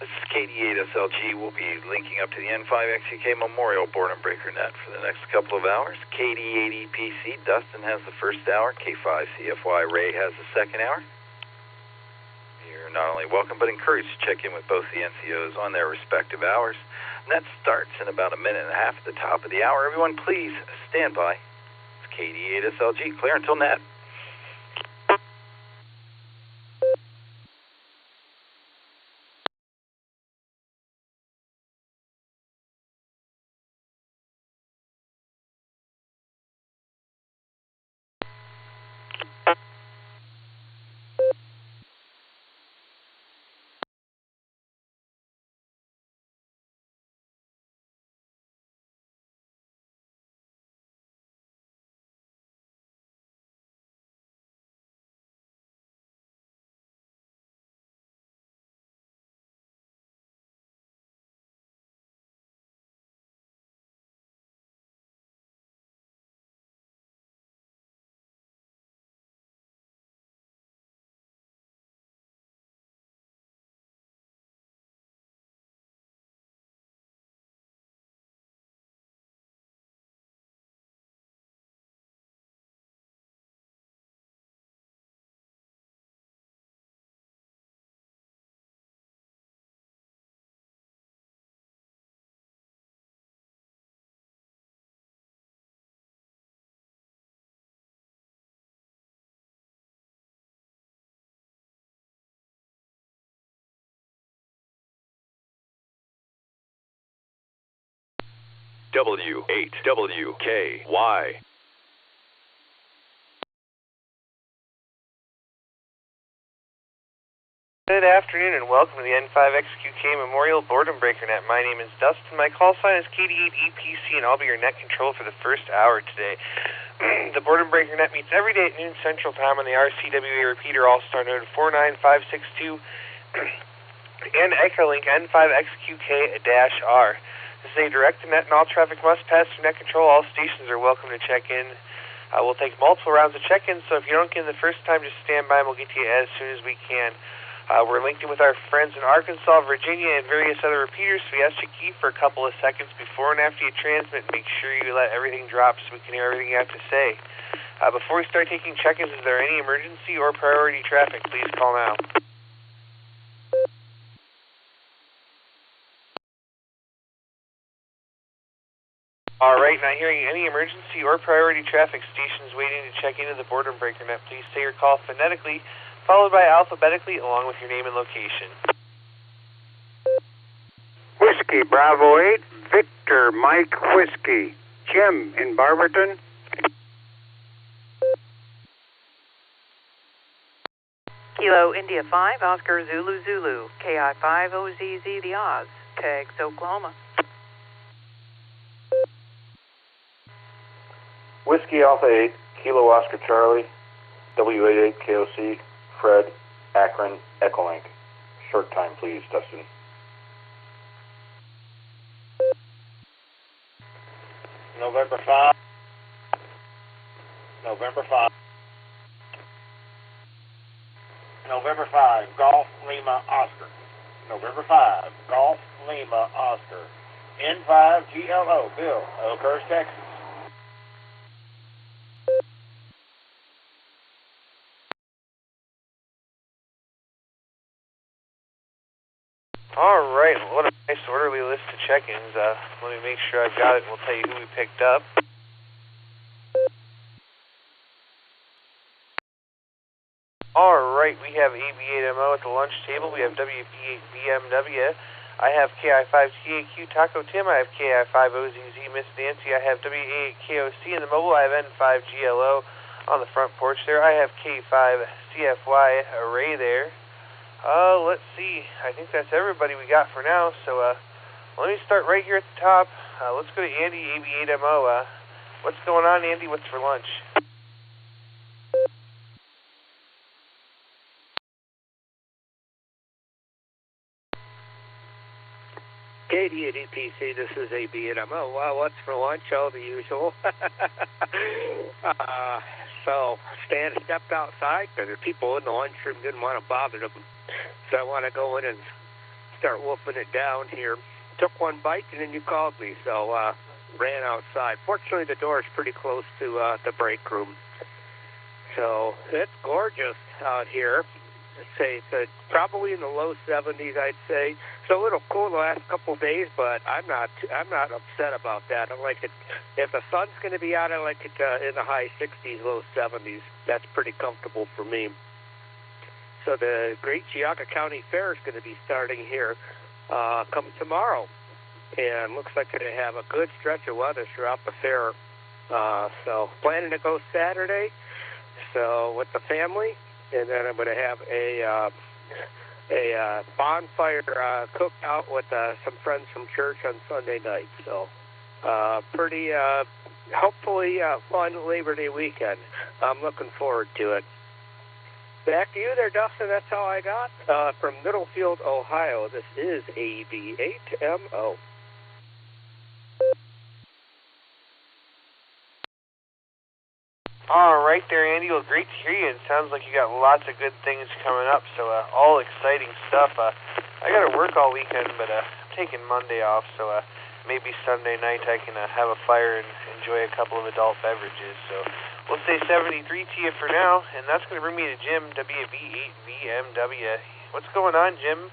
This is KD8SLG. We'll be linking up to the N5XQK Memorial Boredom Breaker Net for the next couple of hours. KD8EPC, Dustin has the first hour. K5CFY, Ray has the second hour. You're not only welcome but encouraged to check in with both the NCOs on their respective hours. Net starts in about a minute and a half at the top of the hour. Everyone, please stand by. It's KD8SLG, clear until net. W8WKY. Good afternoon and welcome to the N5XQK Memorial Boredom Breaker Net. My name is Dustin. My call sign is KD8EPC and I'll be your net control for the first hour today. The Boredom Breaker Net meets every day at noon Central Time on the RCWA repeater Allstar node 49562 and Echolink N5XQK-R. This is a direct to net and all traffic must pass through net control. All stations are welcome to check in. We'll take multiple rounds of check-in, so if you don't get in the first time, just stand by and we'll get to you as soon as we can. We're linked in with our friends in Arkansas, Virginia, and various other repeaters, so we ask you to keep for a couple of seconds before and after you transmit. Make sure you let everything drop so we can hear everything you have to say. Before we start taking check-ins, is there any emergency or priority traffic? Please call now. Alright, not hearing any emergency or priority traffic. Stations waiting to check into the Boredom Breaker Net. Please say your call phonetically, followed by alphabetically, along with your name and location. Whiskey Bravo 8, Victor Mike Whiskey. Jim in Barberton. Kilo India 5, Oscar Zulu Zulu, KI5 OZZ The Oz, Tags Oklahoma. Whiskey Alpha 8, Kilo Oscar Charlie, W88 KOC, Fred, Akron, Echolink. Short time, please, Dustin. November 5. November 5. November 5, Golf Lima Oscar. November 5, Golf Lima Oscar. N5GLO, Bill, Oakhurst, Texas. Alright, what a nice orderly list of check-ins. Let me make sure I've got it and we'll tell you who we picked up. Alright, we have AB8MO at the lunch table. We have WP8BMW. I have KI5TAQ Taco Tim. I have KI5OZZ Miss Nancy. I have W8KOC in the mobile. I have N5GLO on the front porch there. I have K5CFY Array there. Let's see. I think that's everybody we got for now. So, let me start right here at the top. Let's go to Andy, AB8MO. What's going on, Andy? What's for lunch? KD8EPC, this is AB8MO. Well, what's for lunch? Oh, the usual. So, stepped outside because the people in the lunchroom didn't want to bother them. So I want to go in and start wolfing it down here. Took one bite, and then you called me, so ran outside. Fortunately, the door is pretty close to the break room. So it's gorgeous out here. I'd say it's probably in the low 70s, I'd say. It's a little cool the last couple of days, but I'm not upset about that. I like it. If the sun's going to be out, I like it in the high 60s, low 70s. That's pretty comfortable for me. So the Great Geauga County Fair is going to be starting here come tomorrow, and looks like going to have a good stretch of weather throughout the fair. So planning to go Saturday, so with the family. And then I'm going to have a bonfire cookout with some friends from church on Sunday night. So pretty, hopefully fun Labor Day weekend. I'm looking forward to it. Back to you there, Dustin. That's all I got from Middlefield, Ohio. This is AV8MO. All right there, Andy. Well, great to hear you. It sounds like you got lots of good things coming up, so all exciting stuff. I got to work all weekend, but I'm taking Monday off, so maybe Sunday night I can have a fire and enjoy a couple of adult beverages. So we'll say 73 to you for now, and that's going to bring me to Jim, WV8VMW. What's going on, Jim?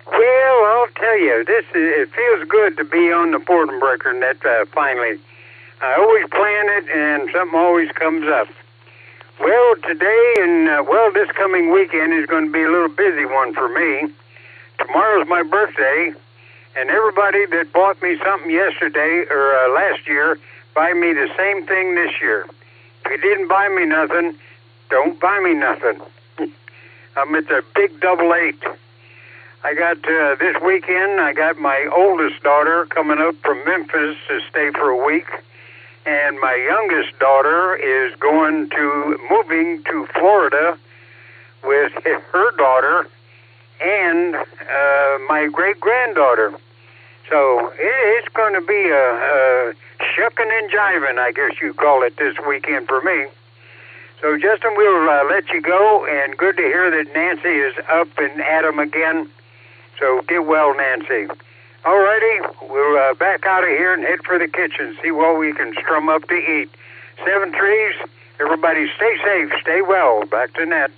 Well, I'll tell you, it feels good to be on the Boredom Breaker net finally. I always plan it, and something always comes up. Well, today and, this coming weekend is going to be a little busy one for me. Tomorrow's my birthday, and everybody that bought me something yesterday or last year, buy me the same thing this year. If you didn't buy me nothing, don't buy me nothing. It's a big 88. I got this weekend, I got my oldest daughter coming up from Memphis to stay for a week, and my youngest daughter is moving to Florida with her daughter and my great-granddaughter. So it's going to be a shucking and jiving, I guess you call it, this weekend for me. So, Justin, we'll let you go, and good to hear that Nancy is up and at 'em again. So get well, Nancy. All righty, we'll back out of here and head for the kitchen, see what we can strum up to eat. 7-3s, everybody stay safe, stay well. Back to net.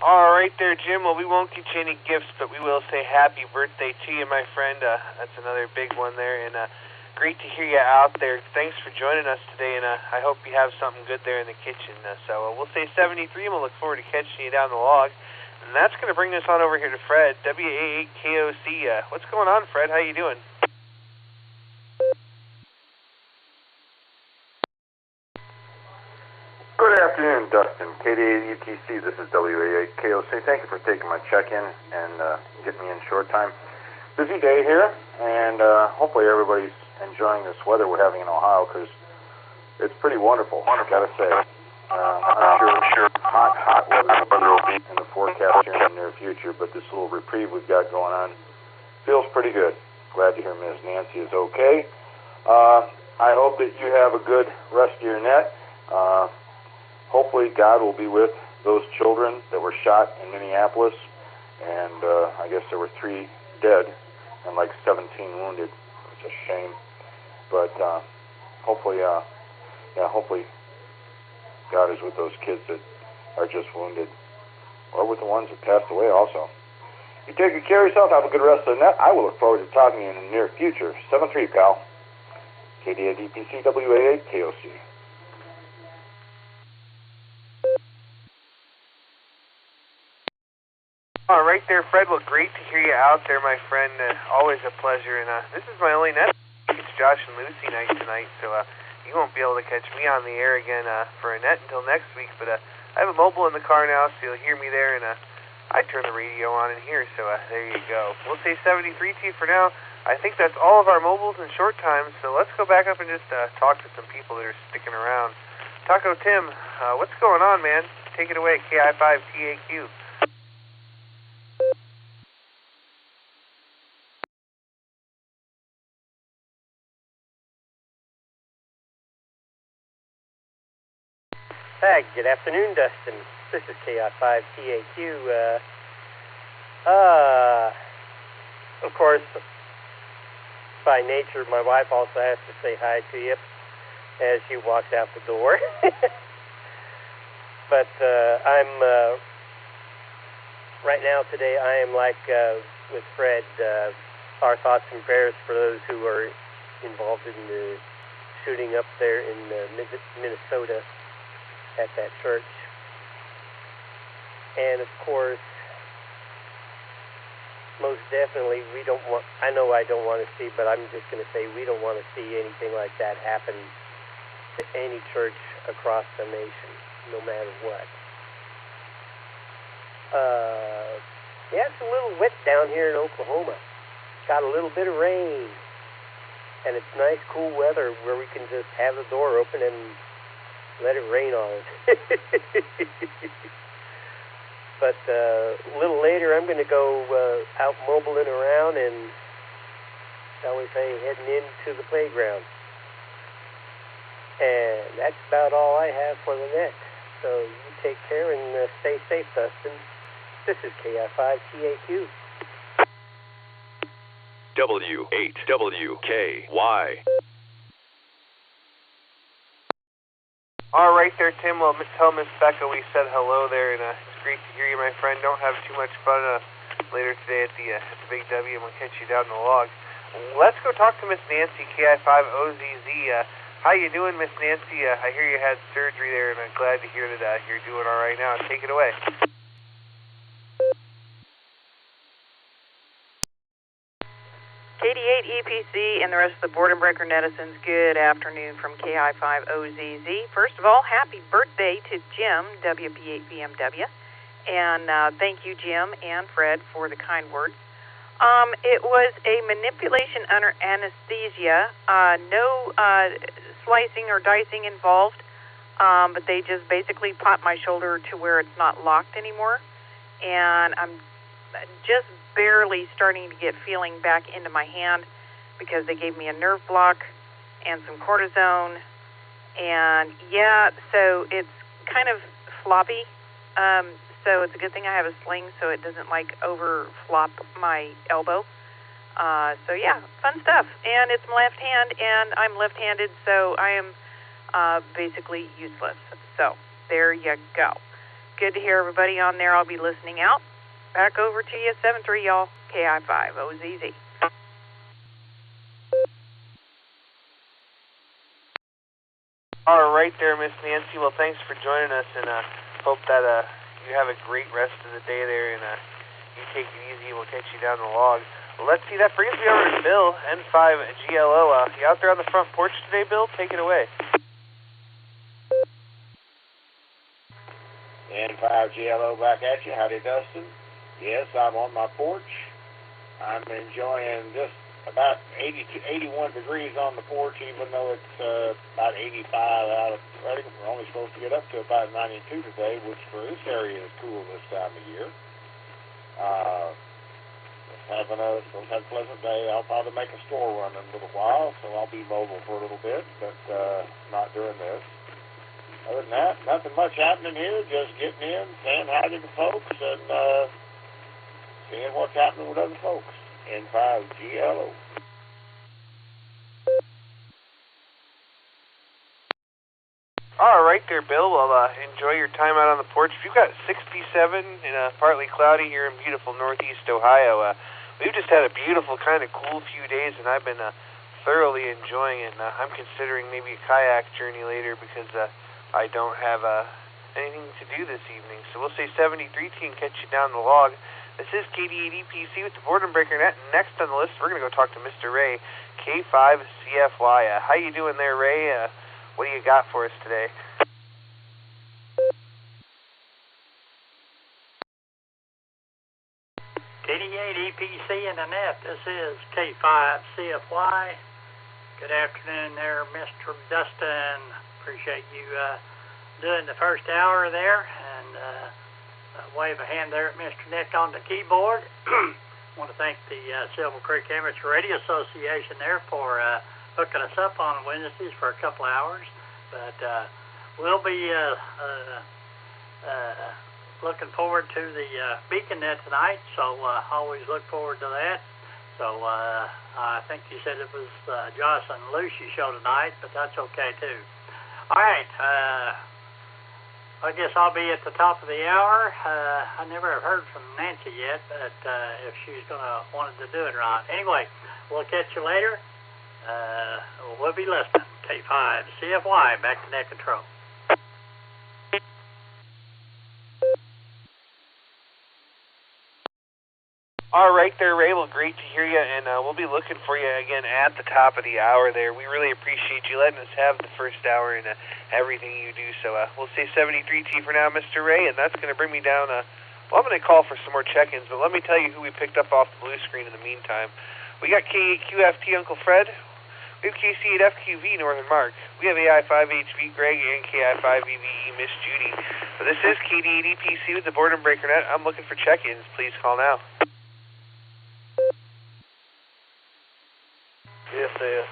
All right there, Jim. Well, we won't get you any gifts, but we will say happy birthday to you, my friend. That's another big one there, and great to hear you out there. Thanks for joining us today, and I hope you have something good there in the kitchen. So we'll say 73, and we'll look forward to catching you down the log. And that's going to bring us on over here to Fred, WA8KOC. What's going on, Fred? How you doing? Good afternoon, Dustin. KD8UTC, this is WA8KOC. Thank you for taking my check-in and getting me in short time. Busy day here, and hopefully everybody's enjoying this weather we're having in Ohio, because it's pretty wonderful, I've got to say. I'm sure hot weather will be in the forecast here in the near future, but this little reprieve we've got going on feels pretty good. Glad to hear Ms. Nancy is okay. I hope that you have a good rest of your net. Hopefully God will be with those children that were shot in Minneapolis, and I guess there were 3 dead and like 17 wounded. It's a shame, but hopefully God is with those kids that are just wounded, or with the ones that passed away also. You take good care of yourself. Have a good rest of the net. I will look forward to talking to you in the near future. 7-3, pal. KDADPC WA8 KOC. All right there, Fred. Well, great to hear you out there, my friend. Always a pleasure. And this is my only net. It's Josh and Lucy night tonight, so you won't be able to catch me on the air again for a net until next week. But I have a mobile in the car now, so you'll hear me there, and I turn the radio on in here, so there you go. We'll say 73 to you for now. I think that's all of our mobiles in short time, so let's go back up and just talk to some people that are sticking around. Taco Tim, what's going on, man? Take it away, KI5TAQ. Hi, good afternoon, Dustin. This is KI5TAQ. Of course, by nature, my wife also has to say hi to you as she walks out the door. But I'm, right now today, I am like with Fred, our thoughts and prayers for those who are involved in the shooting up there in Minnesota at that church. And of course, most definitely, we don't want, I know I don't want to see, but I'm just going to say we don't want to see anything like that happen to any church across the nation, no matter what. Yeah, it's a little wet down here in Oklahoma. Got a little bit of rain. And it's nice, cool weather where we can just have the door open and let it rain on us. But a little later, I'm going to go out mobiling around and, shall we say, heading into the playground. And that's about all I have for the net. So you take care and stay safe, Dustin. This is KI5TAQ. W8WKY. All right there, Tim. Well, tell Miss Becca we said hello there, and it's great to hear you, my friend. Don't have too much fun later today at the Big W, and we'll catch you down in the log. Let's go talk to Miss Nancy, KI5OZZ. How you doing, Miss Nancy? I hear you had surgery there, and I'm glad to hear that you're doing all right now. Take it away. KD8 EPC and the rest of the Boredom Breaker netizens, good afternoon from KI5OZZ. First of all, happy birthday to Jim, WP8BMW. And thank you, Jim and Fred, for the kind words. It was a manipulation under anesthesia. No slicing or dicing involved, but they just basically popped my shoulder to where it's not locked anymore. And I'm just barely starting to get feeling back into my hand because they gave me a nerve block and some cortisone. And yeah, so it's kind of floppy. So it's a good thing I have a sling so it doesn't like over flop my elbow. So yeah, fun stuff. And it's my left hand and I'm left-handed, so I am basically useless. So there you go. Good to hear everybody on there. I'll be listening out. Back over to you, 7-3, y'all. KI5OZZ. All right there, Miss Nancy. Well, thanks for joining us, and hope that you have a great rest of the day there, and you take it easy. We'll catch you down the log. Well, let's see. That brings me over to Bill, N5GLO. You out there on the front porch today, Bill? Take it away. N5GLO back at you. Howdy, Dustin. Yes, I'm on my porch. I'm enjoying just about 81 degrees on the porch, even though it's about 85 out of rating. We're only supposed to get up to about 92 today, which for this area is cool this time of year. Supposed to have a pleasant day. I'll probably make a store run in a little while, so I'll be mobile for a little bit, but not during this. Other than that, nothing much happening here, just getting in, saying hi to the folks, and seeing what's happening with other folks. N5GLO. All right there, Bill. Well, enjoy your time out on the porch. We've got 67 and partly cloudy here in beautiful northeast Ohio. We've just had a beautiful, kind of cool few days, and I've been thoroughly enjoying it. And I'm considering maybe a kayak journey later because I don't have anything to do this evening. So we'll say 73 and catch you down the log. This is KD8 EPC with the Boredom Breaker Net. Next on the list, we're going to go talk to Mr. Ray, K5CFY. How you doing there, Ray? What do you got for us today? KD8 EPC in the net. This is K5CFY. Good afternoon there, Mr. Dustin. Appreciate you doing the first hour there, and wave a hand there at Mr. Nick on the keyboard. Want to thank the Silver Creek Amateur Radio Association there for hooking us up on Wednesdays for a couple hours. But we'll be looking forward to the Beacon Net tonight, so always look forward to that. So I think you said it was Jocelyn and Lucy show tonight, but that's okay too. All right, I guess I'll be at the top of the hour. I never have heard from Nancy yet, but if she's wanted to do it or not. Anyway, we'll catch you later. We'll be listening. K5 CFY, back to net control. All right there, Ray. Well, great to hear you, and we'll be looking for you again at the top of the hour there. We really appreciate you letting us have the first hour and everything you do. So we'll say 73T for now, Mr. Ray, and that's going to bring me down. Well, I'm going to call for some more check-ins, but let me tell you who we picked up off the blue screen in the meantime. We got K8QFT Uncle Fred. We have KC8FQV Northern Mark. We have AI5HV Greg and KI5EVE Miss Judy. So this is KD80PC with the Boredom Breaker Net. I'm looking for check-ins. Please call now. This is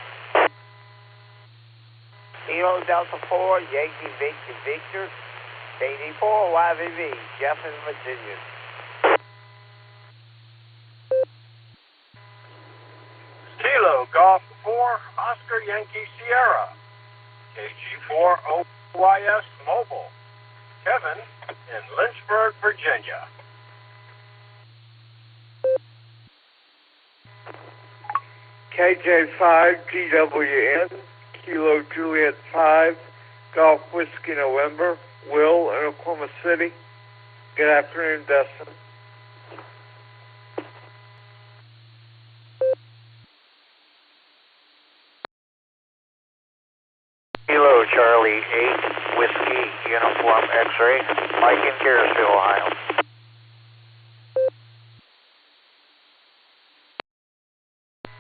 Kilo Delta 4, Yankee Victor Victor, KD4 YVV, Jefferson, Virginia. Kilo Golf 4, Oscar Yankee Sierra, KG4 OYS Mobile, Kevin in Lynchburg, Virginia. KJ5 GWN, Kilo Juliet 5, Golf Whiskey November, Will in Oklahoma City. Good afternoon, Dustin. Kilo Charlie 8, Whiskey Uniform X-Ray, Mike in Garrisville, Ohio.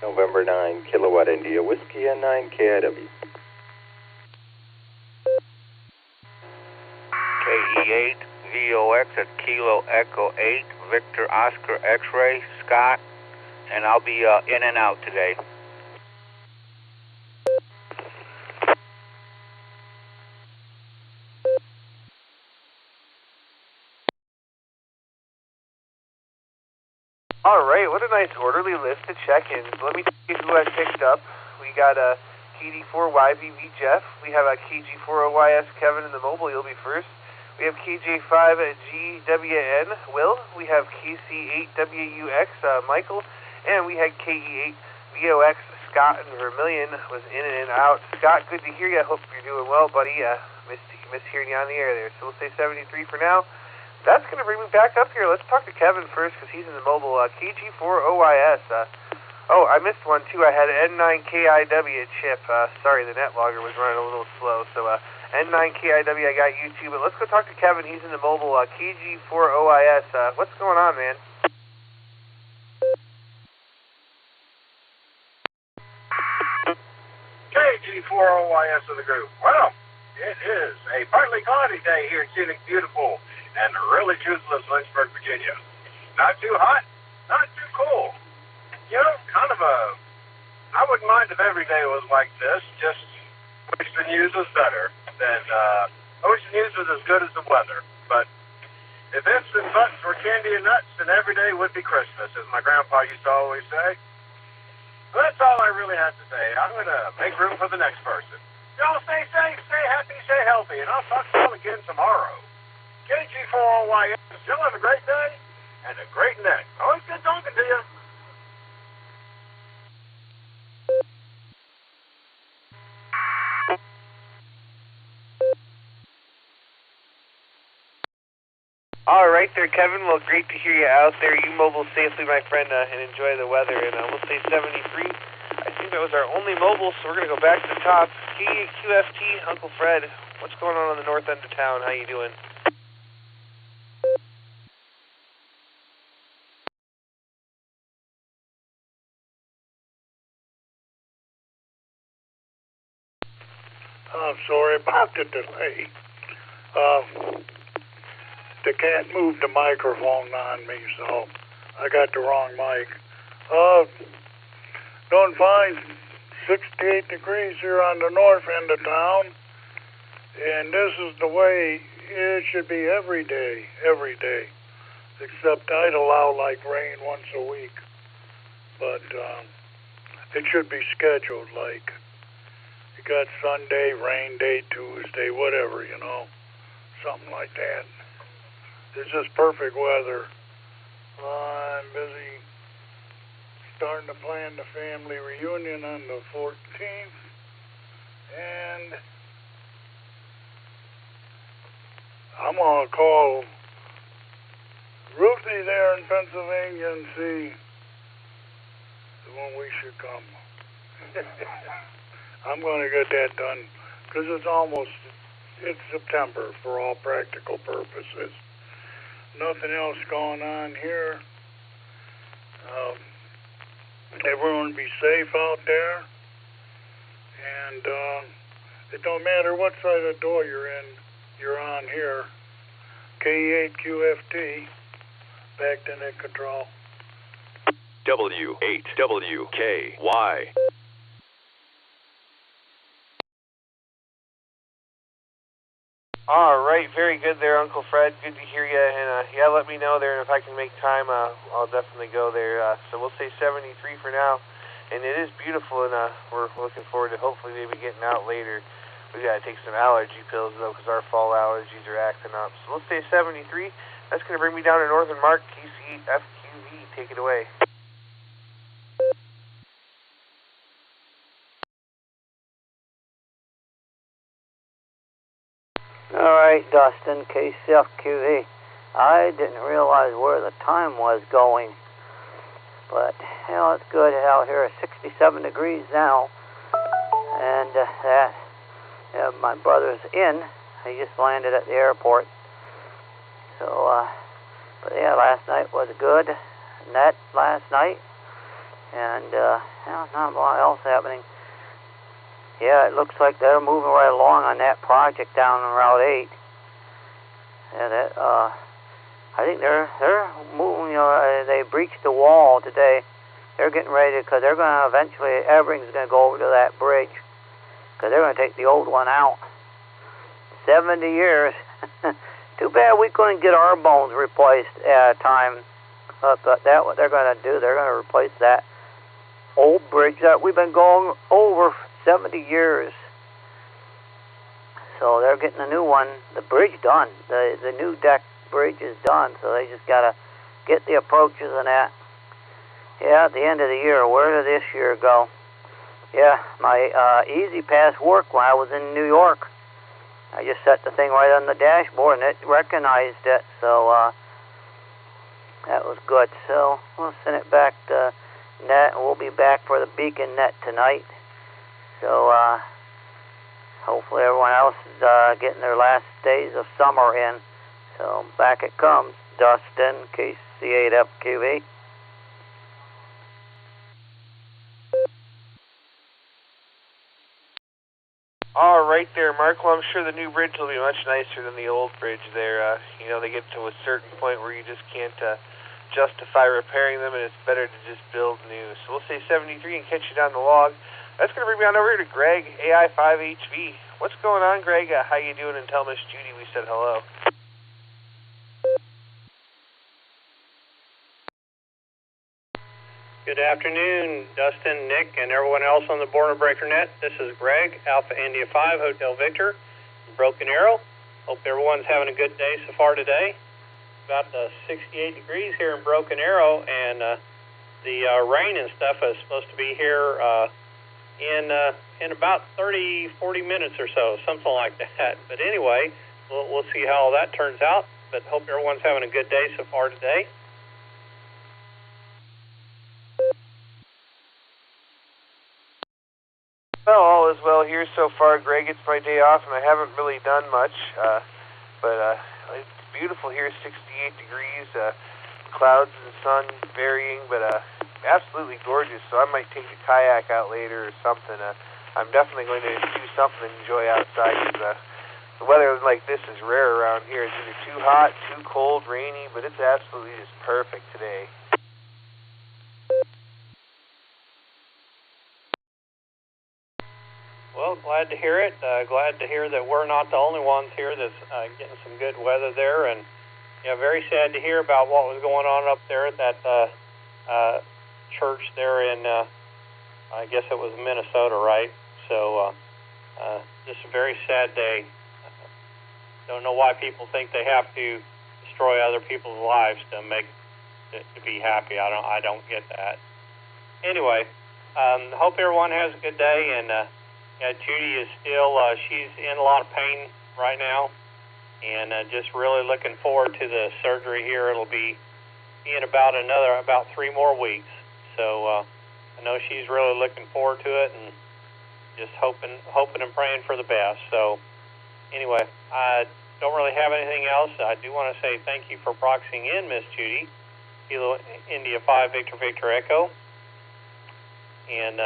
November 9, Kilowatt India Whiskey and 9 KIW. KE8 VOX at Kilo Echo 8, Victor Oscar X-Ray, Scott, and I'll be in and out today. All right, what a nice orderly list of check-ins. Let me tell you who I picked up. We got KD4YVV Jeff. We have a KG4OYS Kevin in the mobile. You'll be first. We have KJ5GWN Will. We have KC8WUX Michael. And we had KE8VOX Scott and Vermillion was in and out. Scott, good to hear you. I hope you're doing well, buddy. Miss hearing you on the air there. So we'll say 73 for now. That's going to bring me back up here. Let's talk to Kevin first because he's in the mobile. KG4OYS. Oh, I missed one too. I had N9KIW chip. Sorry, the Netlogger was running a little slow. So N9KIW, I got you too. But let's go talk to Kevin. He's in the mobile. KG4OYS. What's going on, man? KG4OYS of the group. Well, it is a partly cloudy day here in scenic, beautiful, and really choosyless Lynchburg, Virginia. Not too hot, not too cool. You know, kind of I wouldn't mind if every day was like this, just wish the news was better. I wish the news was as good as the weather. But if ifs and buts were candy and nuts, then every day would be Christmas, as my grandpa used to always say. But that's all I really have to say. I'm going to make room for the next person. Y'all stay safe, stay happy, stay healthy, and I'll talk to y'all again tomorrow. KG4OYS, still have a great day and a great net. Always good talking to you. All right there, Kevin. Well, great to hear you out there. You mobile safely, my friend, and enjoy the weather. And we'll say 73. I think that was our only mobile, so we're going to go back to the top. KQFT, Uncle Fred, what's going on the north end of town? How you doing? I'm sorry about the delay. They can't move the microphone on me, so I got the wrong mic. Doing fine. 68 degrees here on the north end of town. And this is the way it should be every day, except I'd allow like rain once a week, but it should be scheduled like you got Sunday, rain day, Tuesday, whatever, you know, something like that. It's just perfect weather. I'm busy starting to plan the family reunion on the 14th, and I'm going to call Ruthie there in Pennsylvania and see when we should come. I'm going to get that done because it's September for all practical purposes. Nothing else going on here. Everyone be safe out there. And it don't matter what side of the door you're in, you're on here. K8QFT, back to net control. W8WKY. All right, very good there, Uncle Fred. Good to hear you. And yeah, let me know there, and if I can make time, I'll definitely go there. So we'll say 73 for now, and it is beautiful, and we're looking forward to hopefully maybe getting out later. We gotta take some allergy pills though, because our fall allergies are acting up. So let's say 73. That's gonna bring me down to Northern Mark, KC8FQV. Take it away. All right, Dustin, KCFQV. I didn't realize where the time was going, but you know, it's good out here. It's 67 degrees now, and my brother's in. He just landed at the airport. So, but yeah, last night was good. Net last night, and not a lot else happening. Yeah, it looks like they're moving right along on that project down on Route 8. And I think they're moving. They breached the wall today. They're getting ready because they're going to eventually. Everything's going to go over to that bridge because they're going to take the old one out. 70 years. Too bad we couldn't get our bones replaced at a time. But that's what they're going to do. They're going to replace that old bridge that we've been going over 70 years. So they're getting a new one, the bridge done. The new deck bridge is done, so they just got to get the approaches and that. Yeah, at the end of the year, where did this year go? Yeah, my Easy Pass worked when I was in New York. I just set the thing right on the dashboard and it recognized it, so that was good. So we'll send it back to net, and we'll be back for the Beacon net tonight. So hopefully everyone else is getting their last days of summer in. So back it comes. Dustin, KC8FQV. All right there, Mark. Well, I'm sure the new bridge will be much nicer than the old bridge there. They get to a certain point where you just can't justify repairing them, and it's better to just build new. So we'll say 73 and catch you down the log. That's going to bring me on over here to Greg, AI5HV. What's going on, Greg? How you doing? And tell Miss Judy we said hello. Good afternoon, Dustin, Nick, and everyone else on the Boredom Breaker Net. This is Greg, Alpha India 5, Hotel Victor, Broken Arrow. Hope everyone's having a good day so far today. About 68 degrees here in Broken Arrow, and the rain and stuff is supposed to be here in about 30-40 minutes or so, something like that. But anyway, we'll see how all that turns out. But hope everyone's having a good day so far today. Well, all is well here so far, Greg. It's my day off, and I haven't really done much. But it's beautiful here, 68 degrees, clouds and sun varying, but absolutely gorgeous. So I might take a kayak out later or something. I'm definitely going to do something and enjoy outside. Because the weather like this is rare around here. It's either too hot, too cold, rainy, but it's absolutely just perfect today. Well, glad to hear it. Glad to hear that we're not the only ones here that's getting some good weather there. And yeah, very sad to hear about what was going on up there at that church there in, I guess it was Minnesota, right? So just a very sad day. Don't know why people think they have to destroy other people's lives to make to be happy. I don't get that. Anyway, hope everyone has a good day. And yeah, Judy is still she's in a lot of pain right now, and just really looking forward to the surgery here. It'll be in about 3 more weeks. So I know she's really looking forward to it, and just hoping and praying for the best. So anyway, I don't really have anything else. I do want to say thank you for proxying in, Miss Judy. Kilo India 5 Victor Victor Echo. And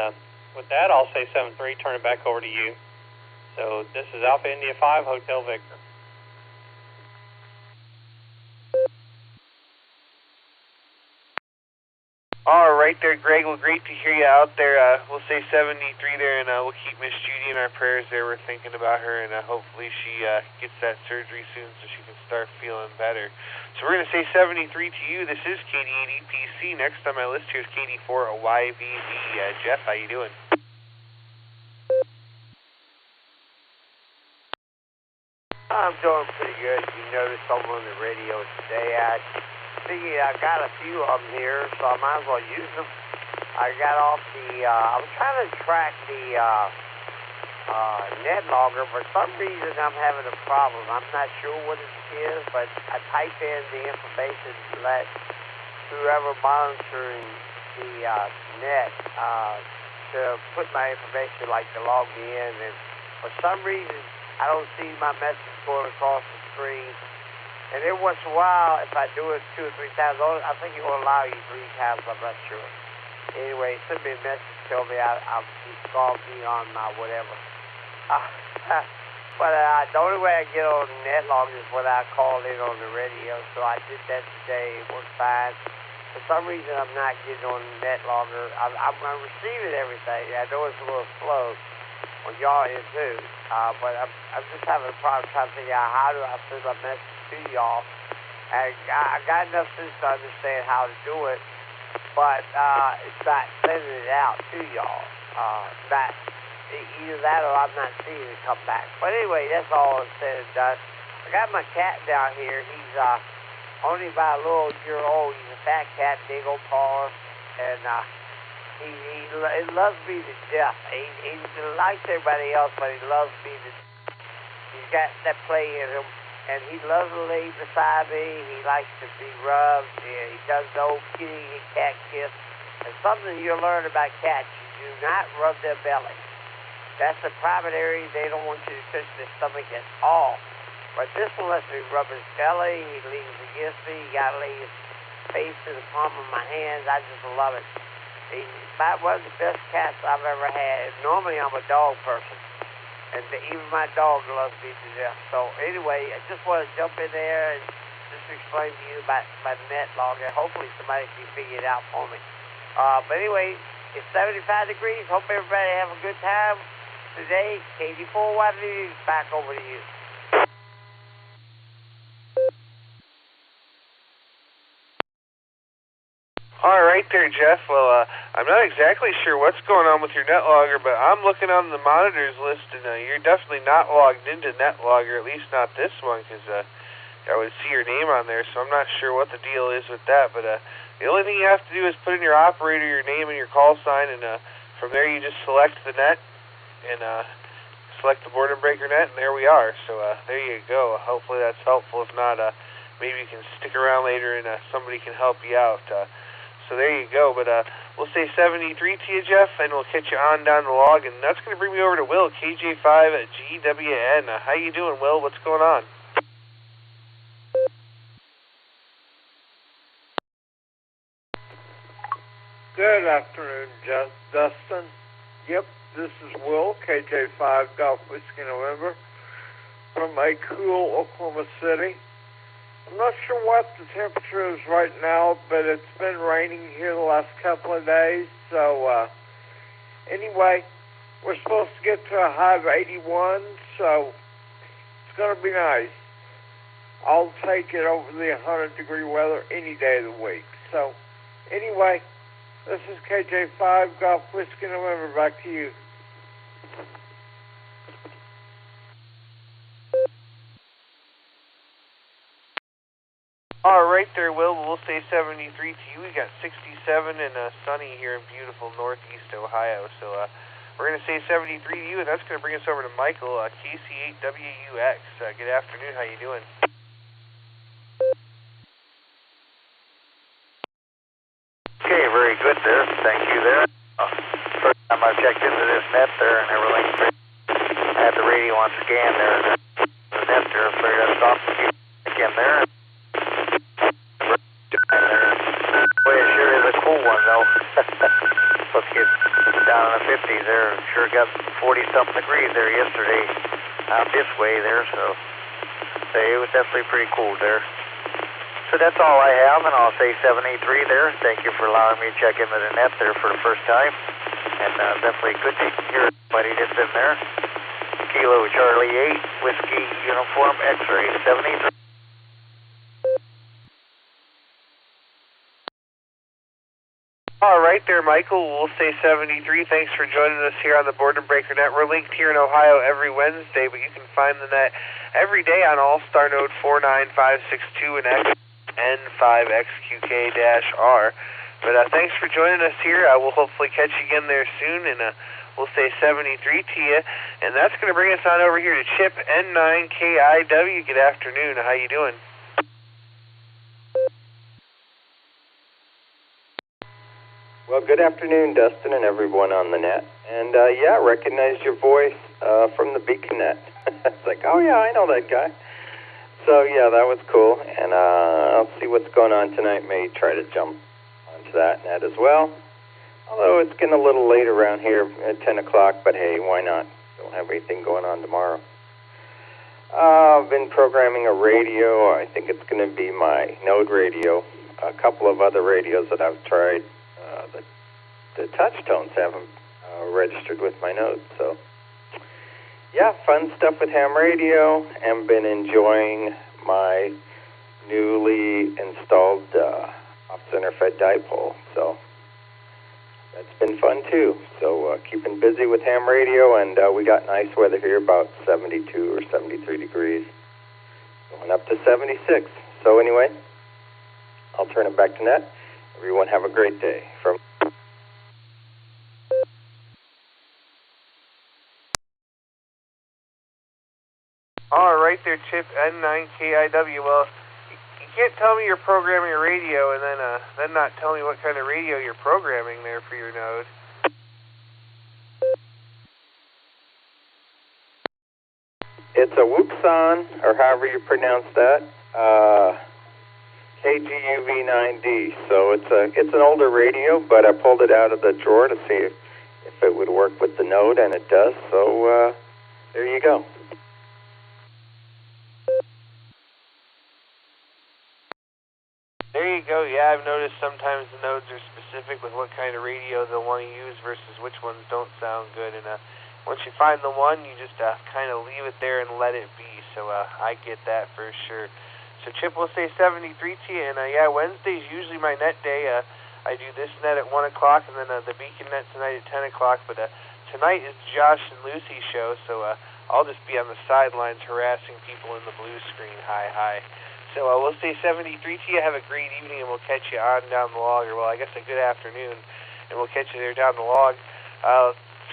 with that, I'll say 7-3, turn it back over to you. So this is Alpha India 5 Hotel Victor. All right there, Greg. Well, great to hear you out there. We'll say 73 there, and we'll keep Miss Judy in our prayers there. We're thinking about her, and hopefully she gets that surgery soon so she can start feeling better. So we're going to say 73 to you. This is KD8EPC. Next on my list here is KD4YVV. Jeff, how you doing? I'm doing pretty good. You noticed I'm on the radio today. I figured I got a few of them here, so I might as well use them. I got off the, I'm trying to track the Netlogger. For some reason, I'm having a problem. I'm not sure what it is, but I type in the information to let whoever monitoring the net to put my information, like to log me in, and for some reason, I don't see my message going across the screen. And every once in a while, if I do it 2 or 3 times, I think it will allow you 3 times, I'm not sure. Anyway, send me a message, tell me I'll call me on my whatever. But the only way I get on Netlogger is when I call in on the radio, so I did that today. It worked fine. For some reason, I'm not getting on Netlogger. I'm receiving everything. I know it's a little slow on y'all end too, but I'm just having a problem trying to figure out how do I send a message to y'all. And I got enough sense to understand how to do it, but it's not sending it out to y'all. Not either that or I'm not seeing it come back. But anyway, that's all it's said and done. I got my cat down here. He's only about a little year old. He's a fat cat, big old paws, and he loves me to death. He likes everybody else, but he loves me to death. He's got that play in him, and he loves to lay beside me. He likes to be rubbed. He does the old kitty and cat kiss. And something you'll learn about cats, you do not rub their belly. That's a private area. They don't want you to touch their stomach at all. But this one lets me rub his belly. He leans against me. He got to lay his face to the palm of my hands. I just love it. He's about one of the best cats I've ever had. Normally, I'm a dog person, and even my dog loves me to death. So anyway, I just want to jump in there and just explain to you about my Netlogger. Hopefully, somebody can figure it out for me. But anyway, it's 75 degrees. Hope everybody have a good time today. KD4YV, back over to you. All right there, Jeff. Well, I'm not exactly sure what's going on with your Netlogger, but I'm looking on the monitors list, and you're definitely not logged into Netlogger, at least not this one, because I would see your name on there, so I'm not sure what the deal is with that. But the only thing you have to do is put in your operator, your name, and your call sign, and from there you just select the net and select the Boredom Breaker net, and there we are. So there you go. Hopefully that's helpful. If not, maybe you can stick around later and somebody can help you out. So there you go, but we'll say 73 to you, Jeff, and we'll catch you on down the log, and that's going to bring me over to Will, KJ5GWN. How you doing, Will? What's going on? Good afternoon, Dustin. Yep, this is Will, KJ5 Golf Whiskey November, from a cool Oklahoma City. I'm not sure what the temperature is right now, but it's been raining here the last couple of days. So, anyway, We're supposed to get to a high of 81, so it's going to be nice. I'll take it over the 100-degree weather any day of the week. So, anyway, this is KJ5 Golf Whiskey November. Back to you. All right there, Will. We'll say 73 to you. We got 67 and sunny here in beautiful northeast Ohio. So we're going to say 73 to you, and that's going to bring us over to Michael, KC8WUX. Good afternoon. How you doing? Okay, very good there. Thank you there. First time I've checked into this net there and everything. I had the radio on scan there. The net there, so I got to stop again there. Boy, it sure is a cool one, though. Let's get down in the 50s there. Sure got 40-something degrees there yesterday out this way there, so it was definitely pretty cool there. So that's all I have, and I'll say 73 there. Thank you for allowing me to check into the net there for the first time. And definitely good to hear everybody that's in there. Kilo Charlie 8, Whiskey Uniform X-Ray 73. All right there, Michael. We'll say 73. Thanks for joining us here on the Boredom Breaker Net. We're linked here in Ohio every Wednesday, but you can find the net every day on Allstar node 49562 and N5XQK-R. But thanks for joining us here. We'll hopefully catch you again there soon, and we'll say 73 to you. And that's going to bring us on over here to Chip N9KIW. Good afternoon. How you doing? Well, good afternoon, Dustin, and everyone on the net. And, yeah, recognized your voice from the Beacon Net. It's like, oh, yeah, I know that guy. So, yeah, that was cool. And I'll see what's going on tonight. May try to jump onto that net as well. Although it's getting a little late around here at 10 o'clock, but hey, why not? Don't have anything going on tomorrow. I've been programming a radio. I think it's going to be my Node radio. A couple of other radios that I've tried. The touch tones haven't registered with my Node. So, yeah, fun stuff with ham radio, and been enjoying my newly installed off-center fed dipole. So that's been fun too. So keeping busy with ham radio, and we got nice weather here, about 72 or 73 degrees, going up to 76. So anyway, I'll turn it back to Net. Everyone have a great day. From All right there, Chip N9KIW. Well, you can't tell me you're programming a radio and then not tell me what kind of radio you're programming there for your node. It's a Whoopson, or however you pronounce that, KGUV9D. So it's an older radio, but I pulled it out of the drawer to see if it would work with the node, and it does. So there you go. There you go. Yeah, I've noticed sometimes the nodes are specific with what kind of radio they'll want to use versus which ones don't sound good. And once you find the one, you just kind of leave it there and let it be. So I get that for sure. So Chip will say 73 to you. And yeah, Wednesday's usually my net day. I do this net at 1 o'clock and then the Beacon net tonight at 10 o'clock. But tonight is Josh and Lucy's show. So I'll just be on the sidelines harassing people in the blue screen. Hi. So we'll say 73 to you. Have a great evening, and we'll catch you on down the log, or well, I guess a good afternoon, and we'll catch you there down the log.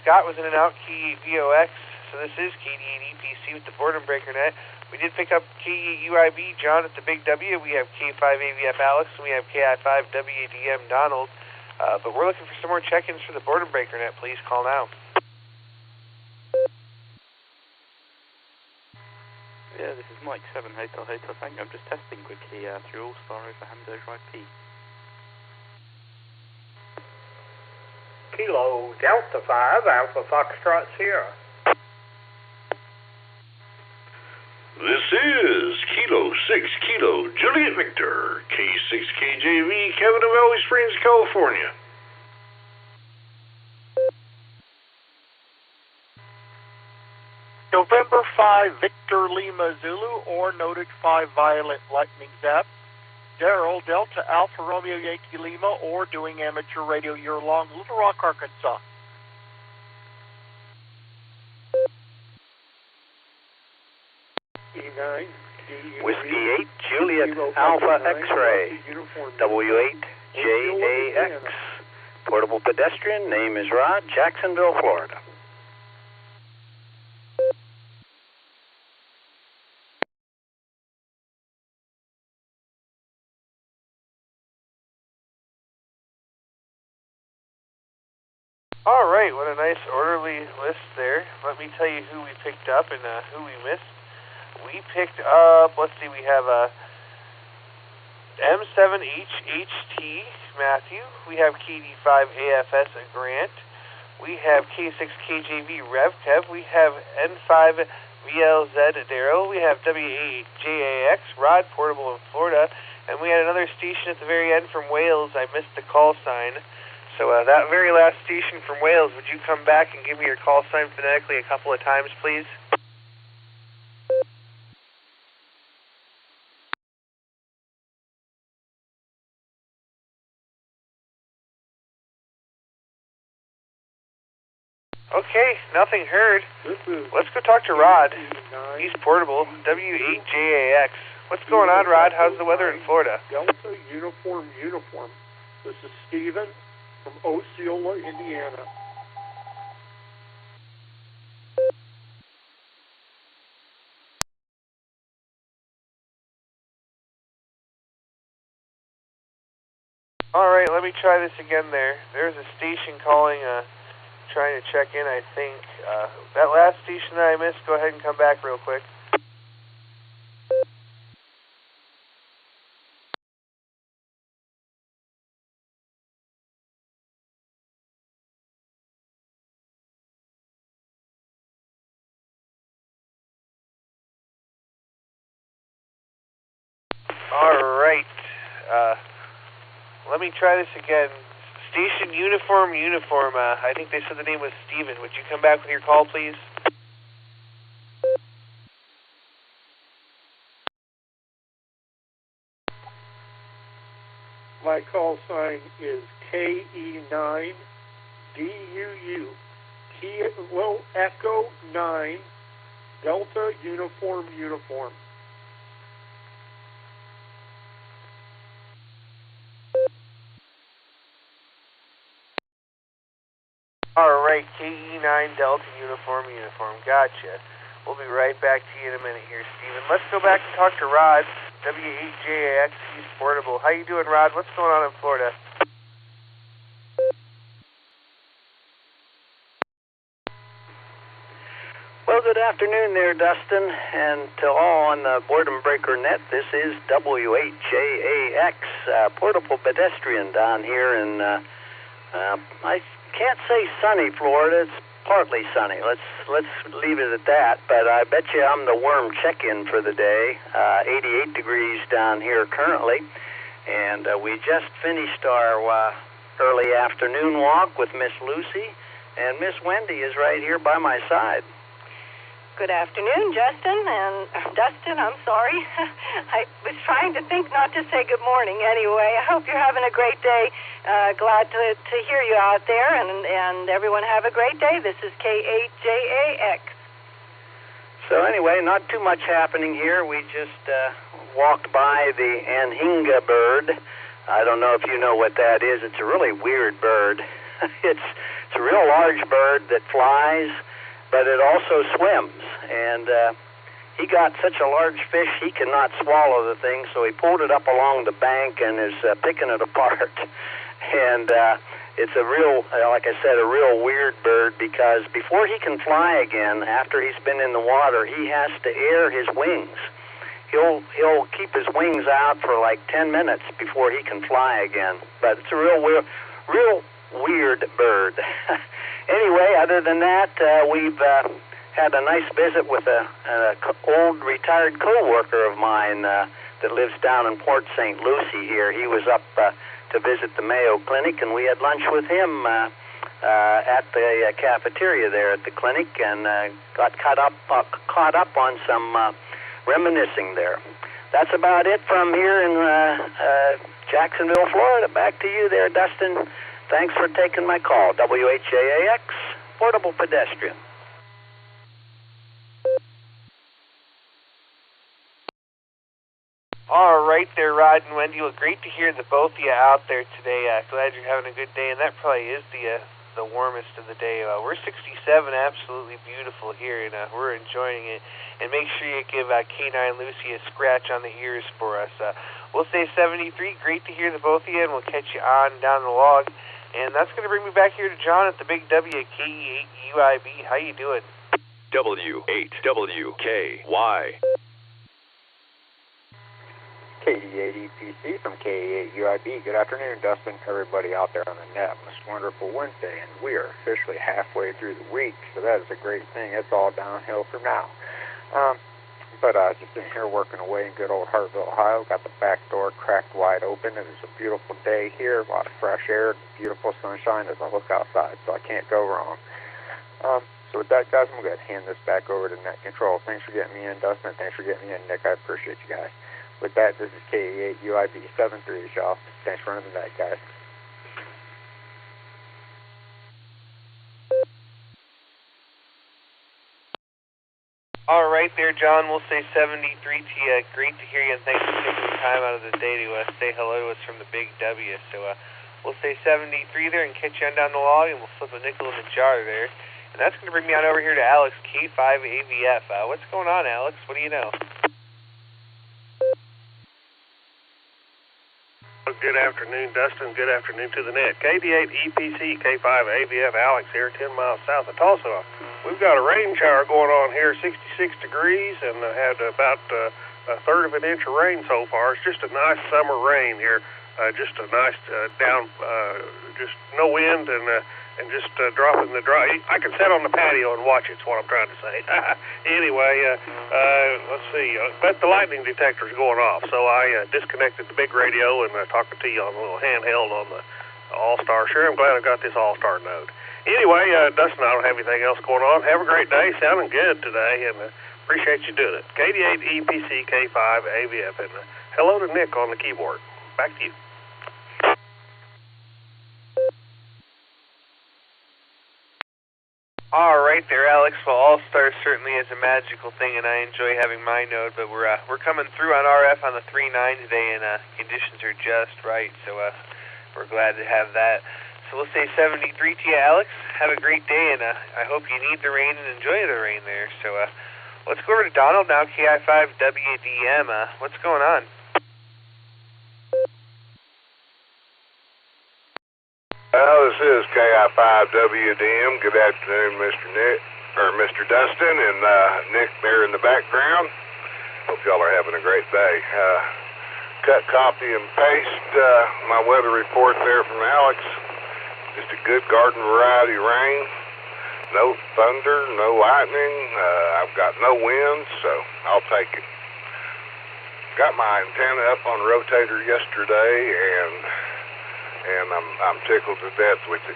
Scott was in and out, K8VOX, so this is KD8EPC with the Boredom Breaker Net. We did pick up K8UIB, John at the Big W. We have K5AVF Alex, and we have KI5WADM Donald. But we're looking for some more check-ins for the Boredom Breaker Net. Please call now. Yeah, this is Mike 7 Hotel Tango. I'm just testing quickly through Allstar over handover IP. Kilo Delta 5 Alpha Foxtrot Sierra. This is Kilo 6 Kilo Juliet Victor K6KJV Kevin of Valley Springs, California. November 5 Victor Lima Zulu or noted 5 Violet Lightning Zap. Daryl Delta Alpha Romeo Yankee Lima or doing amateur radio year-long, Little Rock, Arkansas. E9, Whiskey 8, Juliet Alpha X-Ray, W8, JAX. Portable pedestrian, name is Rod, Jacksonville, Florida. All right, what a nice orderly list there. Let me tell you who we picked up and who we missed. We picked up, let's see, we have M7HHT Matthew. We have KD5AFS Grant. We have K6KJV RevKev. We have N5VLZ Daryl. We have WAJAX Rod, portable in Florida. And we had another station at the very end from Wales. I missed the call sign. So that very last station from Wales, would you come back and give me your call sign phonetically a couple of times, please? Okay, nothing heard. Let's go talk to Rod. He's portable, W8JAX. What's going on, Rod? How's the weather in Florida? Delta Uniform. This is Steven from Osceola, Indiana. All right, let me try this again there. There's a station calling, trying to check in, I think. That last station that I missed, go ahead and come back real quick. All right. Let me try this again. Station Uniform. I think they said the name was Steven. Would you come back with your call, please? My call sign is KE9DUU. Kilo Echo 9 Delta Uniform. All right, KE9 Delta Uniform. Gotcha. We'll be right back to you in a minute here, Steven. Let's go back and talk to Rod, W8JAX. He's portable. How you doing, Rod? What's going on in Florida? Well, good afternoon there, Dustin, and to all on the Boredom Breaker Net. This is W8JAX, portable pedestrian down here in, I can't say sunny Florida. It's partly sunny. Let's leave it at that. But I bet you I'm the worm check-in for the day. 88 degrees down here currently, and we just finished our early afternoon walk with Miss Lucy, and Miss Wendy is right here by my side. Good afternoon, Justin, and Dustin, I'm sorry. I was trying to think not to say good morning anyway. I hope you're having a great day. Glad to hear you out there, and everyone have a great day. This is K8JAX. So anyway, not too much happening here. We just walked by the anhinga bird. I don't know if you know what that is. It's a really weird bird. It's a real large bird that flies, but it also swims. And he got such a large fish, he cannot swallow the thing, so he pulled it up along the bank and is picking it apart. And it's a real, like I said, a real weird bird, because before he can fly again, after he's been in the water, he has to air his wings. He'll keep his wings out for like 10 minutes before he can fly again. But it's a real weird bird. Anyway, other than that, we've had a nice visit with an old retired co-worker of mine that lives down in Port St. Lucie here. He was up to visit the Mayo Clinic, and we had lunch with him at the cafeteria there at the clinic, and got caught up on some reminiscing there. That's about it from here in Jacksonville, Florida. Back to you there, Dustin. Thanks for taking my call. WHAAX, Portable Pedestrian. All right there, Rod and Wendy. Well, great to hear the both of you out there today. Glad you're having a good day, and that probably is the warmest of the day. We're 67, absolutely beautiful here, and we're enjoying it. And make sure you give K9 Lucy a scratch on the ears for us. We'll say 73. Great to hear the both of you, and we'll catch you on down the log. And that's going to bring me back here to John at the Big W at KE8UIB. How you doing? W8WKY. KD8EPC from KE8UIB. Good afternoon, Dustin, everybody out there on the net. It's a wonderful Wednesday, and we are officially halfway through the week, so that is a great thing. It's all downhill from now. But just in here working away in good old Hartville, Ohio. Got the back door cracked wide open. It is a beautiful day here, a lot of fresh air, beautiful sunshine as I look outside, so I can't go wrong. So with that, guys, I'm going to hand this back over to Net Control. Thanks for getting me in, Dustin. Thanks for getting me in, Nick. I appreciate you guys. With that, this is KE8UIB 73, y'all. Thanks for running the net, guys. All right there, John. We'll say 73 to you. Great to hear you, and thanks for taking the time out of the day to say hello to us from the Big W. So we'll say 73 there and catch you on down the log, and we'll flip a nickel in the jar there. And that's going to bring me on over here to Alex, K5AVF. What's going on, Alex? What do you know? Good afternoon, Dustin. Good afternoon to the net. KD8EPC, K5AVF, Alex here, 10 miles south of Tulsa. We've got a rain shower going on here, 66 degrees, and had about a third of an inch of rain so far. It's just a nice summer rain here. Just a nice just no wind and just dropping the dry. I can sit on the patio and watch it, is what I'm trying to say. Anyway, let's see. But the lightning detector's going off, so I disconnected the big radio and talking to you on a little handheld on the Allstar. Sure, I'm glad I got this Allstar node. Anyway, Dustin, I don't have anything else going on. Have a great day. Sounding good today, and appreciate you doing it. KD8EPC K5AVF, and hello to Nick on the keyboard. Back to you. All right there, Alex. Well, All-Star certainly is a magical thing, and I enjoy having my node, but we're coming through on RF on the 3.9 today, and conditions are just right, so we're glad to have that. So we'll say 73 to you, Alex. Have a great day, and I hope you need the rain and enjoy the rain there. So let's go over to Donald now, KI5WDM. What's going on? This is KI5WDM. Good afternoon, Mr. Dustin and Nick there in the background. Hope y'all are having a great day. Cut, copy, and paste my weather report there from Alex. Just a good garden variety rain. No thunder, no lightning. I've got no wind, so I'll take it. Got my antenna up on rotator yesterday, and I'm tickled to death with it.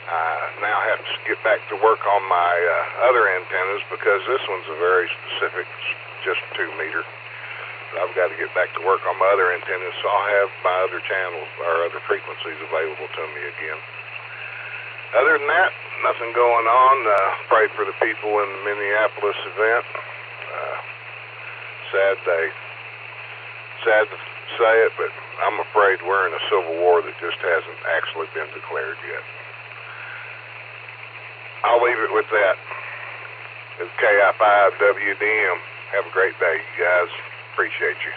I now have to get back to work on my other antennas because this one's a very specific, just 2 meter. So I've got to get back to work on my other antennas, so I'll have my other channels or other frequencies available to me again. Other than that, nothing going on. Pray for the people in the Minneapolis event. Sad day. Sad to say it, but I'm afraid we're in a civil war that just hasn't actually been declared yet. I'll leave it with that. It's KI5WDM. Have a great day, you guys. Appreciate you.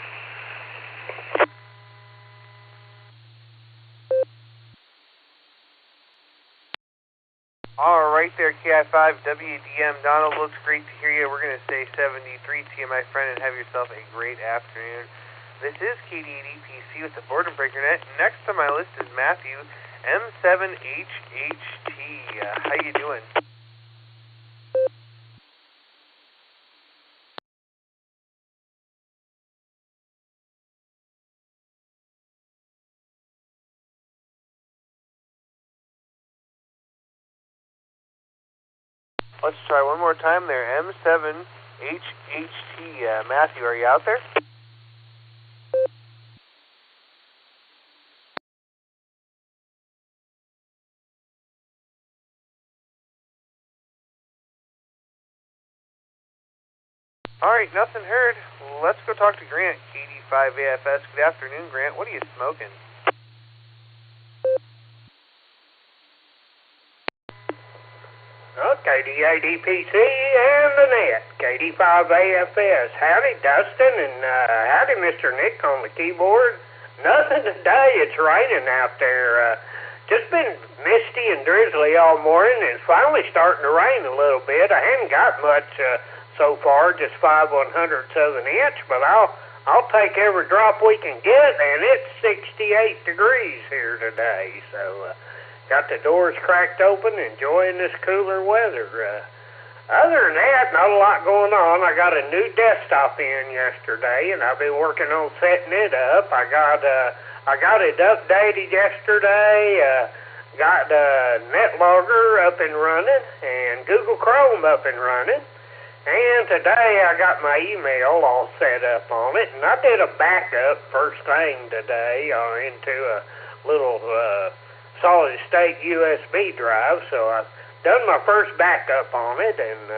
All right there, KI5WDM. Donald, looks great to hear you. We're going to say 73 to you, my friend, and have yourself a great afternoon. This is KD8EPC with the Boredom Breaker Net. Next on my list is Matthew, M7HHT. How you doing? Let's try one more time there. M7HHT. Matthew, are you out there? All right, nothing heard. Let's go talk to Grant, KD5AFS. Good afternoon, Grant. What are you smoking? KD8EPC and the net, KD5AFS. Howdy, Dustin, and howdy, Mr. Nick on the keyboard. Nothing today. It's raining out there. Just been misty and drizzly all morning, and it's finally starting to rain a little bit. I haven't got much so far, just 5/100ths of an inch, but I'll take every drop we can get, and it's 68 degrees here today, so got the doors cracked open, enjoying this cooler weather. Other than that, not a lot going on. I got a new desktop in yesterday, and I've been working on setting it up. I got it updated yesterday, got Netlogger up and running, and Google Chrome up and running. And today I got my email all set up on it, and I did a backup first thing today into a little solid state USB drive, so I've done my first backup on it, and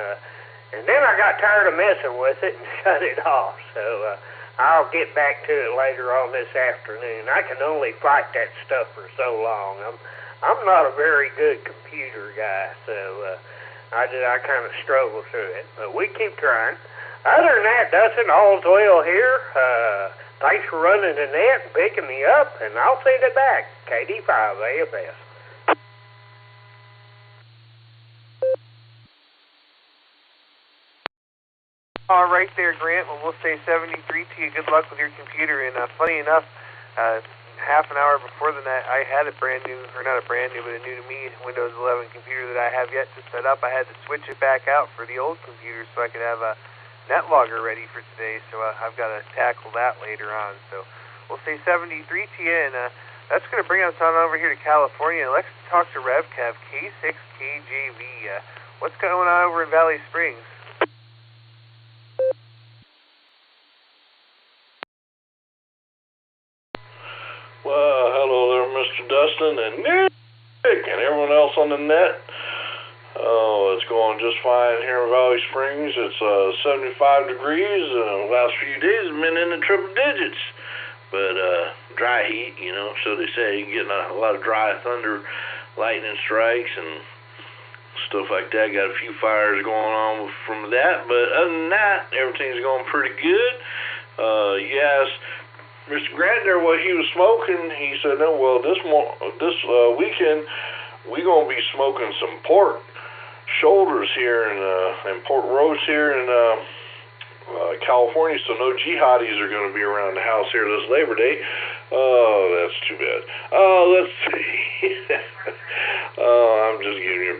then I got tired of messing with it and shut it off, so I'll get back to it later on this afternoon. I can only fight that stuff for so long. I'm not a very good computer guy, so I kind of struggle through it, but we keep trying. Other than that, Dustin, all's well here. Thanks for running the net and picking me up, and I'll send it back. KD5AFS. All right there, Grant. Well, we'll say 73 to you. Good luck with your computer. And funny enough, half an hour before the night, I had a brand new, or not a brand new, but a new to me Windows 11 computer that I have yet to set up. I had to switch it back out for the old computer so I could have a Netlogger ready for today. So I've got to tackle that later on. So we'll say 73 to you, and that's going to bring us on over here to California. Let's talk to RevCav, K6KJV. What's going on over in Valley Springs? Well, hello there, Mr. Dustin and Nick and everyone else on the net. Oh, it's going just fine here in Valley Springs. It's 75 degrees. The last few days have been in the triple digits. But dry heat, you know, so they say. Getting a lot of dry thunder, lightning strikes, and stuff like that. Got a few fires going on from that. But other than that, everything's going pretty good. Yes. Mr. Grant there, what he was smoking, he said, no, well, this weekend, we're going to be smoking some pork shoulders here and pork roast here in California, so no jihadis are going to be around the house here this Labor Day. Oh, that's too bad. Let's see. I'm just giving you a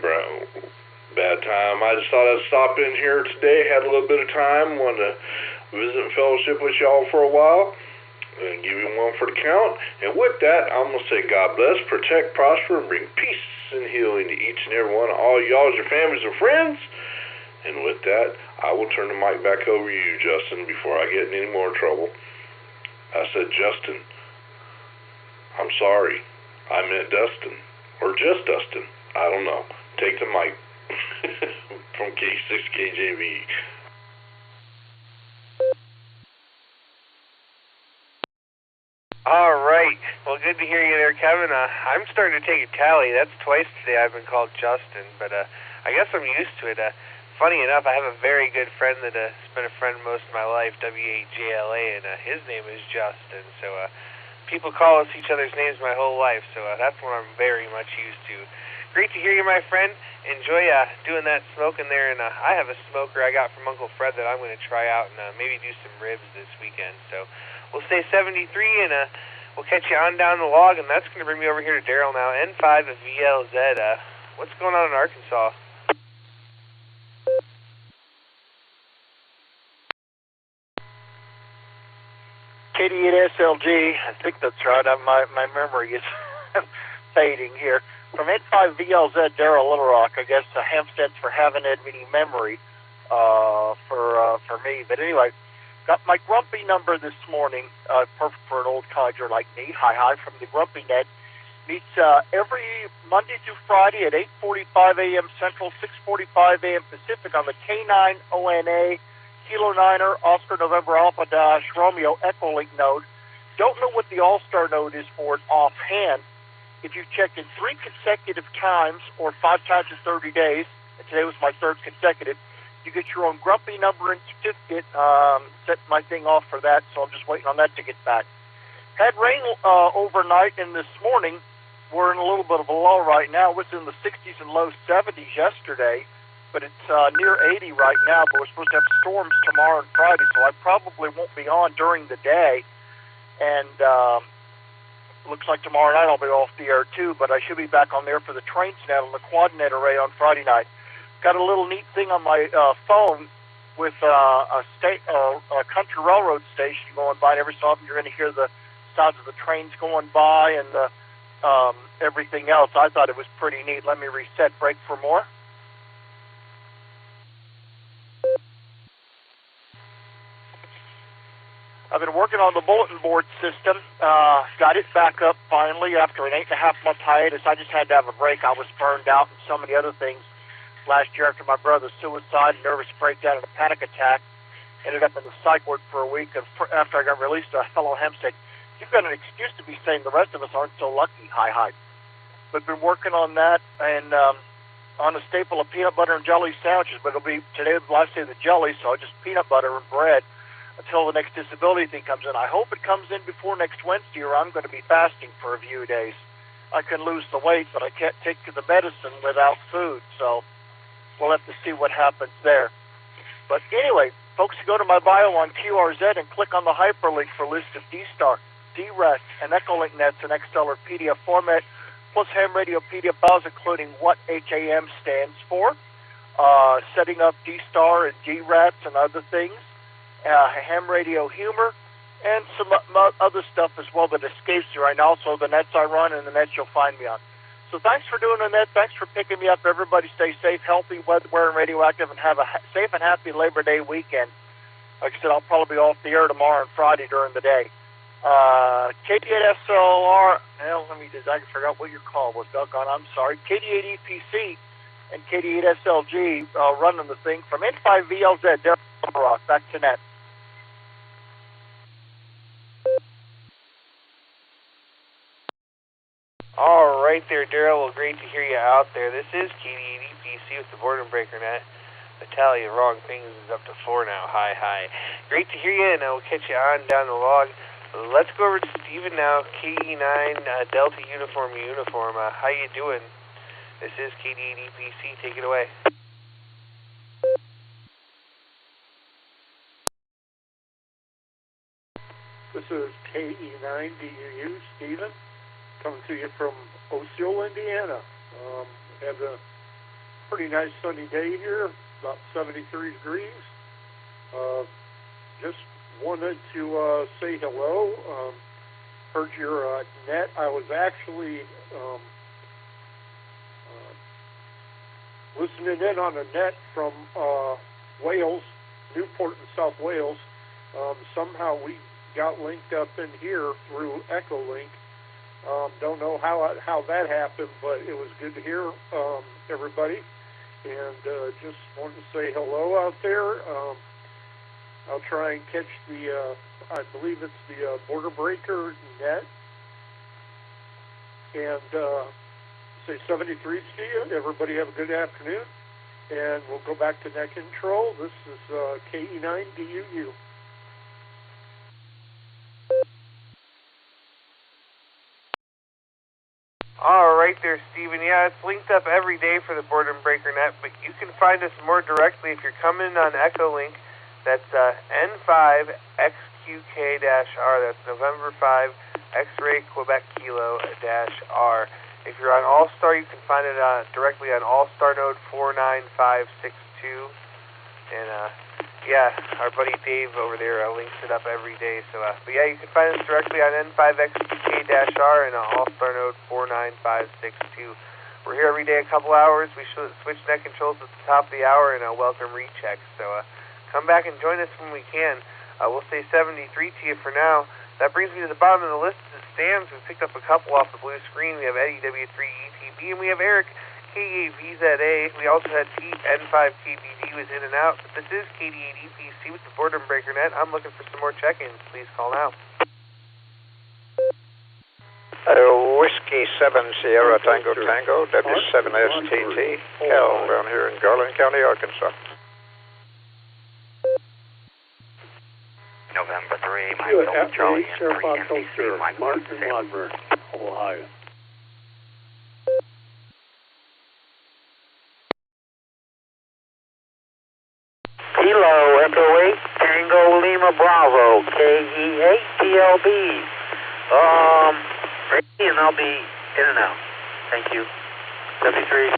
bad time. I just thought I'd stop in here today, had a little bit of time, wanted to visit and fellowship with y'all for a while. And give you one for the count. And with that, I'm going to say God bless, protect, prosper, and bring peace and healing to each and every one of all y'all, your families and friends. And with that, I will turn the mic back over to you, Justin, before I get in any more trouble. I said, Justin, I'm sorry. I meant Dustin. Or just Dustin. I don't know. Take the mic from K6KJV. All right. Well, good to hear you there, Kevin. I'm starting to take a tally. That's twice today I've been called Justin, but I guess I'm used to it. Funny enough, I have a very good friend that has been a friend most of my life, W-A-J-L-A, and his name is Justin. So people call us each other's names my whole life, so that's what I'm very much used to. Great to hear you, my friend. Enjoy doing that smoking there, and I have a smoker I got from Uncle Fred that I'm going to try out and maybe do some ribs this weekend. So we'll say 73, and we'll catch you on down the log, and that's going to bring me over here to Daryl now. N5 of VLZ. What's going on in Arkansas? KD8SLG, I think that's right. My memory is fading here. from N5VLZ, Daryl Little Rock. I guess ham stands for haven't had any memory for me. But anyway, got my grumpy number this morning. Perfect for an old codger like me. Hi from the Grumpy Net. Meets every Monday through Friday at 8:45 a.m. Central, 6:45 a.m. Pacific on the K9 ONA Kilo Niner Oscar November Alpha Dash Romeo Echolink node. Don't know what the Allstar node is for it offhand. If you check in 3 consecutive times or 5 times in 30 days, and today was my 3rd consecutive, you get your own grumpy number and certificate. Set my thing off for that, so I'm just waiting on that to get back. Had rain overnight and this morning. We're in a little bit of a lull right now. It was in the 60s and low 70s yesterday, but it's near 80 right now. But we're supposed to have storms tomorrow and Friday, so I probably won't be on during the day. And looks like tomorrow night I'll be off the air too, but I should be back on there for the TrainSnet on the QuadNet array on Friday night. Got a little neat thing on my phone with a country railroad station going by, and every so often you're going to hear the sounds of the trains going by and the everything else. I thought it was pretty neat. Let me reset, break for more. I've been working on the bulletin board system. Got it back up finally after an 8.5-month hiatus. I just had to have a break. I was burned out and so many other things last year after my brother's suicide, nervous breakdown, and a panic attack. Ended up in the psych ward for a week. And after I got released, a fellow Hempstead, you've got an excuse to be saying the rest of us aren't so lucky. Hi. But been working on that and on a staple of peanut butter and jelly sandwiches. But it'll be today the last day of the jelly, so just peanut butter and bread until the next disability thing comes in. I hope it comes in before next Wednesday, or I'm going to be fasting for a few days. I can lose the weight, but I can't take the medicine without food. So we'll have to see what happens there. But anyway, folks, go to my bio on QRZ and click on the hyperlink for a list of D-Star, D-Rest, and Echolink nets in XLR PDF format, plus ham radio PDF files, including what HAM stands for, setting up D-Star and D-Rats and other things, ham radio humor, and some other stuff as well that escapes you right now. Also, the nets I run and the nets you'll find me on. So thanks for doing the net. Thanks for picking me up. Everybody stay safe, healthy, weather-wearing, radioactive, and have a safe and happy Labor Day weekend. Like I said, I'll probably be off the air tomorrow and Friday during the day. KD8SLR, I forgot what your call was, doggone, I'm sorry. KD8EPC and KD8SLG running the thing from N5VLZ, Daryl Rock, back to net. All right there, Daryl. Well, great to hear you out there. This is KD8EPC with the Boredom Breaker Net. The tally of wrong things is up to 4 now. Hi. Great to hear you, and we'll catch you on down the log. Let's go over to Steven now, KE9 Delta Uniform. How you doing? This is KD8EPC. Take it away. This is KE9DUU, Steven, coming to you from Osceola, Indiana. Have a pretty nice sunny day here, about 73 degrees. Just wanted to say hello. Heard your net. I was actually listening in on a net from Wales, Newport in South Wales. Somehow we got linked up in here through Echolink. Don't know how that happened, but it was good to hear everybody. And just wanted to say hello out there. I'll try and catch the, I believe it's the Border Breaker net. And say 73 to you. Everybody have a good afternoon. And we'll go back to net control. This is KE9DUU. All right there, Steven. Yeah, it's linked up every day for the Boredom Breaker Net, but you can find us more directly if you're coming on Echolink. That's N5XQK-R. That's November 5 X-Ray Quebec Kilo-R. If you're on Allstar, you can find it directly on Allstar node 49562. And yeah, our buddy Dave over there links it up every day. So, but yeah, you can find us directly on N5XQK-R and Allstar node 49562. We're here every day a couple hours. We switch net controls at the top of the hour and welcome rechecks. So come back and join us when we can. We'll say 73 to you for now. That brings me to the bottom of the list as it stands. We've picked up a couple off the blue screen. We have Eddie W3ETB and we have Eric K8VZA. We also had N5TBD was in and out. But this is KD8EPC with the Boredom Breaker Net. I'm looking for some more check-ins. Please call now. Whiskey 7 Sierra Tango Tango, W7STT, Cal down here in Garland County, Arkansas. November 3, Mike Charlie, and 3 NBC, Mike Martin Lodberg, Ohio. Kilo Echo 8, Tango Lima Bravo, KE8 TLB. Ready, and I'll be in and out. Thank you. 73.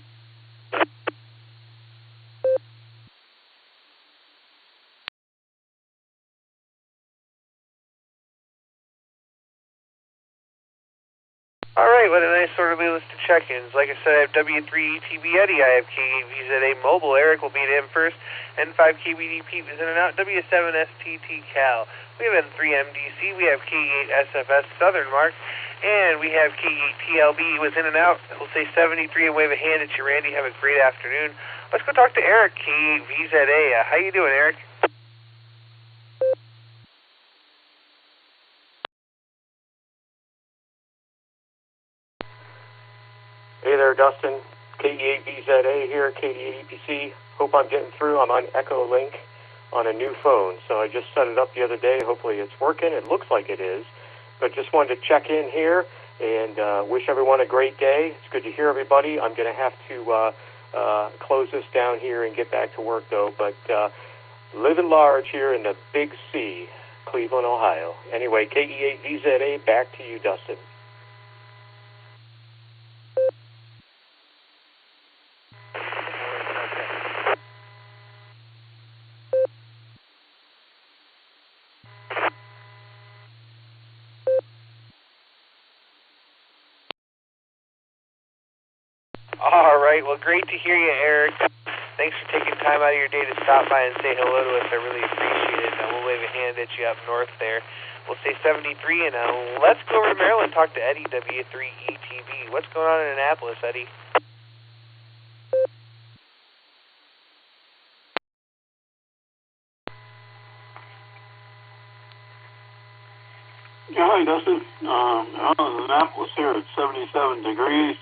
All right, what a nice orderly list of check-ins. Like I said, I have W3ETB Eddie, I have K8VZA Mobile, Eric will be in first, N5KBD Pete was in and out, W7STT Cal. We have N3MDC, we have K8SFS Southern Mark, and we have K8TLB was in and out. We'll say 73 and wave a hand at you, Randy. Have a great afternoon. Let's go talk to Eric, K8VZA. How you doing, Eric? Hey there, Dustin. KD8VZA here, KD8EPC. Hope I'm getting through. I'm on Echolink on a new phone, so I just set it up the other day. Hopefully it's working. It looks like it is. But just wanted to check in here and wish everyone a great day. It's good to hear everybody. I'm going to have to close this down here and get back to work, though. But living large here in the Big C, Cleveland, Ohio. Anyway, KE8VZA, back to you, Dustin. All right, well, great to hear you, Eric. Thanks for taking time out of your day to stop by and say hello to us. I really appreciate it. We'll wave a hand at you up north there. We'll say 73, and let's go over to Maryland and talk to Eddie, W3ETB. What's going on in Annapolis, Eddie? Yeah, hi, Dustin. I'm in Annapolis here at 77 degrees.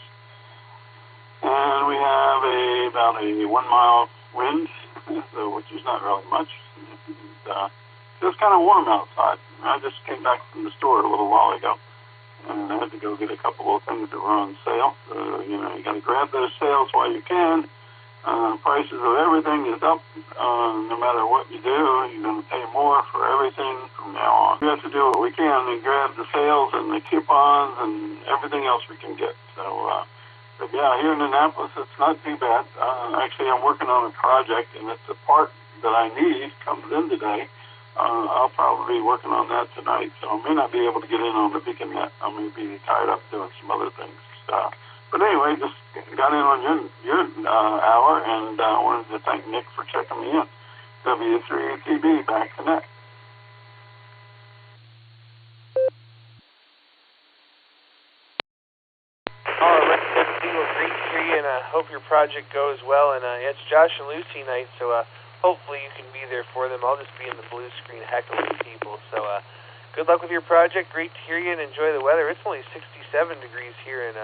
And we have about a 1 mile wind, so, which is not really much. It's kind of warm outside. I just came back from the store a little while ago, and I had to go get a couple of things that were on sale. So, you got to grab those sales while you can. Prices of everything is up. No matter what you do, you're going to pay more for everything from now on. We have to do what we can and grab the sales and the coupons and everything else we can get. So, but yeah, here in Annapolis, it's not too bad. Actually, I'm working on a project, and it's a part that I need comes in today. I'll probably be working on that tonight, so I may not be able to get in on the Beacon Net. I may be tied up doing some other things. But anyway, just got in on your hour, and I wanted to thank Nick for checking me in. W3ETB, back to net. All right, great to hear you, and I hope your project goes well. And it's Josh and Lucy night, so hopefully you can be there for them. I'll just be in the blue screen heckling people. So good luck with your project. Great to hear you, and enjoy the weather. It's only 67 degrees here in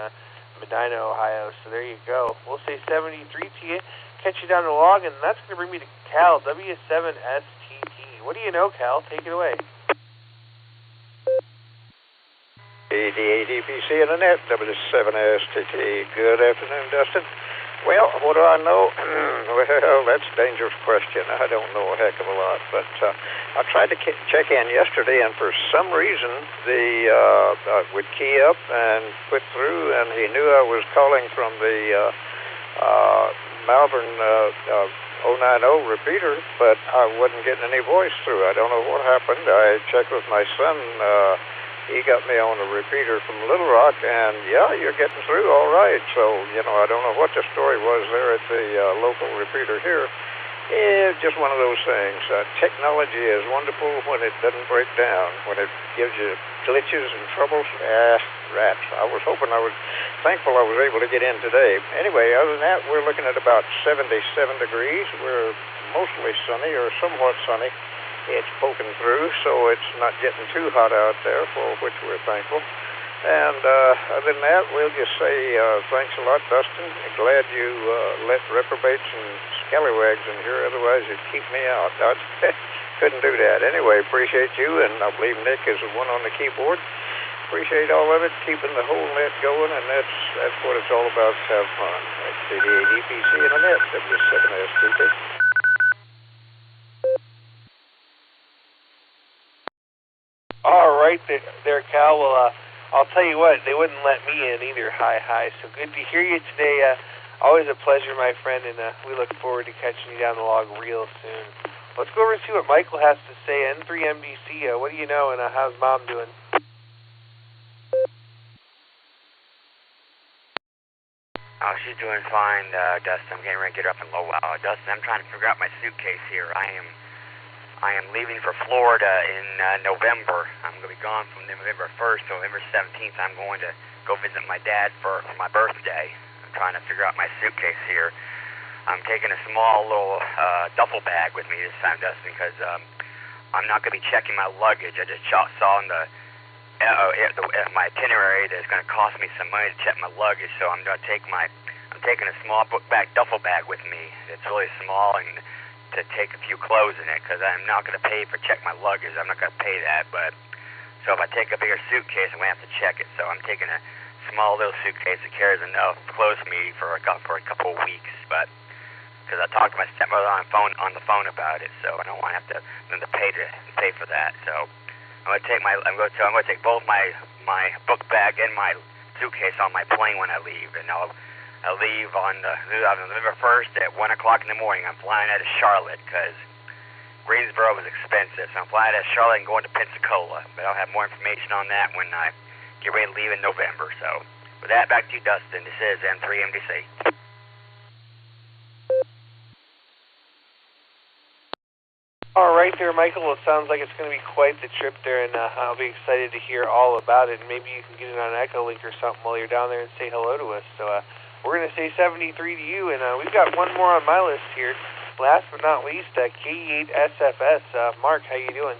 Medina, Ohio, so there you go. We'll say 73 to you. Catch you down the log, and that's going to bring me to Cal, W7STT. What do you know, Cal? Take it away. KD8EPC in the net, W7STT. Good afternoon, Dustin. Well, what do I know? Well, that's a dangerous question. I don't know a heck of a lot, but I tried to check in yesterday, and for some reason, would key up and put through, and he knew I was calling from the Malvern 090 repeater, but I wasn't getting any voice through. I don't know what happened. I checked with my son he got me on a repeater from Little Rock, and yeah, you're getting through all right. So, I don't know what the story was there at the local repeater here. It's just one of those things. Technology is wonderful when it doesn't break down, when it gives you glitches and troubles. Rats. Thankful I was able to get in today. Anyway, other than that, we're looking at about 77 degrees. We're mostly sunny or somewhat sunny. It's poking through, so it's not getting too hot out there, for which we're thankful. And other than that, we'll just say thanks a lot, Dustin. Glad you let reprobates and scallywags in here, otherwise you'd keep me out. I couldn't do that. Anyway, appreciate you, and I believe Nick is the one on the keyboard. Appreciate all of it, keeping the whole net going, and that's what it's all about, to have fun. That's CD8 EPC and the net, W7STP. All right there, Cal. Well, I'll tell you what, they wouldn't let me in either. Hi. So good to hear you today. Always a pleasure, my friend, and we look forward to catching you down the log real soon. Let's go over and see what Michael has to say. N3MDC, what do you know, and how's Mom doing? Oh, she's doing fine, Dustin. I'm getting ready to get her up in Lowell. Dustin, I'm trying to figure out my suitcase here. I am leaving for Florida in November. I'm going to be gone from November 1st to November 17th. I'm going to go visit my dad for my birthday. I'm trying to figure out my suitcase here. I'm taking a small little duffel bag with me this time, Dustin, because I'm not going to be checking my luggage. I just saw in my itinerary that it's going to cost me some money to check my luggage, so I'm taking a small duffel bag with me. It's really small, and to take a few clothes in it, because I'm not going to pay for check my luggage. I'm not going to pay that, but so if I take a bigger suitcase, I'm going to have to check it. So I'm taking a small little suitcase that carries enough clothes for me for a couple of weeks, but because I talked to my stepmother on the phone about it, so I don't want to have to pay for that. So I'm going to take both my book bag and my suitcase on my plane when I leave, and I'll leave on November 1st at 1 o'clock in the morning. I'm flying out of Charlotte because Greensboro was expensive, so I'm flying out of Charlotte and going to Pensacola. But I'll have more information on that when I get ready to leave in November. So with that, back to you, Dustin. This is N3MDC. All right there, Michael. It sounds like it's going to be quite the trip there, and I'll be excited to hear all about it. And maybe you can get it on Echolink or something while you're down there and say hello to us. So we're going to say 73 to you, and we've got one more on my list here. Last but not least, KE8SFS. Mark, how you doing?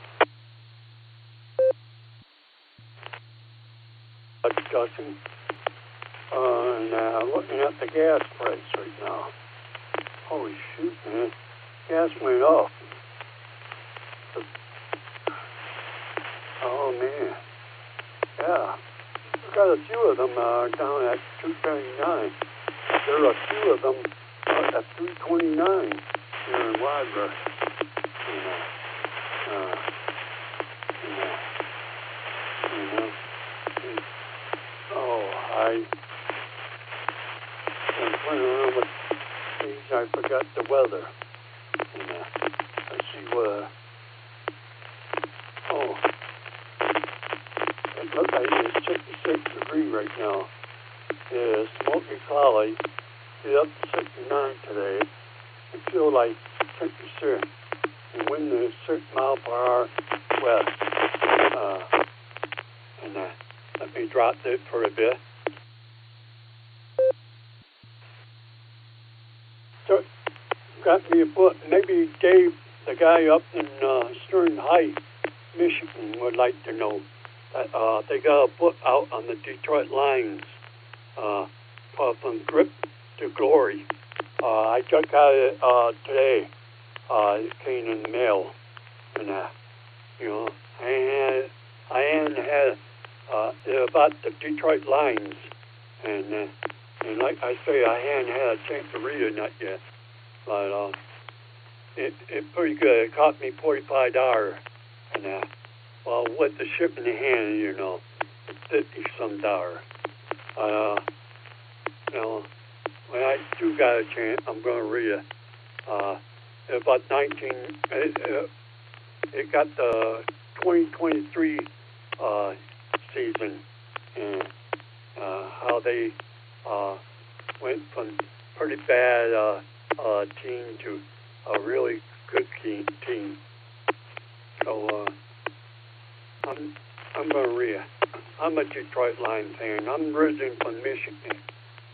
Dustin. And looking at the gas price right now. Holy shoot, man. Gas went up. Oh, man. Yeah. We've got a few of them down at $2.39. There are a few of them at $3.29 here in Wildborough. I forgot the weather. Let's see what. It looks like it's 56 degrees right now. It's smoky cloudy. It's up to 69 today. It feels like 56. And wind is 6 miles per hour west. Let me drop this for a bit. So, got me a book. Maybe Dave, the guy up in Stern Heights, Michigan, would like to know that they got a book out on the Detroit lines called From Grip to Glory. I just got it today. It came in the mail, and I hadn't had about the Detroit lines, and like I say, I hadn't had a chance to read it yet, but it's pretty good. It cost me $45, and well, with the shipping in hand, it's $50-some. When I do got a chance, I'm going to read it. About 19. It got the 2023 season and how they went from pretty bad team to a really good team. So I'm a Detroit Lion fan. I'm originally from Michigan,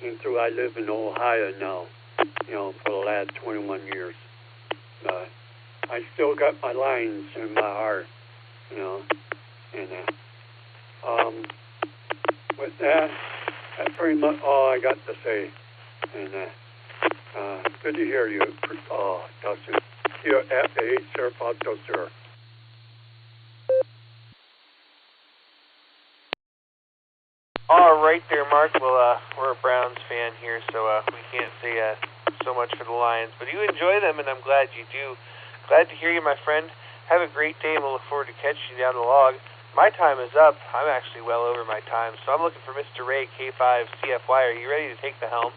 and so I live in Ohio now, for the last 21 years. I still got my Lions in my heart, and with that, that's pretty much all I got to say. And good to hear you, Dustin. Here at the 805, sir. All right there, Mark. Well, we're a Browns fan here, so we can't say so much for the Lions. But you enjoy them, and I'm glad you do. Glad to hear you, my friend. Have a great day, and we'll look forward to catching you down the log. My time is up. I'm actually well over my time, so I'm looking for Mr. Ray, K5 CFY. Are you ready to take the helm?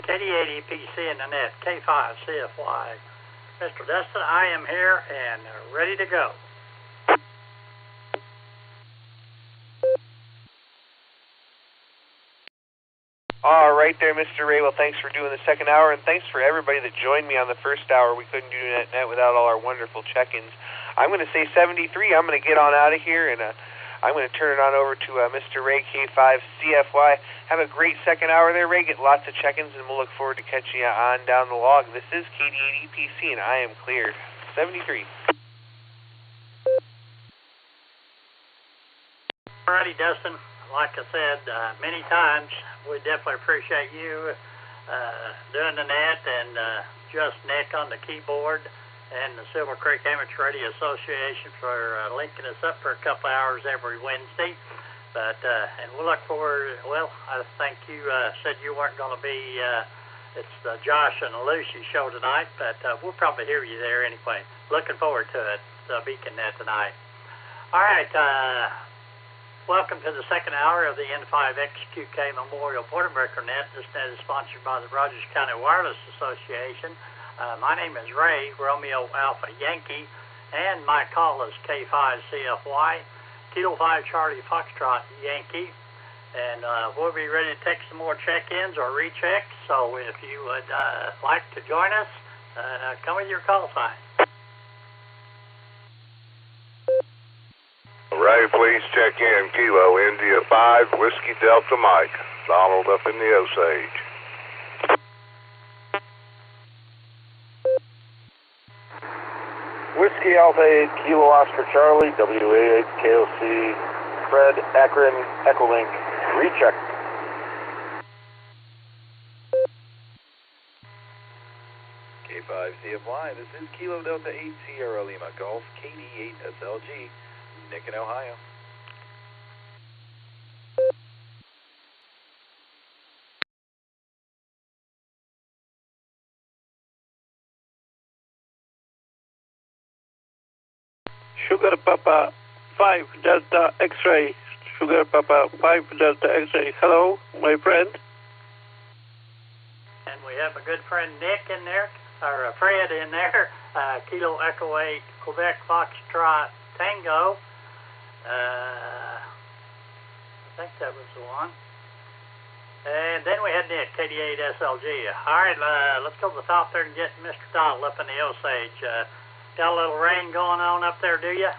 KD8 EPC in the net, K5 CFY. Mr. Dustin, I am here and ready to go. All right there, Mr. Ray. Well, thanks for doing the second hour, and thanks for everybody that joined me on the first hour. We couldn't do net without all our wonderful check-ins. I'm going to say 73. I'm going to get on out of here, and I'm going to turn it on over to Mr. Ray, K5 CFY. Have a great second hour there, Ray. Get lots of check-ins, and we'll look forward to catching you on down the log. This is KD8 EPC, and I am cleared. 73. Alrighty, Dustin. Like I said many times, we definitely appreciate you doing the net, and just Nick on the keyboard, and the Silver Creek Amateur Radio Association for linking us up for a couple hours every Wednesday. But and we'll look forward. Well, I think you said you weren't going to be. It's the Josh and Lucy show tonight, but we'll probably hear you there anyway. Looking forward to it. The Beacon Net tonight. All right. Welcome to the second hour of the N5XQK Memorial Boredom Breaker Net. This net is sponsored by the Rogers County Wireless Association. My name is Ray, Romeo Alpha Yankee, and my call is K5CFY, Kilo 5 Charlie Foxtrot Yankee. And we'll be ready to take some more check-ins or rechecks. So if you would like to join us, come with your call sign. Ray, please check in. Kilo India 5, Whiskey Delta Mike. Donald up in the Osage. Whiskey Alpha 8, Kilo Oscar Charlie, WA8 KOC, Fred, Akron, Echolink, recheck. K5 CFY, this is Kilo Delta 8 Sierra Lima Golf, KD8 SLG, Nick in Ohio. Sugar Papa 5 Delta X-ray. Sugar Papa 5 Delta X-ray. Hello, my friend. And we have a good friend Nick in there, or Fred in there. Kilo Echo 8 Quebec Foxtrot Tango. I think that was the one. And then we had Nick, KD8 SLG. All right, let's go to the top there and get Mr. Donald up in the Osage. Got a little rain going on up there, do you?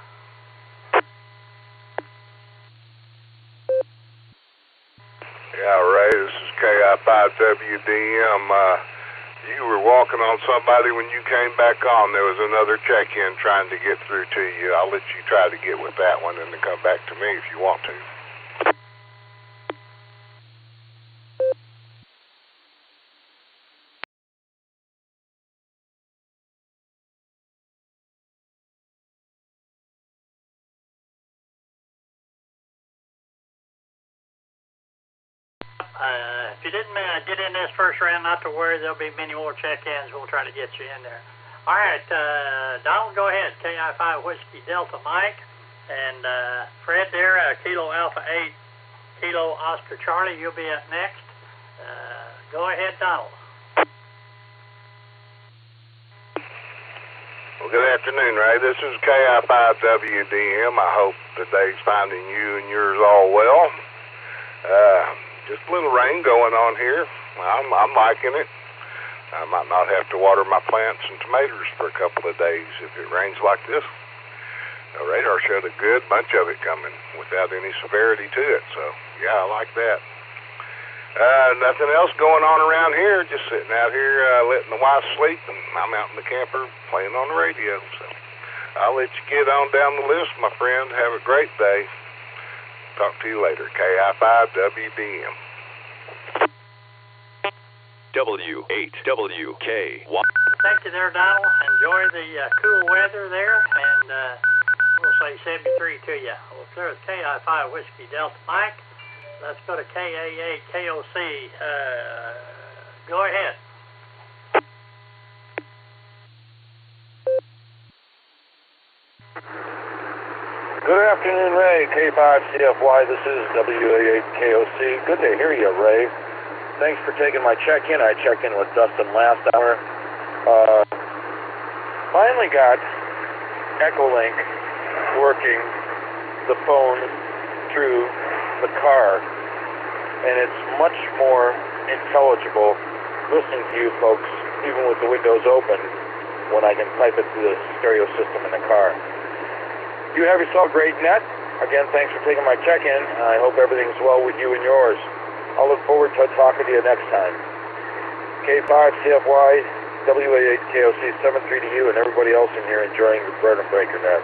Yeah, Ray, this is KI5WDM. You were walking on somebody when you came back on. There was another check-in trying to get through to you. I'll let you try to get with that one and then come back to me if you want to. If you didn't get in this first round, not to worry, there'll be many more check-ins. We'll try to get you in there. All right, Donald, go ahead. KI5 Whiskey Delta Mike. And Fred there, Kilo Alpha 8, Kilo Oscar Charlie, you'll be up next. Go ahead, Donald. Well, Good afternoon, Ray. This is KI5WDM. I hope the day's finding you and yours all well. Just a little rain going on here. I'm liking it. I might not have to water my plants and tomatoes for a couple of days if it rains like this. The radar showed a good bunch of it coming without any severity to it, so yeah, I like that. Nothing else going on around here, just sitting out here letting the wife sleep, and I'm out in the camper playing on the radio, so I'll let you get on down the list, my friend. Have a great day. Talk to you later. KI5WDM. W8WK. Thank you there, Donald. Enjoy the cool weather there, and we'll say 73 to you. Well, there's KI5 Whiskey Delta Mike. Let's go to KA8 KOC. Go ahead. Good afternoon, Ray. K5CFY. This is WA8 KOC. Good to hear you, Ray. Thanks for taking my check-in. I checked in with Dustin last hour. Finally got Echolink working the phone through the car, and it's much more intelligible listening to you folks, even with the windows open, when I can type it through the stereo system in the car. You have yourself a great net. Again, thanks for taking my check-in. I hope everything's well with you and yours. I'll look forward to talking to you next time. K5CFY, WA8 KOC, 73 to you and everybody else in here enjoying the Boredom Breaker net.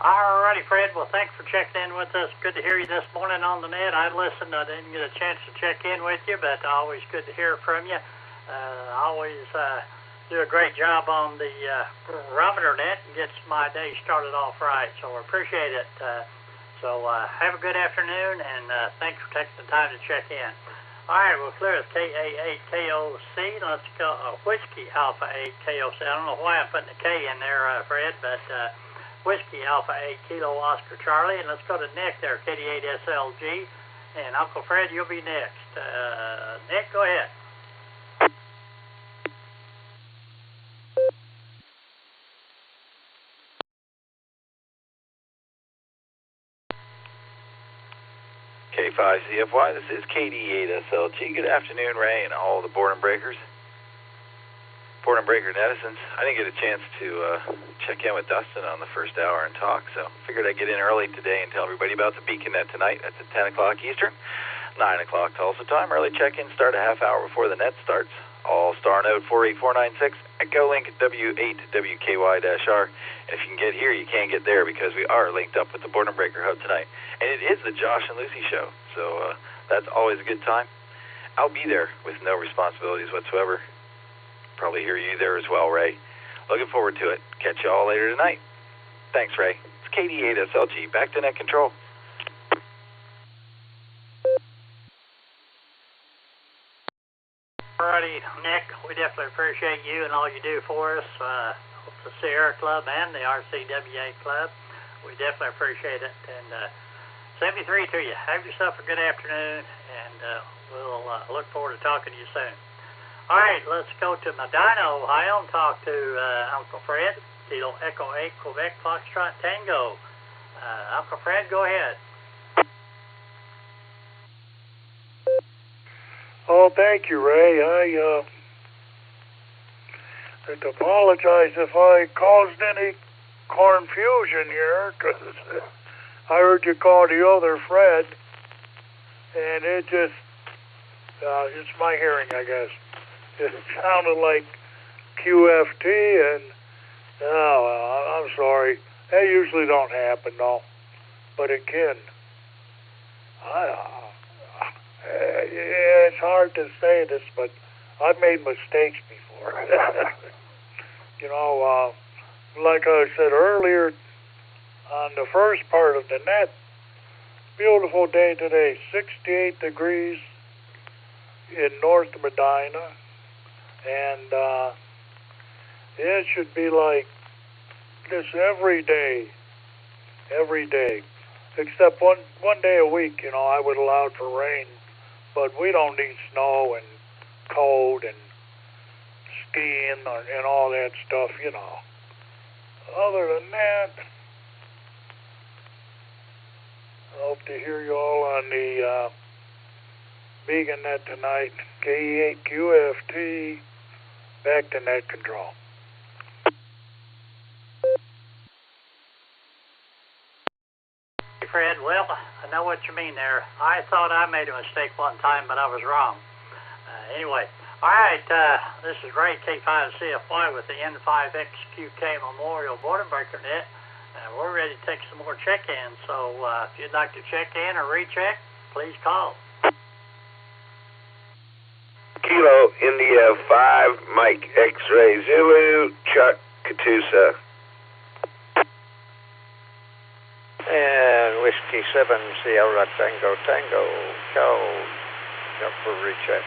Alrighty, Fred. Well, thanks for checking in with us. Good to hear you this morning on the net. I listened. I didn't get a chance to check in with you, but always good to hear from you. Always do a great job on the barometer net and gets my day started off right. So I appreciate it. So have a good afternoon, and thanks for taking the time to check in. All right, well, clear as KA8KOC. Let's go Whiskey Alpha 8 KOC. I don't know why I'm putting a K in there, Fred, but Whiskey Alpha 8 Kilo Oscar Charlie. And let's go to Nick there, KD8SLG. And Uncle Fred, you'll be next. Nick, go ahead. K5CFY, this is KD8SLG. Good afternoon, Ray, and all the Boredom Breakers. Boredom Breaker netizens. I didn't get a chance to check in with Dustin on the first hour and talk, so figured I'd get in early today and tell everybody about the Beacon Net tonight. That's at 10 o'clock Eastern, 9 o'clock Tulsa time. Early check-in start a half hour before the net starts. Allstar node 48496, Echolink W8WKY-R. And if you can get here, you can't get there because we are linked up with the Boredom Breaker Hub tonight. And it is the Josh and Lucy show, so that's always a good time. I'll be there with no responsibilities whatsoever. Probably hear you there as well, Ray. Looking forward to it. Catch you all later tonight. Thanks, Ray. It's KD8SLG. Back to net control. Alrighty, Nick, we definitely appreciate you and all you do for us. The SARA Club and the RCWA Club. We definitely appreciate it. And 73 to you. Have yourself a good afternoon, and we'll look forward to talking to you soon. All right, let's go to Medina, Ohio, and talk to Uncle Fred. Kilo Echo 8, Quebec, Foxtrot, Tango. Uncle Fred, go ahead. Oh, thank you, Ray. I have to apologize if I caused any confusion here, because I heard you call the other Fred, and it just, it's my hearing, I guess. It sounded like QFT, and, I'm sorry. That usually don't happen, though, but it can. It's hard to say this, but I've made mistakes before. Like I said earlier, on the first part of the net, beautiful day today, 68 degrees in North Medina, and it should be like this every day, except one day a week. I would allow for rain, but we don't need snow, and cold and skiing and all that stuff, you know. Other than that, I hope to hear you all on the Vegan Net tonight. KE8QFT, back to net control. Hey, Fred, well, I know what you mean there. I thought I made a mistake one time, but I was wrong. Anyway, all right, this is Ray K5CFY with the N5XQK Memorial Boredom Breaker Net. We're ready to take some more check-ins, so if you'd like to check in or recheck, please call. Kilo India 5, Mike X-Ray Zulu, Chuck Katusa. And Whiskey 7, Sierra Tango Tango, Cow, jump for recheck.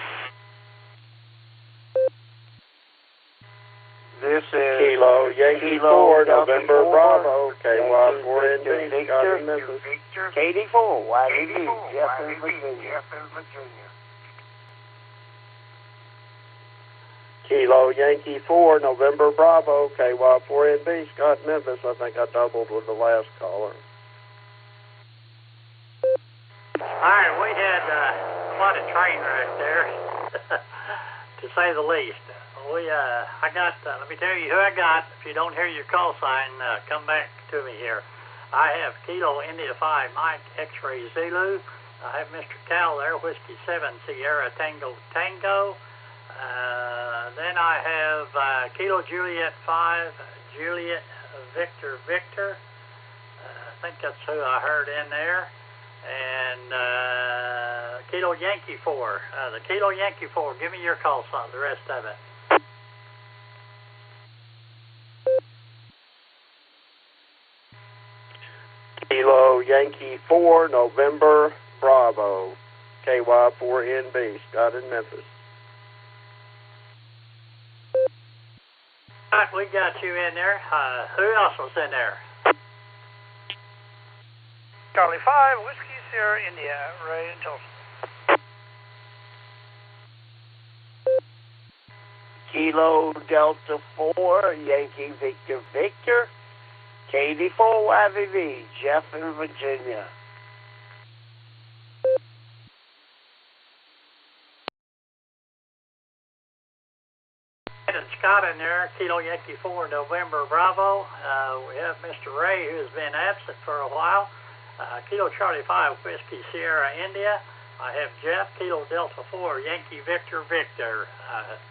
This is Kilo Yankee 4, November Bravo, KY4NB, Victor, KD4, YDD, Jeff in Virginia. Kilo Yankee 4, November Bravo, KY4NB, Scott Memphis. I think I doubled with the last caller. All right, we had quite a train wreck there, to say the least. I got, let me tell you who I got. If you don't hear your call sign, come back to me here. I have Kilo India 5, Mike X-Ray Zulu. I have Mr. Cal there, Whiskey 7, Sierra Tango Tango. Then I have Kilo Juliet 5, Juliet Victor Victor. I think that's who I heard in there. And Kilo Yankee 4. The Kilo Yankee 4, give me your call sign, the rest of it. Kilo Yankee 4, November Bravo, KY4NB, Scott in Memphis. All right, we got you in there. Who else was in there? Charlie 5, Whiskey Sierra India, Ray and Tulsa. Kilo Delta 4, Yankee Victor Victor, KD4YVV, Jeff in Virginia. And Scott in there, Kilo Yankee 4, November Bravo. We have Mr. Ray, who has been absent for a while. Kilo Charlie 5, Whiskey Sierra India. I have Jeff, Kilo Delta 4, Yankee Victor Victor.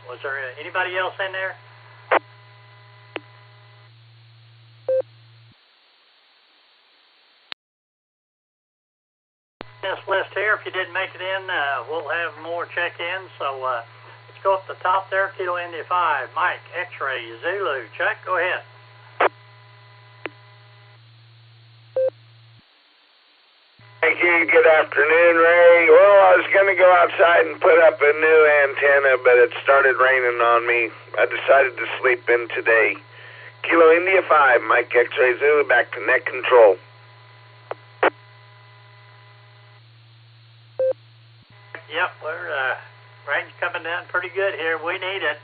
Was there anybody else in there? This list here, if you didn't make it in, we'll have more check-ins. So let's go up the top there. Kilo India 5, Mike X-Ray Zulu. Chuck, go ahead. Thank you. Good afternoon, Ray. Well, I was going to go outside and put up a new antenna, but it started raining on me. I decided to sleep in today. Kilo India 5, Mike X-Ray Zulu, back to net control. Yep, we're rain's coming down pretty good here. We need it.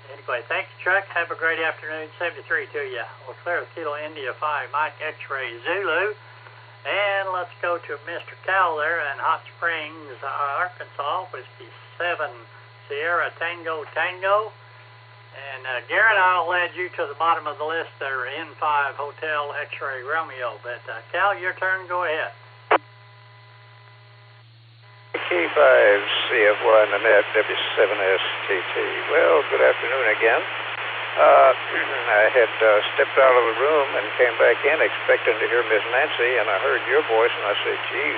Anyway, thanks, Chuck. Have a great afternoon. 73 to you. We'll clear with Kilo India 5, Mike X-Ray Zulu. And let's go to Mr. Cal there in Hot Springs, Arkansas, Whiskey 7, Sierra Tango Tango. And Garrett, I'll add you to the bottom of the list there, N5 Hotel X-Ray Romeo. But Cal, your turn. Go ahead. K5 CFY in the net, W7STT. Well, good afternoon again. I had stepped out of the room and came back in expecting to hear Miss Nancy, and I heard your voice, and I said, gee,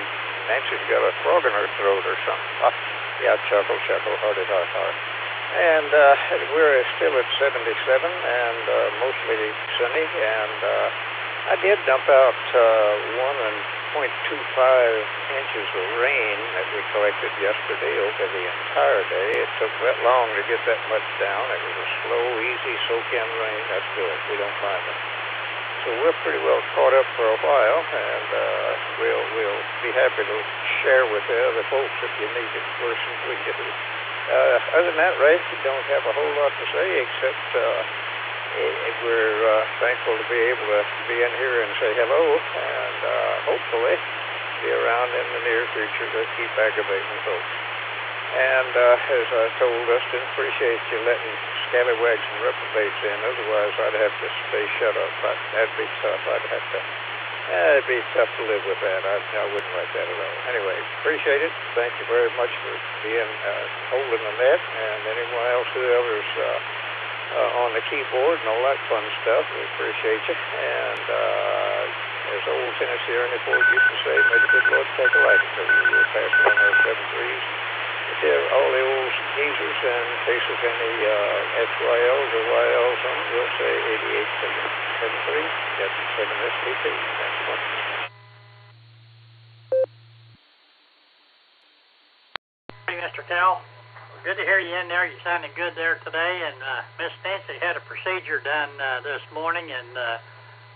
Nancy's got a frog in her throat or something. Yeah, chuckle, hearty, heart. And we're still at 77 and mostly sunny, and I did dump out 1.25 inches of rain that we collected yesterday over the entire day. It took that long to get that much down. It was a slow, easy soak-in rain. That's good. We don't mind it. So we're pretty well caught up for a while, and we'll be happy to share with the other folks if you need it worse than we do. Other than that, Ray, we don't have a whole lot to say except we're thankful to be able to be in here and say hello, and hopefully be around in the near future to keep aggravating folks. And as I told Dustin, appreciate you letting scallywags and reprobates in. Otherwise, I'd have to stay shut up. But that'd be tough. It'd be tough to live with that. I wouldn't like that at all. Anyway, appreciate it. Thank you very much for being holding the net, and anyone else, whoever's on the keyboard and all that fun stuff. We appreciate you. And as old Tennessee Ernie Ford used to say, may the good Lord take a liking to you. We'll pass on our 7-3s. All the old geezers, and in case of any XYLs or YLs on, we'll say 8873, that's 7SDP. Thanks so much. Hey, Mr. Cal. Good to hear you in there. You sounded good there today. And Miss Nancy had a procedure done this morning, and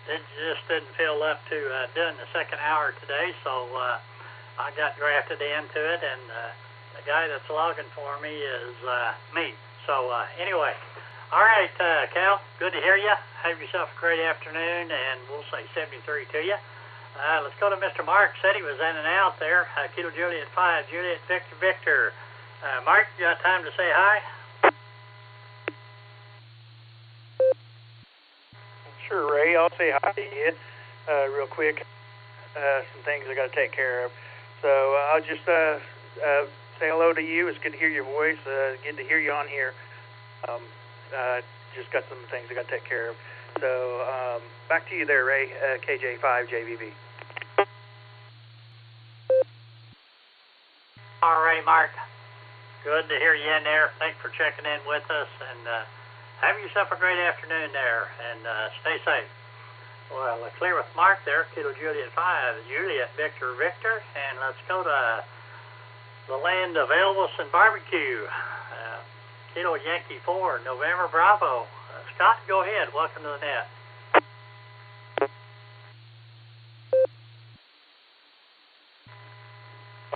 it just didn't feel up to doing the second hour today. So I got drafted into it, and the guy that's logging for me is me. So anyway, all right, Cal, good to hear you. Have yourself a great afternoon, and we'll say 73 to you. Let's go to Mr. Mark. Said he was in and out there. Kilo Juliet 5, Juliet Victor Victor. Mark, you got time to say hi? Sure, Ray. I'll say hi to you real quick. Some things I got to take care of. So I'll just say hello to you. It's good to hear your voice. Good to hear you on here. Just got some things I got to take care of. So back to you there, Ray. KJ5 JVB. All right, Mark. Good to hear you in there. Thanks for checking in with us, and have yourself a great afternoon there, and stay safe. Well, clear with Mark there, Kilo Juliet 5, Juliet Victor Victor, and let's go to the land of Elvis and barbecue. Kilo Yankee 4, November Bravo. Scott, go ahead. Welcome to the net.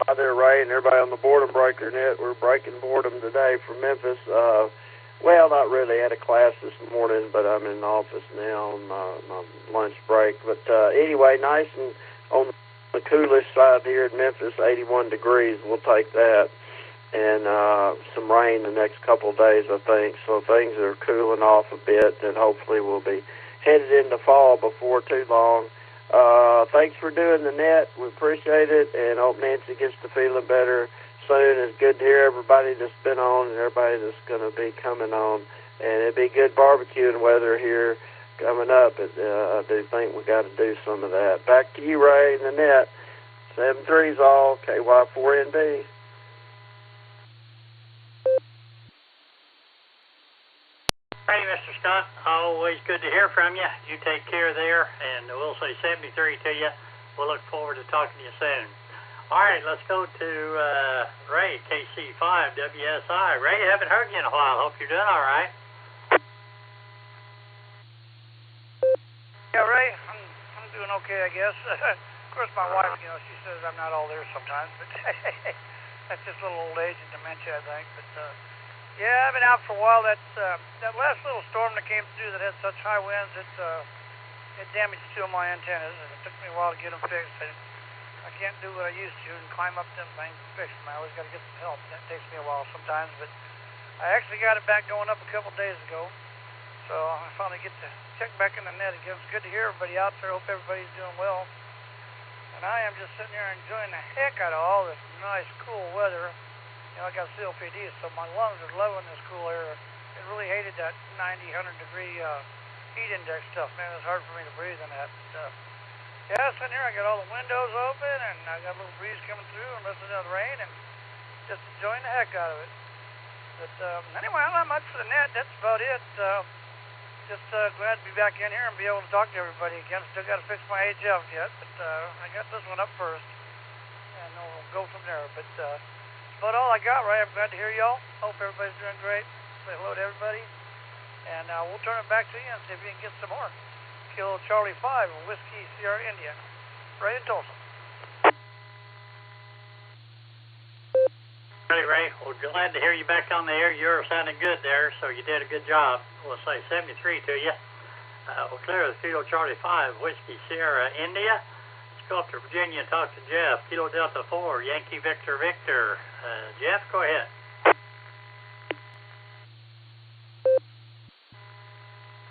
Hi there, Ray, and everybody on the Boredom Breaker Net. We're breaking boredom today from Memphis. Well, not really. I had a class this morning, but I'm in the office now on my lunch break. But anyway, nice and on the coolest side here in Memphis, 81 degrees. We'll take that. And some rain the next couple of days, I think. So things are cooling off a bit, and hopefully we'll be headed into fall before too long. Thanks for doing the net. We appreciate it, and hope Nancy gets to feeling better soon. It's good to hear everybody that's been on and everybody that's going to be coming on. And it'd be good barbecuing weather here coming up. I do think we got to do some of that. Back to you, Ray, in the net. 7-3's all, KY4NB. Hey, Mr. Scott, always good to hear from you. You take care there, and we'll say 73 to you. We'll look forward to talking to you soon. All right, let's go to Ray, KC5, WSI. Ray, haven't heard you in a while. Hope you're doing all right. Yeah, Ray, I'm doing okay, I guess. Of course, my wife, she says I'm not all there sometimes, but that's just a little old age and dementia, I think. But yeah, I've been out for a while. That last little storm that came through that had such high winds, it damaged two of my antennas, and it took me a while to get them fixed. I can't do what I used to and climb up them things and fix them. I always got to get some help. That takes me a while sometimes, but I actually got it back going up a couple days ago. So I finally get to check back in the net again. It's good to hear everybody out there. Hope everybody's doing well. And I am just sitting here enjoying the heck out of all this nice, cool weather. I got COPD, so my lungs are loving this cool air. I really hated that 90, 100-degree heat index stuff, man. It's hard for me to breathe in that. But, yeah, sitting here, I got all the windows open, and I got a little breeze coming through and listening to the rain, and just enjoying the heck out of it. But anyway, not much for the net. That's about it. Just glad to be back in here and be able to talk to everybody again. Still got to fix my HF yet, but I got this one up first, and we'll go from there. But about all I got, right? I'm glad to hear y'all. Hope everybody's doing great. Say hello to everybody. And we'll turn it back to you and see if we can get some more. Kilo Charlie 5, Whiskey Sierra India. Right in Tulsa. Hey, Ray. Well, glad to hear you back on the air. You're sounding good there, so you did a good job. We'll say 73 to you. We'll clear the Kilo Charlie 5, Whiskey Sierra, India. Let's go up to Virginia and talk to Jeff. Kilo Delta 4, Yankee Victor Victor. Jeff, go ahead.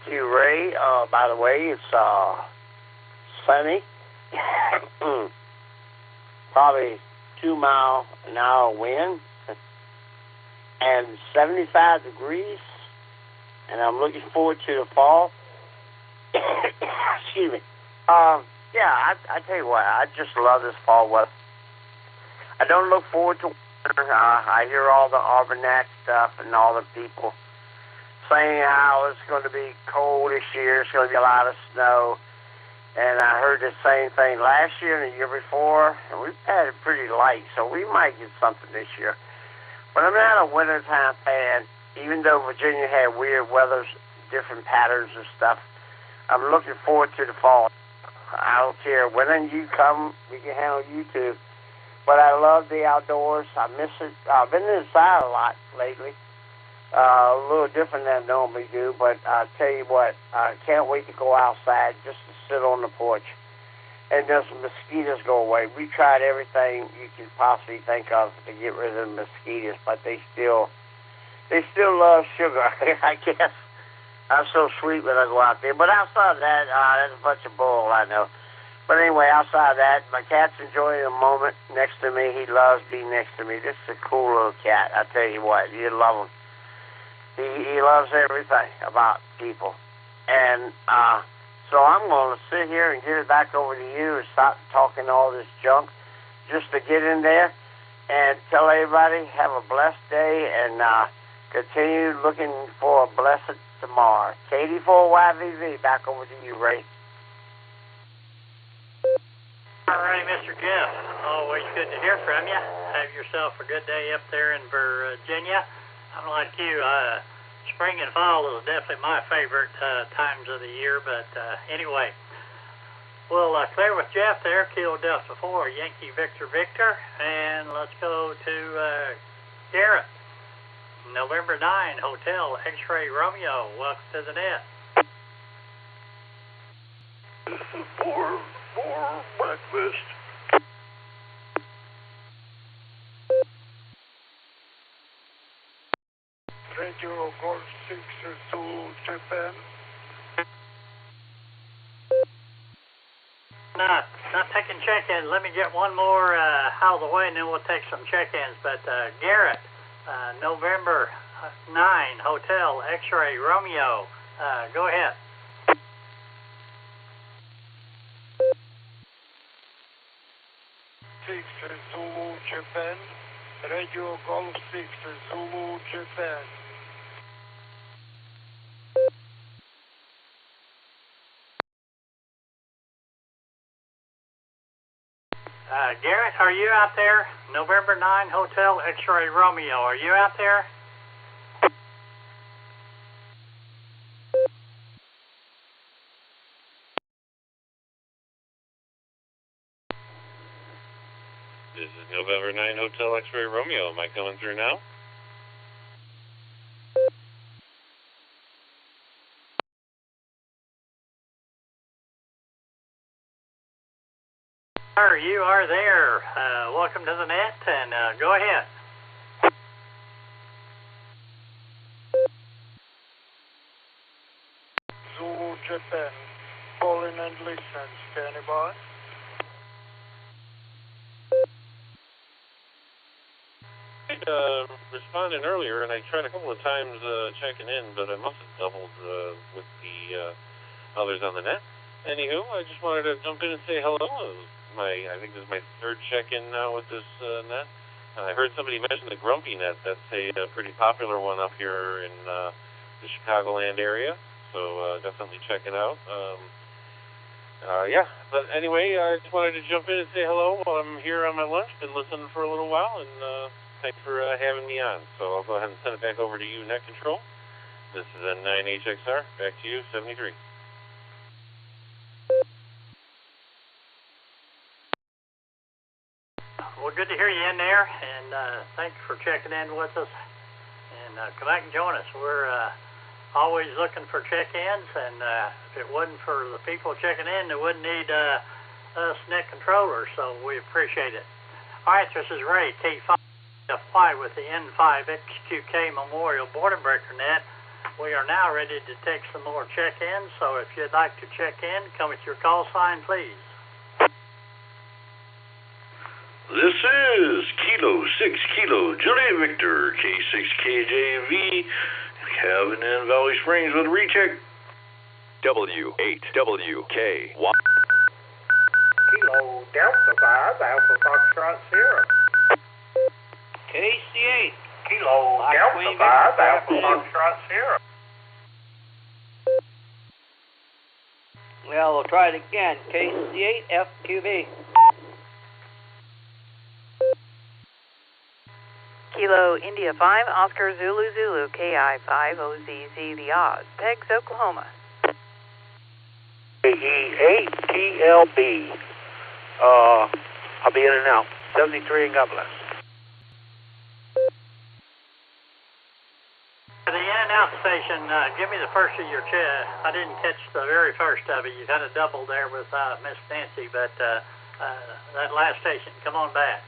Thank you, Ray. By the way, it's sunny. Probably 2-mile-an-hour wind. And 75 degrees. And I'm looking forward to the fall. Excuse me. Yeah, I tell you what, I just love this fall weather. I don't look forward to winter. I hear all the Albernac stuff and all the people saying how it's going to be cold this year, it's going to be a lot of snow. And I heard the same thing last year and the year before, and we've had it pretty light, so we might get something this year. But I'm not a wintertime fan, even though Virginia had weird weather, different patterns and stuff. I'm looking forward to the fall. I don't care when you come, we can handle you too. But I love the outdoors. I miss it. I've been inside a lot lately. A little different than I normally do, but I tell you what, I can't wait to go outside just to sit on the porch and just mosquitoes go away. We tried everything you could possibly think of to get rid of the mosquitoes, but they still love sugar. I guess I'm so sweet when I go out there. But outside of that, that's a bunch of bull, I know. But anyway, outside of that, my cat's enjoying the moment next to me. He loves being next to me. This is a cool little cat. I tell you what, you love him. He loves everything about people. And so I'm going to sit here and give it back over to you and stop talking all this junk just to get in there and tell everybody have a blessed day and continue looking for a blessed tomorrow. KD4YVV, back over to you, Ray. All right, Mr. Jeff. Always good to hear from you. Have yourself a good day up there in Virginia. I'm like you. Spring and fall is definitely my favorite times of the year. But anyway, we'll clear with Jeff there. Kilo Delta 4, Yankee Victor Victor. And let's go to Garrett. November 9, Hotel X-Ray Romeo. Welcome to the net. This is for breakfast. Radio Golf 6 Zulu Japan. Not taking check-ins. Let me get one more out of the way, and then we'll take some check-ins. But Garrett, November 9, Hotel X-Ray Romeo. Go ahead. Zulu Japan. Radio Golf 6 Zulu Japan. Garrett, are you out there? November 9, Hotel X-Ray Romeo. Are you out there? This is November 9 Hotel X-Ray Romeo. Am I coming through now? Sir, you are there. Welcome to the net, and go ahead. Zulu Japan. Calling and listen. Standing by. I responded earlier, and I tried a couple of times checking in, but I must have doubled with the others on the net. Anywho, I just wanted to jump in and say hello. I think this is my third check-in now with this net. I heard somebody mention the Grumpy net. That's a pretty popular one up here in the Chicagoland area, so definitely check it out. Yeah, but anyway, I just wanted to jump in and say hello while I'm here on my lunch. Been listening for a little while, and thanks for having me on. So I'll go ahead and send it back over to you, Net Control. This is a 9HXR. Back to you, 73. well, good to hear you in there, and thanks for checking in with us. And come back and join us. We're always looking for check-ins, and if it wasn't for the people checking in, they wouldn't need us net controllers, so we appreciate it. All right, this is Ray, K5 with the N5XQK Memorial Boredom Breaker Net. We are now ready to take some more check-ins, so if you'd like to check in, come with your call sign, please. This is Kilo 6 Kilo Juliet Victor K6KJV Cabin in Valley Springs with a recheck. W8WK1 Kilo Delta 5 Alpha Foxtrot Sierra. KC8 Kilo Delta 5 Alpha Foxtrot Sierra. Well, we'll try it again. KC8 FQB. Kilo India 5 Oscar Zulu Zulu KI5 OZZ The Oz, Pegs, Oklahoma. KE8 TLB. I'll be in and out. 73 and God bless. The in and out station, give me the first of your I didn't catch the very first of it. You kind of doubled there with Miss Nancy, but that last station, come on back.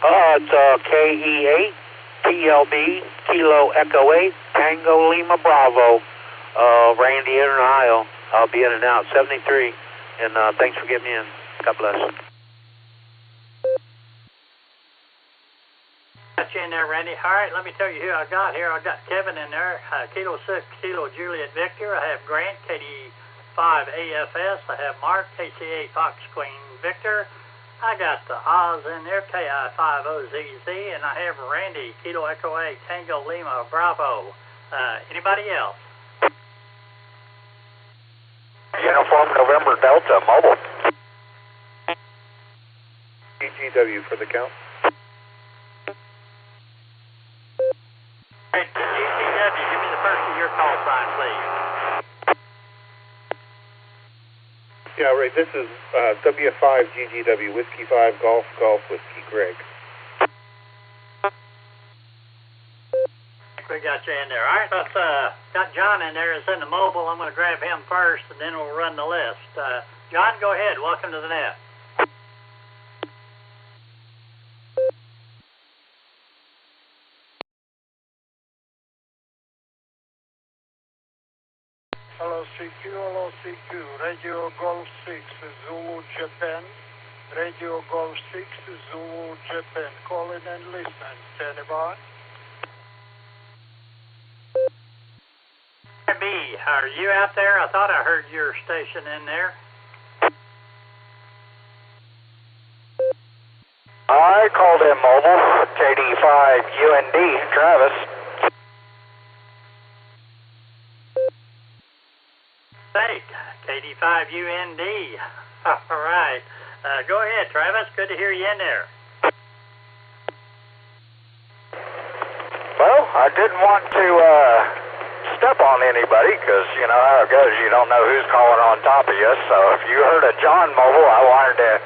It's KE8 TLB Kilo Echo 8 Tango Lima Bravo. Randy in and I'll be in and out. 73, and thanks for getting me in. God bless. Got you in there, Randy. All right, let me tell you who I got here. I got Kevin in there, Kilo 6 Kilo Juliet Victor. I have Grant, KD5 AFS. I have Mark, KCA Fox Queen Victor. I got the Oz in there, KI5OZZ, and I have Randy, Kilo Echo 8 Tango Lima Bravo. Anybody else? Uniform November Delta Mobile. GGW for the count. Hey, GGW, give me the first of your call sign, please. Yeah, Ray, this is W5 GGW, Whiskey 5 Golf Golf Whiskey Greg. We got you in there. All right, let's got John in there. It's in the mobile. I'm going to grab him first, and then we'll run the list. John, go ahead. Welcome to the net. Hello CQ, Radio Golf 6, Zulu, Japan. Radio Golf 6, Zulu, Japan. Call in and listen. Stand by. B, are you out there? I thought I heard your station in there. I called in mobile, KD5 UND, Travis. Fake, KD5 UND. All right. Go ahead, Travis. Good to hear you in there. Well, I didn't want to step on anybody because you know how it goes. You don't know who's calling on top of you. So if you heard a John mobile, I wanted to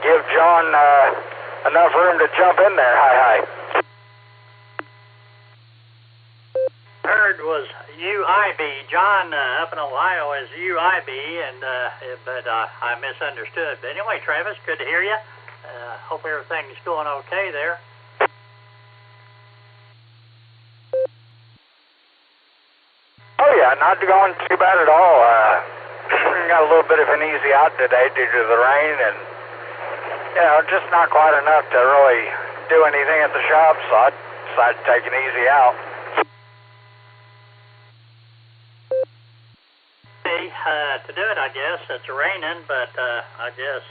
give John enough room to jump in there. Hi. Heard was UIB. John up in Ohio is UIB, and but I misunderstood. But anyway, Travis, good to hear you. Hope everything's going okay there. Oh yeah, not going too bad at all. Got a little bit of an easy out today due to the rain, and you know, just not quite enough to really do anything at the shop, so I decided to take an easy out. To do it, I guess. It's raining, but I guess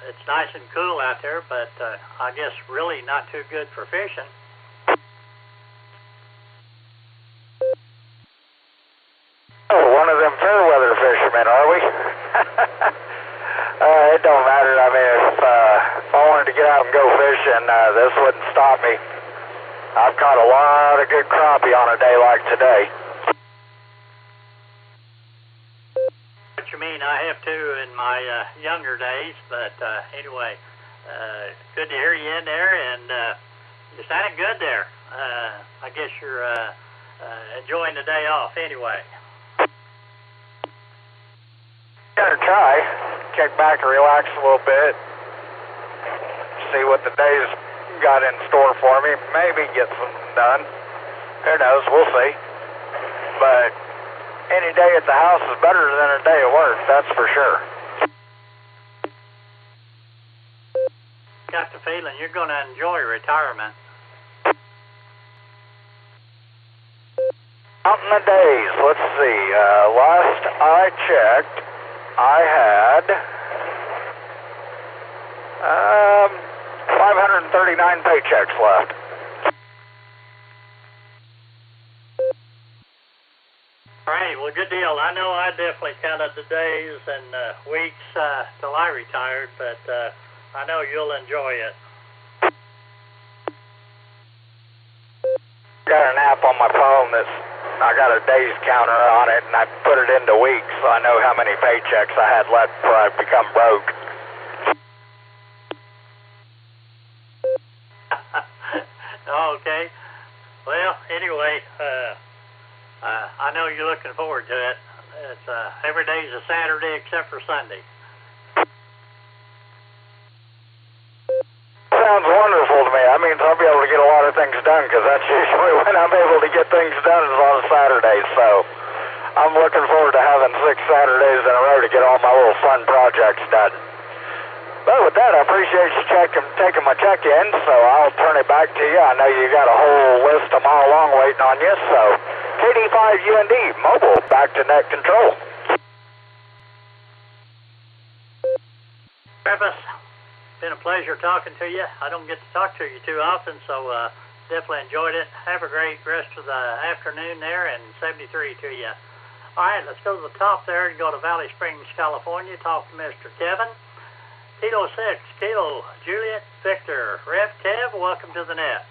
it's nice and cool out there, but I guess really not too good for fishing. Oh, one of them fair weather fishermen, are we? It don't matter. I mean, if I wanted to get out and go fishing, this wouldn't stop me. I've caught a lot of good crappie on a day like today. Put your you mean. I have too in my younger days, but anyway, good to hear you in there, and you sounded good there. I guess you're enjoying the day off anyway. Gotta try. Kick back and relax a little bit. See what the day's got in store for me. Maybe get something done. Who knows? We'll see. But any day at the house is better than a day at work, that's for sure. Got the feeling you're going to enjoy retirement. Counting the days. Let's see. Last I checked, I had 539 paychecks left. All right, well, good deal. I know I definitely counted the days and weeks till I retired, but I know you'll enjoy it. Got an app on my phone that's, I got a days counter on it, and I put it into weeks so I know how many paychecks I had left before I become broke. Okay. Well, anyway, I know you're looking forward to it. It's every day's a Saturday except for Sunday. Sounds wonderful to me. That means I'll be able to get a lot of things done, because that's usually when I'm able to get things done is on Saturdays. So I'm looking forward to having 6 Saturdays in a row to get all my little fun projects done. But with that, I appreciate you taking my check-in, so I'll turn it back to you. I know you got a whole list a mile long waiting on you, so KD5UND, mobile, back to net control. Travis, been a pleasure talking to you. I don't get to talk to you too often, so definitely enjoyed it. Have a great rest of the afternoon there, and 73 to you. All right, let's go to the top there and go to Valley Springs, California, talk to Mr. Kevin. Kilo 6, Kilo Juliet Victor. Rev Kev, welcome to the net.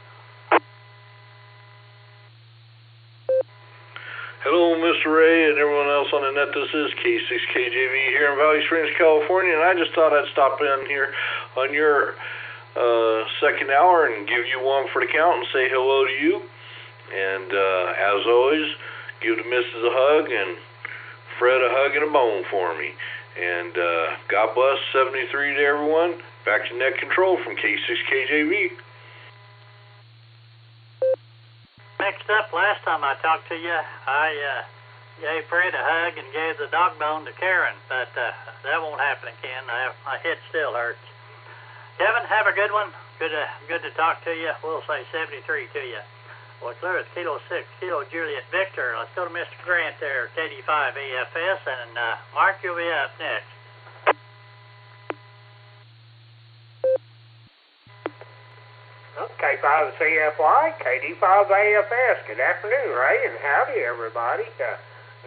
Hello, Mr. Ray and everyone else on the net. This is K6KJV here in Valley Springs, California, and I just thought I'd stop in here on your second hour and give you one for the count and say hello to you. And as always, give the missus a hug and Fred a hug and a bone for me. And God bless 73 to everyone. Back to net control from K6KJV. Next up, last time I talked to you, I gave Fred a hug and gave the dog bone to Karen, but that won't happen again. My head still hurts. Kevin, have a good one. Good to talk to you. We'll say 73 to you. Well, clear, it's Kilo 6, Kilo Juliet Victor. Let's go to Mr. Grant there, KD5 AFS, and Mark, you'll be up next. K5CFY, KD5 AFS. Good afternoon, Ray, and howdy, everybody.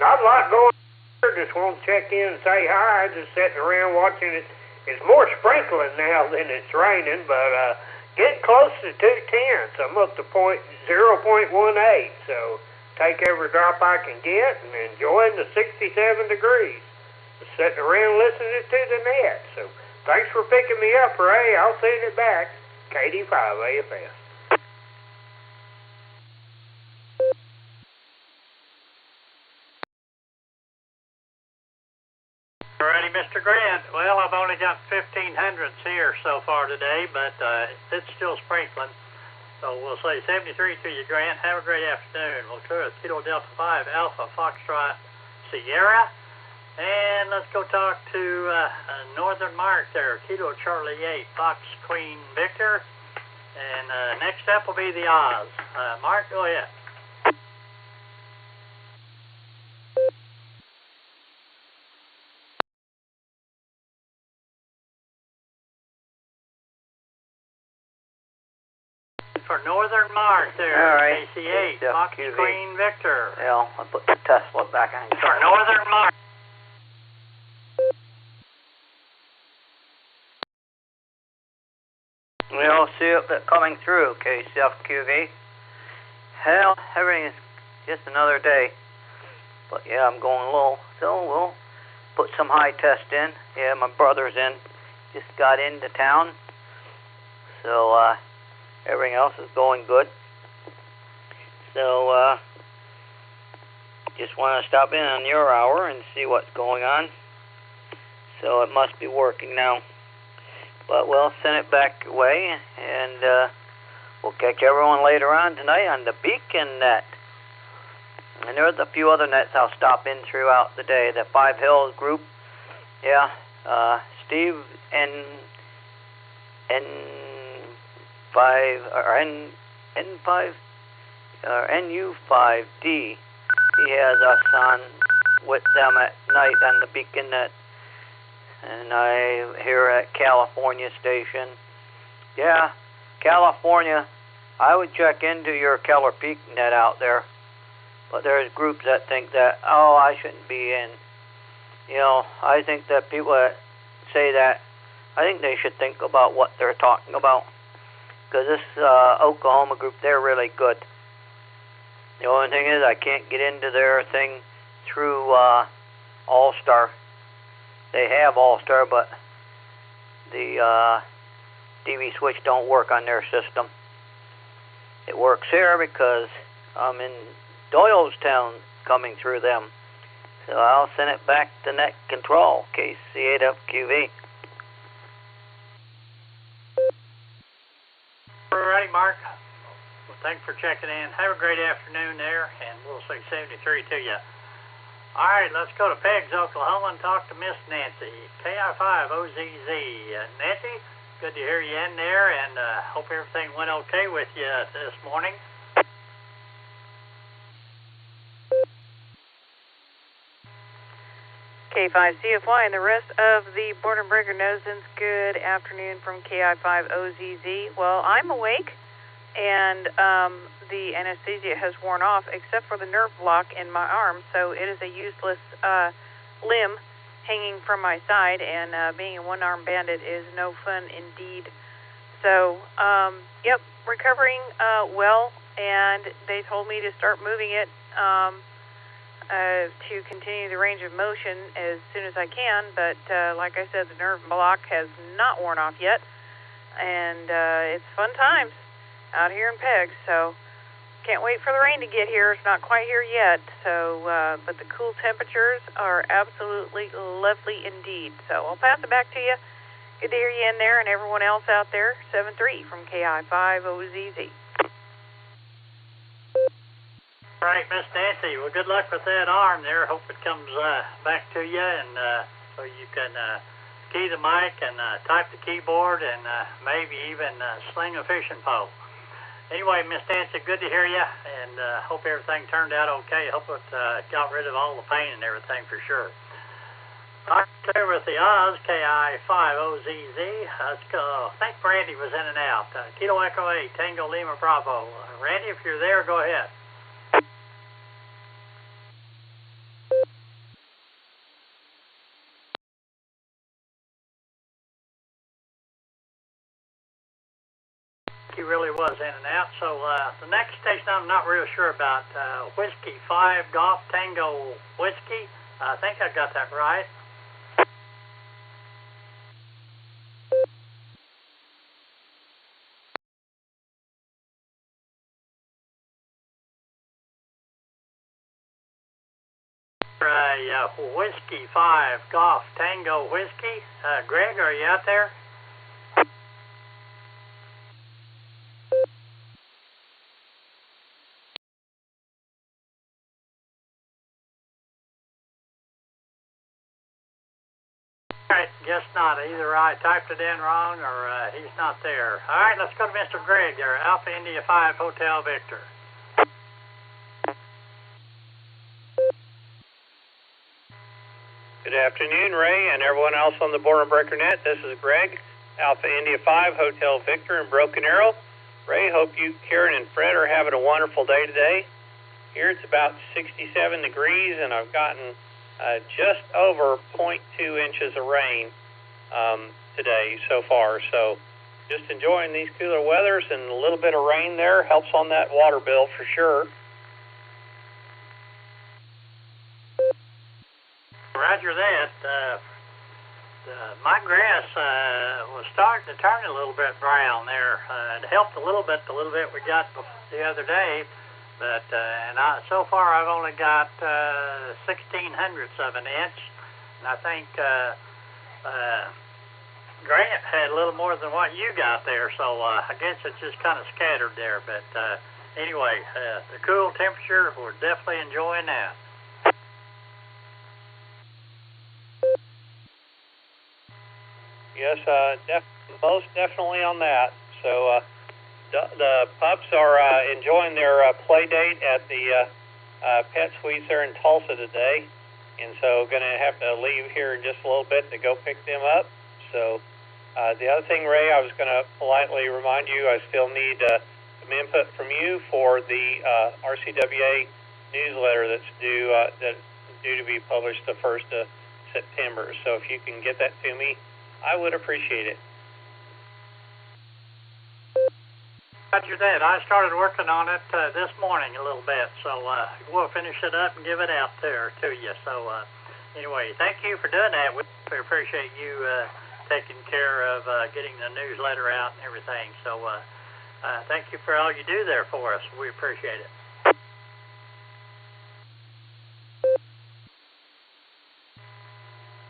Not a lot going on. Just want to check in and say hi. Just sitting around watching it. It's more sprinkling now than it's raining, but getting close to 2/10. I'm up to 0.18, so take every drop I can get and enjoying the 67 degrees. Just sitting around listening to the net. So thanks for picking me up, Ray. I'll send it back. KD5 AFS. Alrighty, Mr. Grant. Well, I've only got 1,500s here so far today, but it's still sprinkling. So we'll say 73 to you, Grant. Have a great afternoon. We'll clear it. Kilo Delta 5 Alpha Foxtrot Sierra. And let's go talk to Northern Mark there. Kilo Charlie 8 Fox Queen Victor. And next up will be the Oz. Mark, go ahead. For Northern Mark there, all right. KC8, Fox Queen Victor. Yeah, I'll put the Tesla back on. For Northern Mark. We'll see it coming through, KCFQV. Hell, everything is just another day. But yeah, I'm going low. So we'll put some high test in. Yeah, my brother's in. Just got into town. So, everything else is going good. So, just want to stop in on your hour and see what's going on. So it must be working now. But we'll send it back away, and we'll catch everyone later on tonight on the Beacon Net. And there's a few other nets I'll stop in throughout the day. The Five Hills group, yeah, Steve NU5D. He has us on with them at night on the Beacon Net. And I here at California station. Yeah, California, I would check into your Keller Peak net out there. But there's groups that think that, oh, I shouldn't be in. You know, I think that people that say that, I think they should think about what they're talking about. Because this Oklahoma group, they're really good. The only thing is I can't get into their thing through Allstar. They have Allstar, but the DV switch don't work on their system. It works here because I'm in Doylestown coming through them. So I'll send it back to net control, KC8FQV. All right, Mark. Well, thanks for checking in. Have a great afternoon there, and we'll say 73 to you. All right, let's go to Peggs, Oklahoma, and talk to Miss Nancy, KI5OZZ. Nancy, good to hear you in there, and hope everything went okay with you this morning. K5CFY and the rest of the Boredom Breaker Nosins, good afternoon from KI5OZZ. Well, I'm awake, and the anesthesia has worn off except for the nerve block in my arm, so it is a useless limb hanging from my side, and being a one-armed bandit is no fun indeed. So, yep, recovering well, and they told me to start moving it to continue the range of motion as soon as I can, but like I said, the nerve block has not worn off yet, and it's fun times out here in Peggs, so can't wait for the rain to get here. It's not quite here yet, so but the cool temperatures are absolutely lovely indeed. So I'll pass it back to you. Good to hear you in there and everyone else out there. 7-3 from KI5OZZ. All right, Miss Nancy, well, good luck with that arm there. Hope it comes back to you, and so you can key the mic and type the keyboard and maybe even sling a fishing pole. Anyway, Miss Nancy, good to hear you, and hope everything turned out okay. Hope it got rid of all the pain and everything for sure. All right, there with the Oz, KI5OZZ. Let's go. I think Randy was in and out. Kilo Echo 8, Tango Lima Bravo. Randy, if you're there, go ahead. He really was in and out. So the next station I'm not real sure about, Whiskey 5 Golf Tango Whiskey. I think I got that right. Whiskey 5 Golf Tango Whiskey. Greg, are you out there? Alright, guess not. Either I typed it in wrong or he's not there. Alright, let's go to Mr. Greg there. Alpha India 5 Hotel Victor. Good afternoon, Ray, and everyone else on the Boredom Breaker Net. This is Greg, Alpha India 5 Hotel Victor in Broken Arrow. Ray, hope you, Karen, and Fred are having a wonderful day today. Here it's about 67 degrees, and I've gotten just over 0.2 inches of rain today so far. So just enjoying these cooler weathers, and a little bit of rain there helps on that water bill for sure. Roger Roger that. My grass was starting to turn a little bit brown there. It helped a little bit we got the other day, but so far I've only got 1/1600ths of an inch, and I think Grant had a little more than what you got there, so I guess it's just kind of scattered there. But anyway, the cool temperature, we're definitely enjoying that. Yes, most definitely on that. So the pups are enjoying their play date at the Pet Suites there in Tulsa today, and so going to have to leave here in just a little bit to go pick them up. So the other thing, Ray, I was going to politely remind you, I still need some input from you for the RCWA newsletter that's due to be published the 1st of September. So if you can get that to me, I would appreciate it. Roger that. I started working on it this morning a little bit, so we'll finish it up and give it out there to you. So anyway, thank you for doing that. We appreciate you taking care of getting the newsletter out and everything. So thank you for all you do there for us. We appreciate it.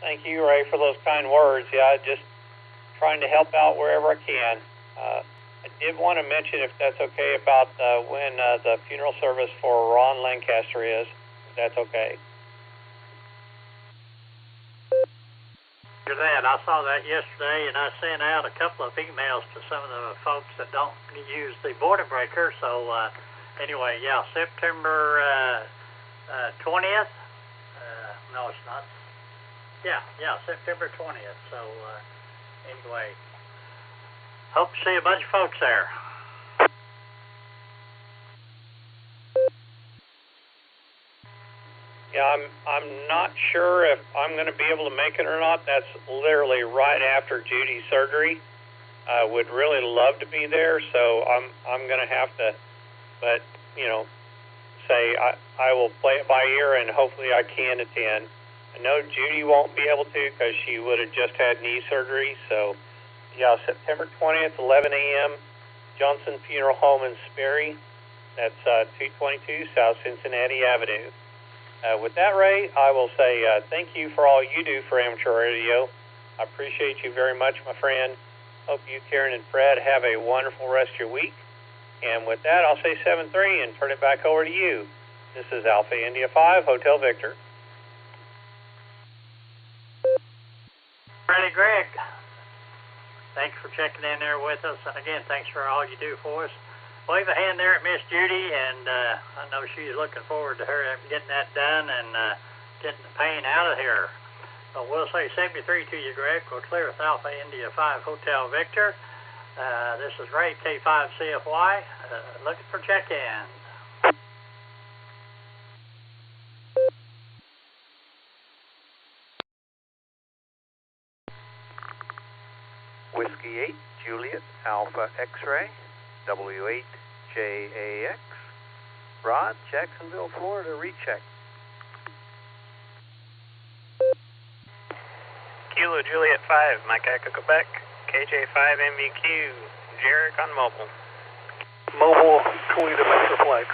Thank you, Ray, for those kind words. Yeah, just trying to help out wherever I can. I did want to mention, if that's okay, about when the funeral service for Ron Lancaster is. If that's okay. After that, I saw that yesterday, and I sent out a couple of emails to some of the folks that don't use the Boredom breaker. So anyway, yeah, September 20th. No, it's not. Yeah, September 20th. So anyway, hope to see a bunch of folks there. Yeah, I'm not sure if I'm going to be able to make it or not. That's literally right after Judy's surgery. I would really love to be there, so I'm going to have to, but say I will play it by ear, and hopefully I can attend. I know Judy won't be able to because she would have just had knee surgery. So, yeah, September 20th, 11 a.m., Johnson Funeral Home in Sperry. That's 222 South Cincinnati Avenue. With that, Ray, I will say thank you for all you do for amateur radio. I appreciate you very much, my friend. Hope you, Karen, and Fred have a wonderful rest of your week. And with that, I'll say 7-3 and turn it back over to you. This is Alpha India 5, Hotel Victor. Ready, Greg. Thanks for checking in there with us. And again, thanks for all you do for us. Wave a hand there at Miss Judy, and I know she's looking forward to her getting that done and getting the pain out of here. But we'll say 73 to you, Greg. We're clear with Alpha India 5 Hotel Victor. This is Ray, K5CFY, looking for check-in. Whiskey 8, Juliet, Alpha X-Ray, W8JAX, Rod, Jacksonville, Florida, recheck. Kilo Juliet 5, Mike Echo Quebec, KJ5 MVQ, Jarek on mobile. Mobile, Toledo Metroplex.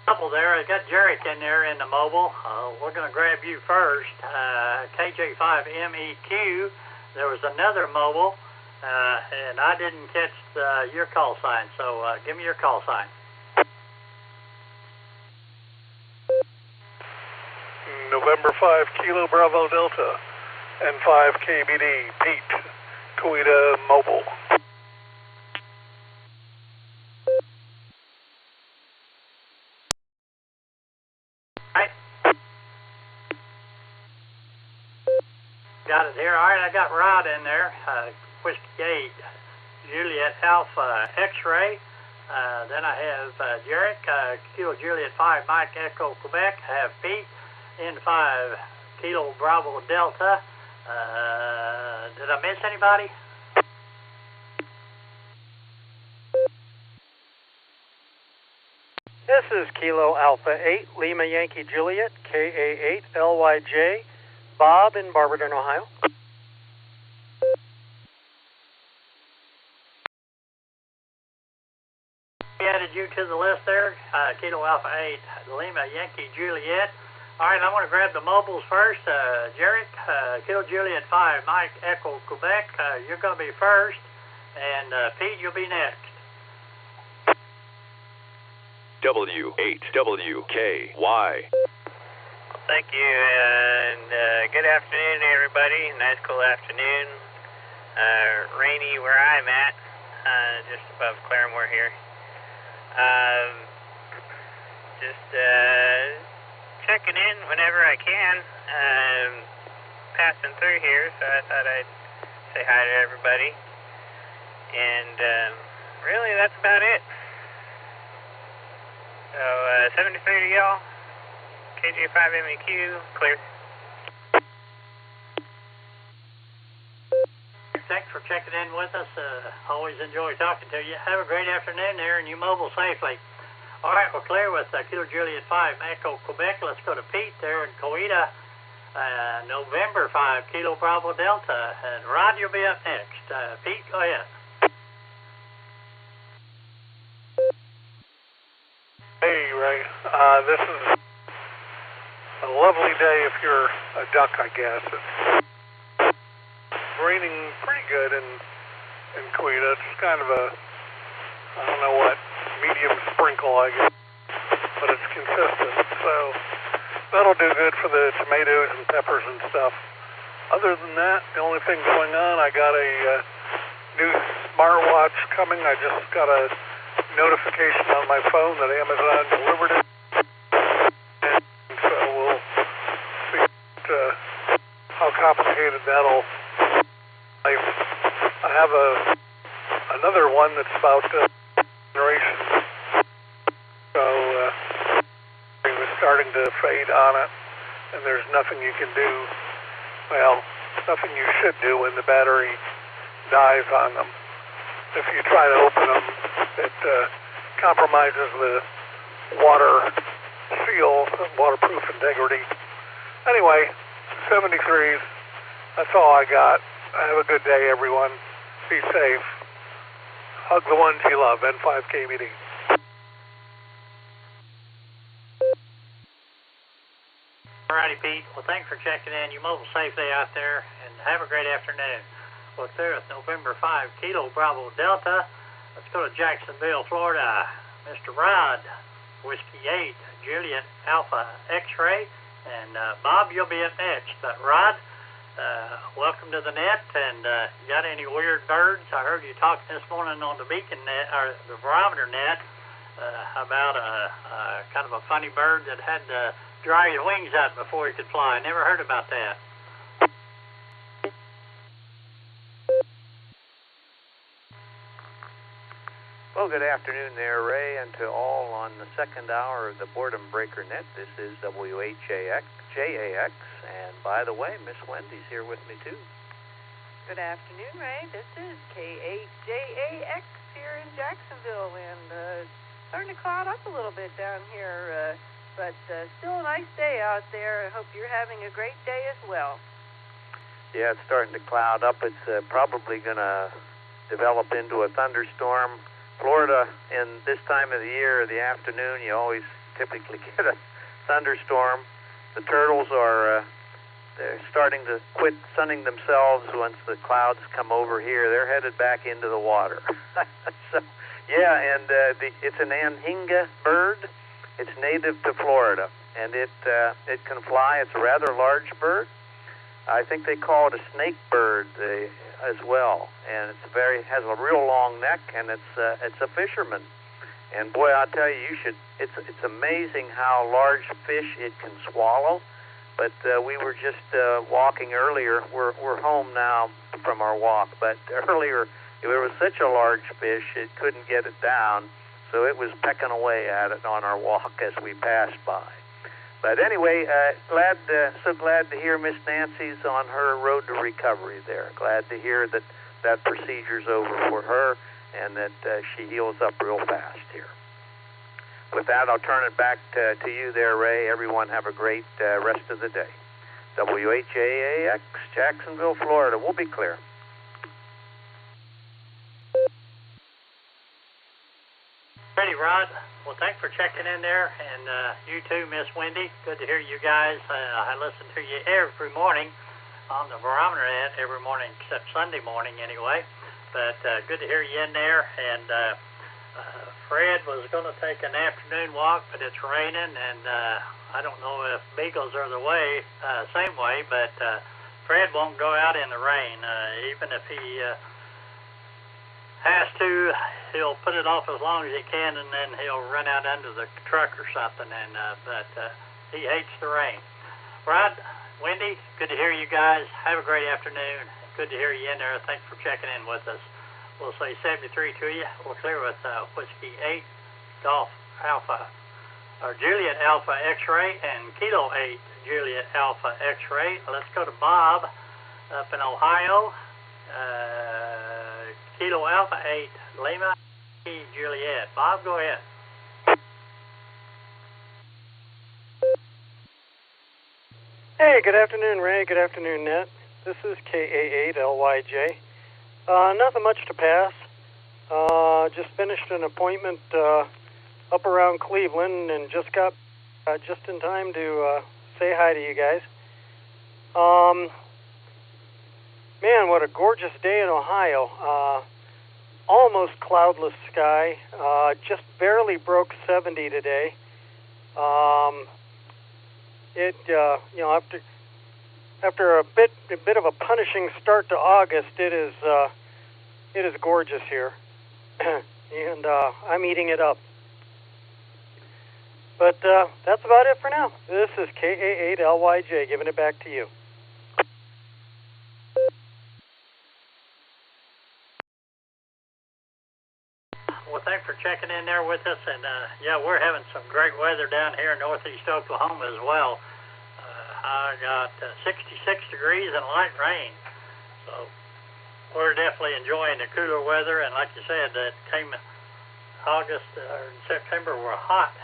Couple there. I got Jarek in there in the mobile. We're going to grab you first. KJ5MEQ. There was another mobile, and I didn't catch your call sign, so give me your call sign. November 5, Kilo Bravo Delta, and 5 KBD, Pete, Toledo Mobile. Got it here. All right, I got Rod in there. Whiskey 8, Juliet Alpha X-Ray. Then I have Jarek, Kilo Juliet 5, Mike Echo Quebec. I have Pete, N5, Kilo Bravo Delta. Did I miss anybody? This is Kilo Alpha 8, Lima Yankee Juliet, KA8 LYJ, Bob in Barberton, Ohio. We added you to the list there, Kilo Alpha 8, Lima Yankee Juliet. All right, I want to grab the mobiles first. Jarrett, Kilo Juliet 5, Mike Echo Quebec, you're going to be first. And Pete, you'll be next. W8WKY. Thank you, and good afternoon, everybody. Nice, cool afternoon. Rainy where I'm at, just above Claremore here. Just checking in whenever I can. Passing through here, so I thought I'd say hi to everybody. And really, that's about it. So, 73 to y'all. KJ5 MEQ, clear. Thanks for checking in with us. Always enjoy talking to you. Have a great afternoon there, and you mobile safely. All right, we're clear with Kilo Juliet 5, Echo Quebec. Let's go to Pete there in Coeta. November 5, Kilo Bravo Delta. And Rod, you'll be up next. Pete, go ahead. Hey, Ray. This is a lovely day if you're a duck, I guess. It's raining pretty good in Coeta. It's kind of a, I don't know what, medium sprinkle, I guess, but it's consistent. So that'll do good for the tomatoes and peppers and stuff. Other than that, the only thing going on, I got a new smartwatch coming. I just got a notification on my phone that Amazon delivered it, and so we'll see how complicated that'll be. I have another one that's about generation, so it was starting to fade on it, and there's nothing you can do, well, nothing you should do when the battery dies on them. If you try to open them, it compromises the water seal, waterproof integrity. Anyway, 73s, that's all I got. Have a good day, everyone. Be safe. Hug the ones you love, N5KBD. All righty, Pete. Well, thanks for checking in. You mobile safely out there, and have a great afternoon. Well, there is November 5, Kilo Bravo Delta. Let's go to Jacksonville, Florida. Mr. Rod, Whiskey 8, Juliet Alpha X-Ray, and Bob, you'll be up next. Rod, welcome to the net, and you got any weird birds? I heard you talking this morning on the beacon net, or the barometer net, about a kind of a funny bird that had to dry his wings out before he could fly. I never heard about that. Well, good afternoon there, Ray, and to all on the second hour of the Boredom Breaker Net. This is WHJAX, and by the way, Miss Wendy's here with me, too. Good afternoon, Ray. This is KHJAX here in Jacksonville, and starting to cloud up a little bit down here, but still a nice day out there. I hope you're having a great day as well. Yeah, it's starting to cloud up. It's probably going to develop into a thunderstorm. Florida, in this time of the year, the afternoon, you always typically get a thunderstorm. The turtles are they're starting to quit sunning themselves once the clouds come over here. They're headed back into the water. So, yeah, and it's an anhinga bird. It's native to Florida, and it can fly. It's a rather large bird. I think they call it a snake bird as well, and has a real long neck, and it's a fisherman. And boy, I'll tell you, it's amazing how large fish it can swallow. But we were just walking earlier. We're home now from our walk, but earlier it was such a large fish it couldn't get it down, so it was pecking away at it on our walk as we passed by. But anyway, so glad to hear Miss Nancy's on her road to recovery there. Glad to hear that procedure's over for her and that she heals up real fast here. With that, I'll turn it back to you there, Ray. Everyone have a great rest of the day. WHAAX, Jacksonville, Florida. We'll be clear. Ready, Rod. Well, thanks for checking in there, and you too, Miss Wendy. Good to hear you guys. I listen to you every morning on the barometer every morning, except Sunday morning anyway. But good to hear you in there. And Fred was going to take an afternoon walk, but it's raining, and I don't know if beagles are the same way, but Fred won't go out in the rain. Even if he has to, he'll put it off as long as he can, and then he'll run out under the truck or something. But he hates the rain. Rod, Wendy, good to hear you guys. Have a great afternoon. Good to hear you in there. Thanks for checking in with us. We'll say 73 to you. We're clear with Whiskey 8, Golf Alpha, or Juliet Alpha X-Ray, and Kilo 8, Juliet Alpha X-Ray. Let's go to Bob up in Ohio. Kilo Alpha 8, Lima, Juliet. Bob, go ahead. Hey, good afternoon, Ray. Good afternoon, Net. This is KA8LYJ. Nothing much to pass. Just finished an appointment up around Cleveland and just got just in time to say hi to you guys. Man, what a gorgeous day in Ohio. Almost cloudless sky. Just barely broke 70 today. After a bit of a punishing start to August, it is gorgeous here, and I'm eating it up. But that's about it for now. This is KA8LYJ giving it back to you. Well, thanks for checking in there with us, and yeah, we're having some great weather down here in northeast Oklahoma as well. I got 66 degrees and light rain, so we're definitely enjoying the cooler weather. And like you said, that came August or September were hot,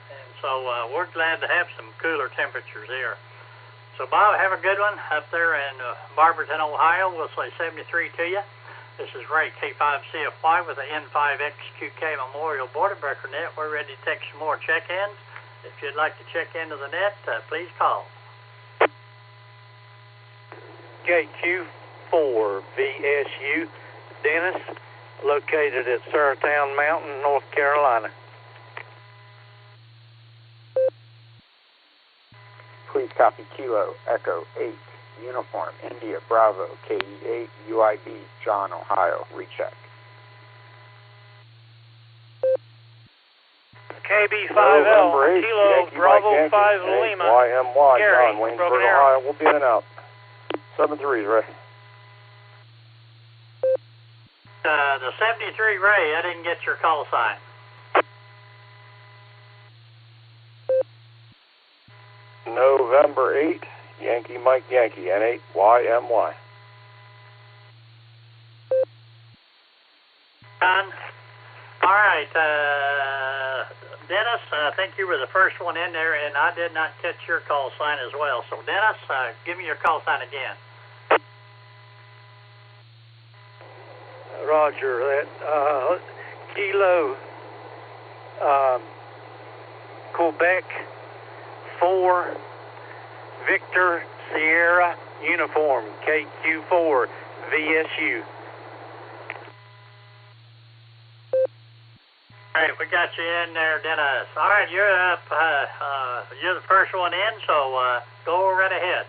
and so we're glad to have some cooler temperatures here. So Bob, have a good one up there in Barberton, Ohio. We'll say 73 to you. This is Ray K5CFY with the N5XQK Memorial Border Breaker Net. We're ready to take some more check-ins. If you'd like to check into the net, please call. KQ4 VSU, Dennis, located at Saratown Mountain, North Carolina. Please copy Kilo Echo 8, Uniform India Bravo KE8 UIB, John, Ohio. Recheck. KB5L, Kilo Bravo 5 Lima, YMY, Gary, John, Waynesburg, Broken Arrow. Ohio. We'll be in and out. 7-3, Ray. The 73 Ray, I didn't get your call sign. November 8, Yankee Mike Yankee, N8 YMY. John, all right, Dennis, I think you were the first one in there, and I did not catch your call sign as well. So, Dennis, give me your call sign again. Roger, that Kilo Quebec 4 Victor Sierra Uniform KQ4 VSU. All right, we got you in there, Dennis. All right, you're up. You're the first one in, so go right ahead.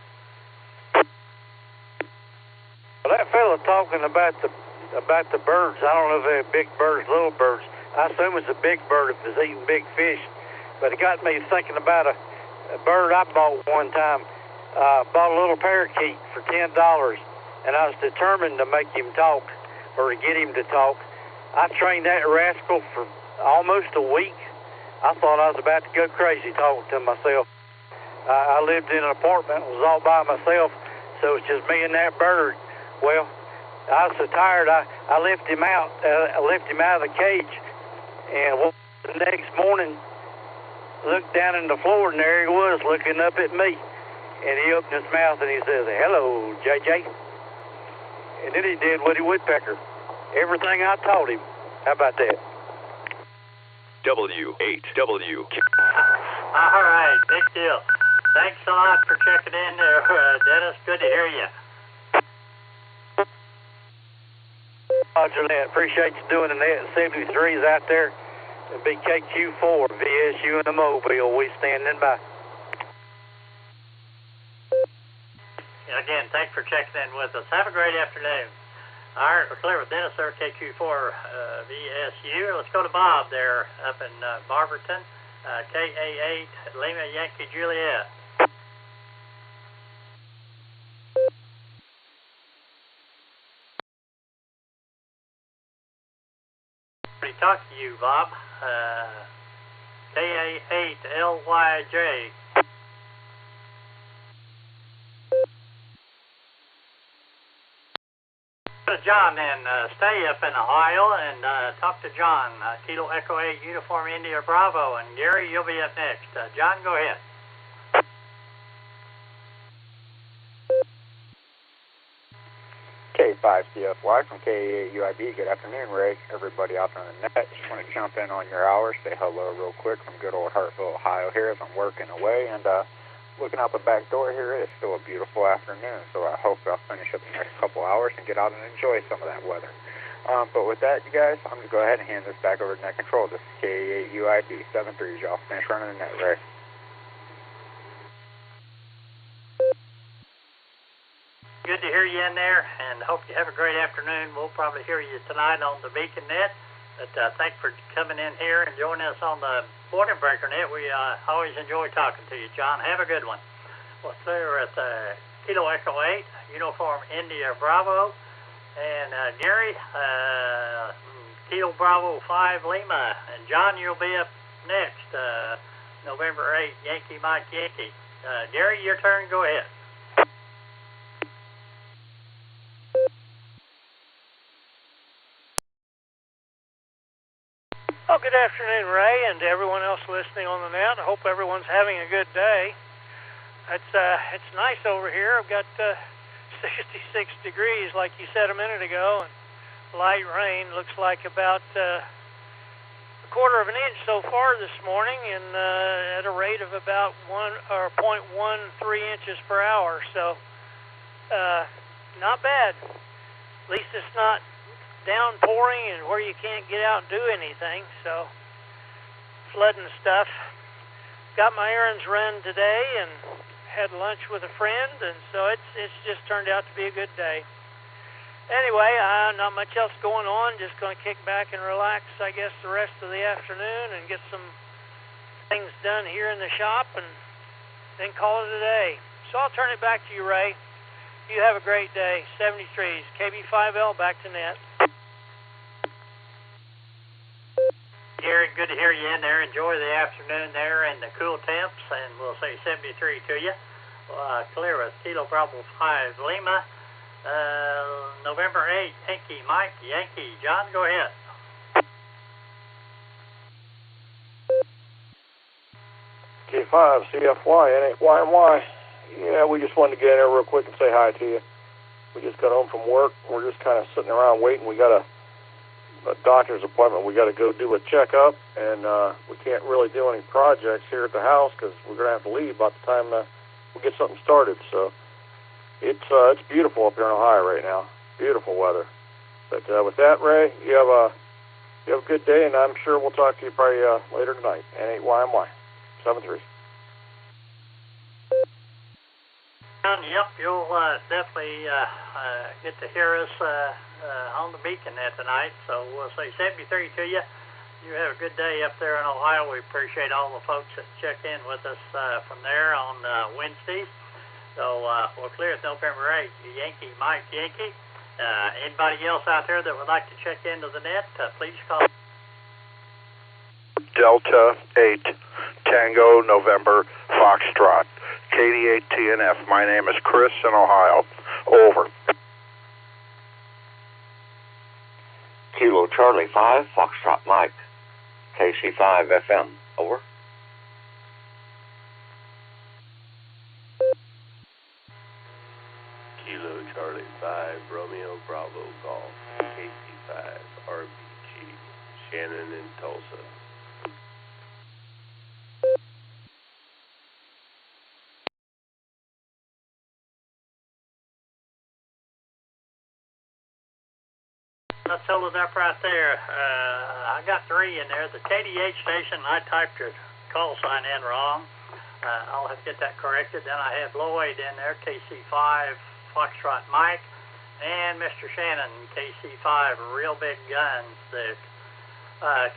Well, that fella talking about the birds. I don't know if they're big birds, little birds. I assume it's a big bird if it's eating big fish. But it got me thinking about a bird I bought one time. Bought a little parakeet for $10, and I was determined to make him talk, or to get him to talk. I trained that rascal for almost a week. I thought I was about to go crazy talking to myself. I lived in an apartment, was all by myself, so it's just me and that bird. Well, I was so tired, I left him out. I left him out of the cage, and the next morning looked down in the floor, and there he was looking up at me. And he opened his mouth and he says, "Hello, JJ." And then he did what he woodpecker. Everything I taught him. How about that? W8W. All right, big deal. Thanks a lot for checking in there, Dennis. Good to hear you. Roger that. Appreciate you doing the net. 73's out there. It'll be KQ4, VSU and the Mobile. We standing by. Again, thanks for checking in with us. Have a great afternoon. All right, we're clear with Dennis there, KQ4 VSU. Let's go to Bob there up in Barberton, KA8 Lima Yankee Juliet. Pretty talk to you, Bob. KA8 LYJ. John, then stay up in Ohio and talk to John. Kilo Echo 8 Uniform India Bravo, and Gary, you'll be up next. John, go ahead. K5CFY from KA8 UIB. Good afternoon, Ray. Everybody out on the net. Just want to jump in on your hour, say hello real quick from good old Hartsville, Ohio here as I'm working away. And looking out the back door here, it's still a beautiful afternoon, so I hope I'll finish up the next couple hours and get out and enjoy some of that weather. But with that, you guys, I'm going to go ahead and hand this back over to Net Control. This is KA8 UIB 73s, y'all. Finish running the net, Ray. Good to hear you in there, and hope you have a great afternoon. We'll probably hear you tonight on the Beacon Net. But thanks for coming in here and joining us on the Boredom Breaker Net. We always enjoy talking to you, John. Have a good one. Well, we're at Kilo Echo 8, Uniform India Bravo. And Gary, Kilo Bravo 5 Lima. And John, you'll be up next, November 8, Yankee Mike Yankee. Gary, your turn. Go ahead. Oh, good afternoon, Ray, and to everyone else listening on the net. I hope everyone's having a good day. It's nice over here. I've got 66 degrees, like you said a minute ago, and light rain. Looks like about a quarter of an inch so far this morning, and at a rate of about 0.13 inches per hour. So, not bad. At least it's not downpouring and where you can't get out and do anything, so flooding stuff. Got my errands run today and had lunch with a friend, and so it's just turned out to be a good day. Anyway, not much else going on, just going to kick back and relax, I guess, the rest of the afternoon and get some things done here in the shop and then call it a day. So I'll turn it back to you, Ray. You have a great day. 73s, KB5L, back to net. Gary, good to hear you in there. Enjoy the afternoon there and the cool temps, and we'll say 73 to you. Clear with Kilo Bravo 5 Lima. November 8, Yankee Mike Yankee. John, go ahead. K5 CFY N8YMY. Yeah, we just wanted to get in there real quick and say hi to you. We just got home from work. We're just kind of sitting around waiting. We got a doctor's appointment. We got to go do a checkup, and we can't really do any projects here at the house because we're going to have to leave by the time we get something started. So it's beautiful up here in Ohio right now. Beautiful weather. But with that, Ray, you have a good day, and I'm sure we'll talk to you probably later tonight. N8YMY 73. Yep, you'll definitely get to hear us on the Beacon Net tonight. So we'll say 73 to you. You have a good day up there in Ohio. We appreciate all the folks that check in with us from there on Wednesdays. So we're clear at November 8th. Yankee Mike Yankee. Anybody else out there that would like to check into the net, please call. Delta 8 Tango November Foxtrot. KD8TNF. My name is Chris in Ohio. Over. Kilo Charlie 5 Foxtrot Mike. KC5 FM. Over. Kilo Charlie 5, Romeo Bravo Golf, KC5, RBG, Shannon in Tulsa. Let's hold it up right there. I got 3 in there. The KDH station, I typed your call sign in wrong. I'll have to get that corrected. Then I have Lloyd in there, KC5, Foxtrot Mike, and Mr. Shannon, KC5, Real Big Guns. The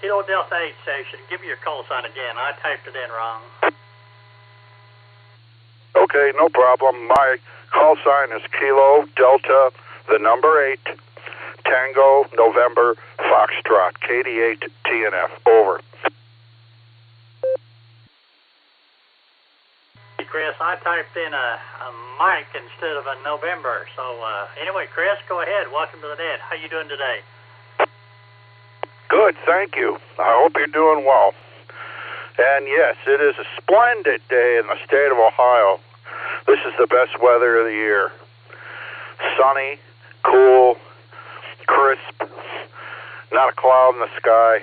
Kilo Delta 8 station, give me your call sign again. I typed it in wrong. Okay, no problem. My call sign is Kilo Delta, the number 8, Tango November Foxtrot, KD8 TNF. Over. Hey, Chris, I typed in a Mike instead of a November. So anyway, Chris, go ahead. Welcome to the net. How you doing today? Good, thank you. I hope you're doing well. And yes, it is a splendid day in the state of Ohio. This is the best weather of the year. Sunny, cool, crisp, not a cloud in the sky.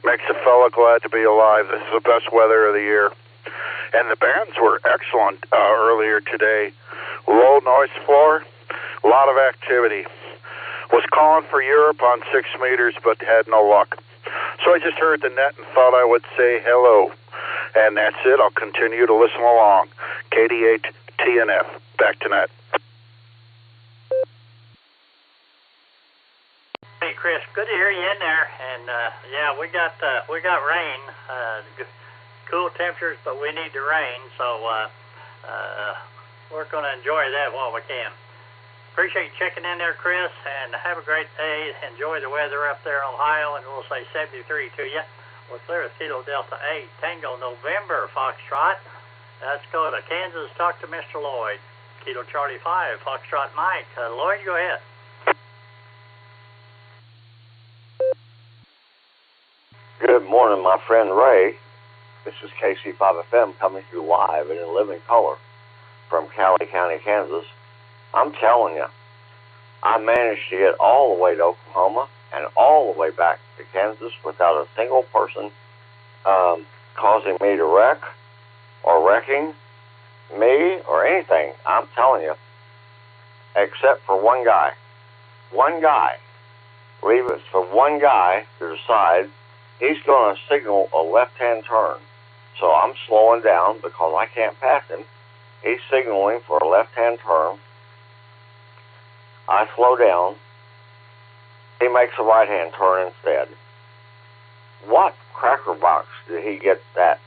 Makes a fella glad to be alive. This is the best weather of the year. And the bands were excellent earlier today. Low noise floor, a lot of activity. Was calling for Europe on 6 meters, but had no luck. So I just heard the net and thought I would say hello. And that's it. I'll continue to listen along. KD8 TNF. Back to net. Hey, Chris, good to hear you in there. And yeah, we got rain, cool temperatures, but we need the rain. So we're going to enjoy that while we can. Appreciate you checking in there, Chris, and have a great day. Enjoy the weather up there in Ohio, and we'll say 73 to you. We're clear with Kilo Delta 8, Tango November Foxtrot. Let's go to Kansas, talk to Mr. Lloyd. Kilo Charlie 5, Foxtrot Mike. Lloyd, go ahead. Good morning, my friend Ray. This is KC5FM coming through live and in living color from Cowley County, Kansas. I'm telling you, I managed to get all the way to Oklahoma and all the way back to Kansas without a single person causing me to wreck or wrecking me or anything. I'm telling you, except for one guy. One guy. Leave it for one guy to decide he's going to signal a left-hand turn. So I'm slowing down because I can't pass him. He's signaling for a left-hand turn. I slow down. He makes a right-hand turn instead. What crackerbox did he get that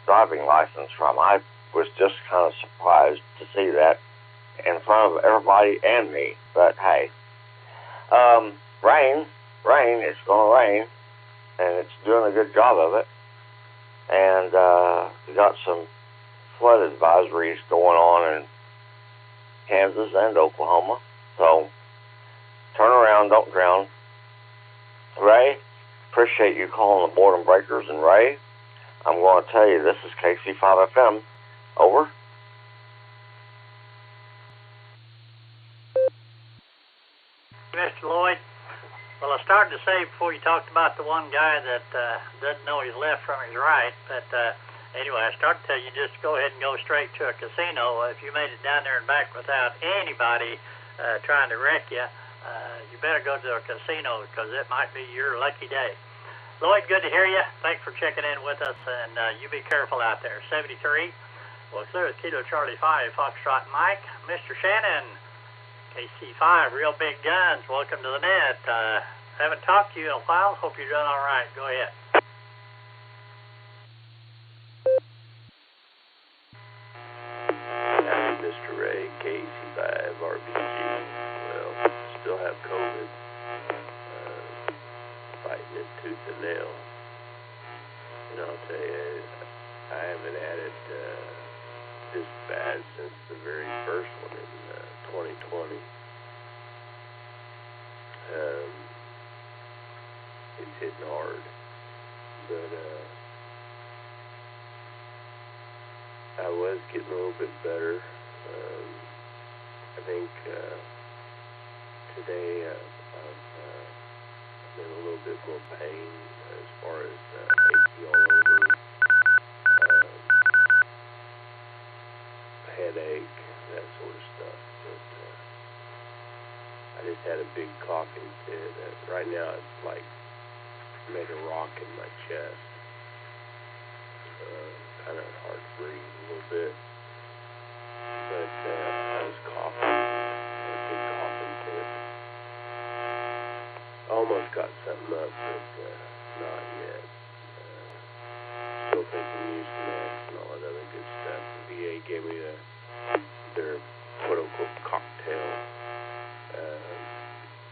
driving license from? I was just kind of surprised to see that in front of everybody and me. But hey, rain, it's going to rain, and it's doing a good job of it. And we got some flood advisories going on in Kansas and Oklahoma. So turn around, don't drown. Ray, appreciate you calling the Boredom Breakers. And Ray, I'm going to tell you, this is KC5FM. Over. Mr. Lloyd, well, I started to say before you talked about the one guy that doesn't know his left from his right, but anyway, I started to tell you just go ahead and go straight to a casino. If you made it down there and back without anybody trying to wreck you, you better go to a casino because it might be your lucky day. Lloyd, good to hear you. Thanks for checking in with us, and you be careful out there. 73, well, clear with Kilo Charlie 5, Foxtrot Mike. Mr. Shannon, KC5, Real Big Guns, welcome to the net. Haven't talked to you in a while. Hope you're doing all right. Go ahead. Howdy, Mr. Ray, KC5, RBG. Well, still have COVID. Fighting it tooth and nail. And I'll tell you, I haven't had it this bad since the very first one in 2020. It's hitting hard. But I was getting a little bit better. I think today I've been a little bit more pain as far as achy all over, headache, that sort of stuff. But I just had a big coughing fit. Right now it's like made a rock in my chest. Kind of hard to breathe a little bit. But I was coughing, a big coughing fit. I almost got something up, but not yet. Still thinking Mucinex and all that other good stuff. The VA gave me their quote-unquote cocktail,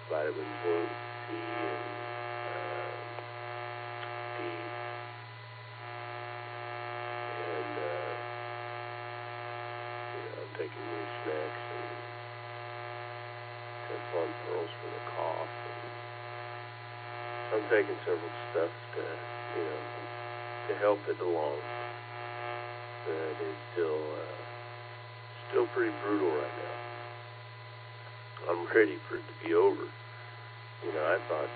vitamin C and D. I'm taking Mucinex and Teflon pearls for the cough. I'm taking several stuff to help it along. But it's still pretty brutal right now. I'm ready for it to be over. I thought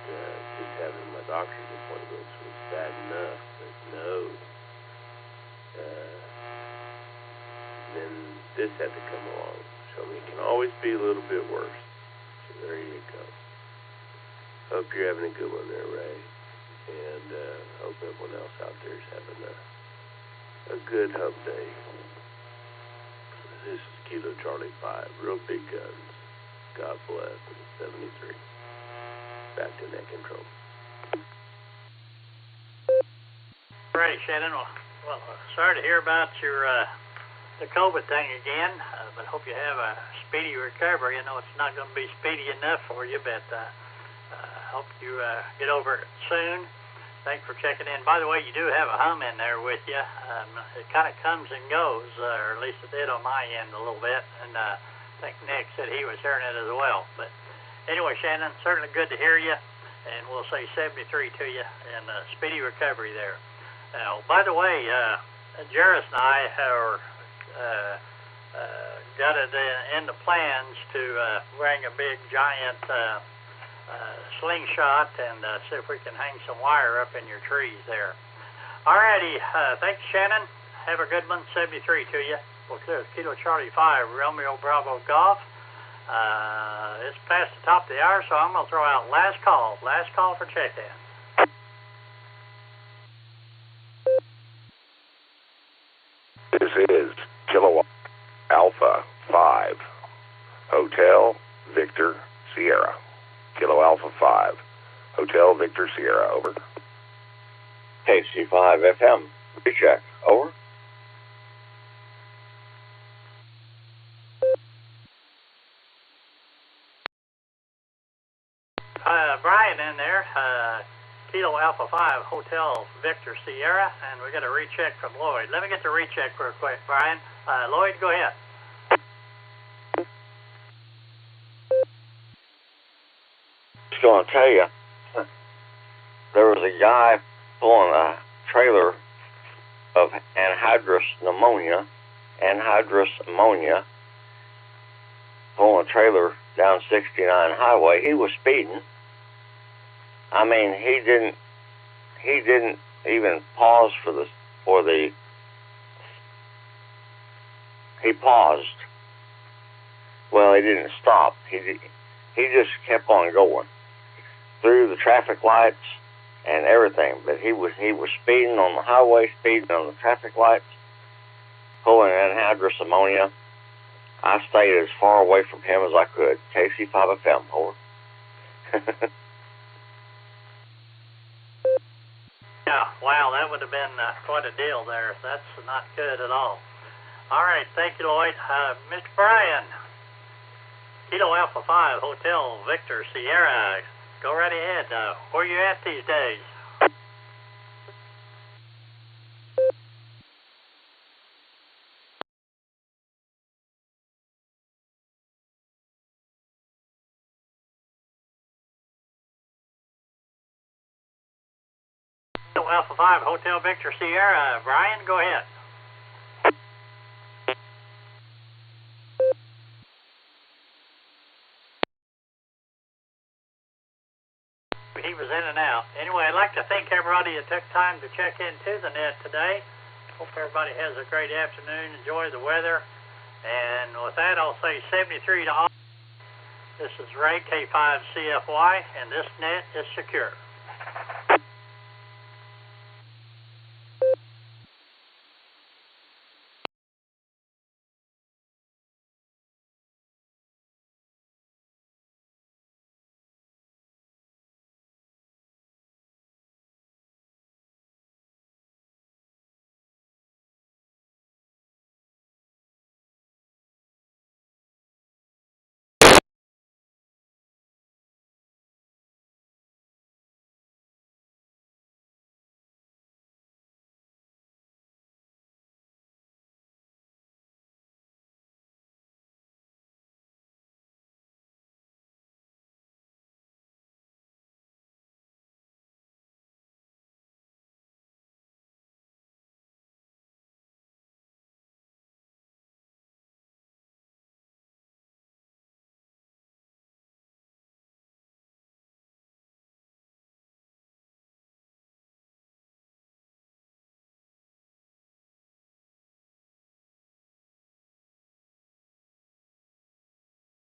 just having my doctor's appointments was bad enough, but no. Then this had to come along. So it can always be a little bit worse. So there you go. Hope you're having a good one there, Ray. And hope everyone else out there is having a good hump day. This is Kilo Charlie 5, real big guns. God bless. 73. Back to net control. Right, Shannon. Well, sorry to hear about your the COVID thing again, but hope you have a speedy recovery. I know it's not going to be speedy enough for you, but hope you get over it soon. Thanks for checking in. By the way, you do have a hum in there with you. It kind of comes and goes, or at least it did on my end a little bit, and I think Nick said he was hearing it as well. But anyway, Shannon, certainly good to hear you, and we'll say 73 to you, and speedy recovery there. Now, by the way, Jarvis and I are got it in the plans to bring a big giant slingshot and see if we can hang some wire up in your trees there. Alrighty, thanks, Shannon. Have a good one. 73 to you. Well, Kilo Charlie 5, Romeo Bravo Golf. It's past the top of the hour, so I'm going to throw out last call for check-in. This is Kilo Alpha 5, Hotel Victor Sierra. Kilo Alpha 5, Hotel Victor Sierra, over. KC5 FM, recheck, over. Brian in there, Kilo Alpha 5, Hotel Victor Sierra, and we got a recheck from Lloyd. Let me get the recheck real quick, Brian. Lloyd, go ahead. Just going to tell you, there was a guy pulling a trailer of anhydrous ammonia, pulling a trailer down 69 highway. He was speeding. I mean, he didn't even pause he paused. Well, he didn't stop. He just kept on going through the traffic lights and everything. But he was speeding on the highway, speeding on the traffic lights, pulling anhydrous ammonia. I stayed as far away from him as I could. KC5 FM, over. Yeah, wow, that would have been quite a deal there. That's not good at all. All right, thank you, Lloyd. Mr. Brian, Kilo Alpha 5, Hotel Victor Sierra. Go right ahead. Where are you at these days? Kilo Alpha 5, Hotel Victor Sierra. Brian, go ahead. was in and out. Anyway, I'd like to thank everybody that took time to check into the net today. Hope everybody has a great afternoon. Enjoy the weather. And with that, I'll say 73 to all. This is Ray, K5CFY, and this net is secure.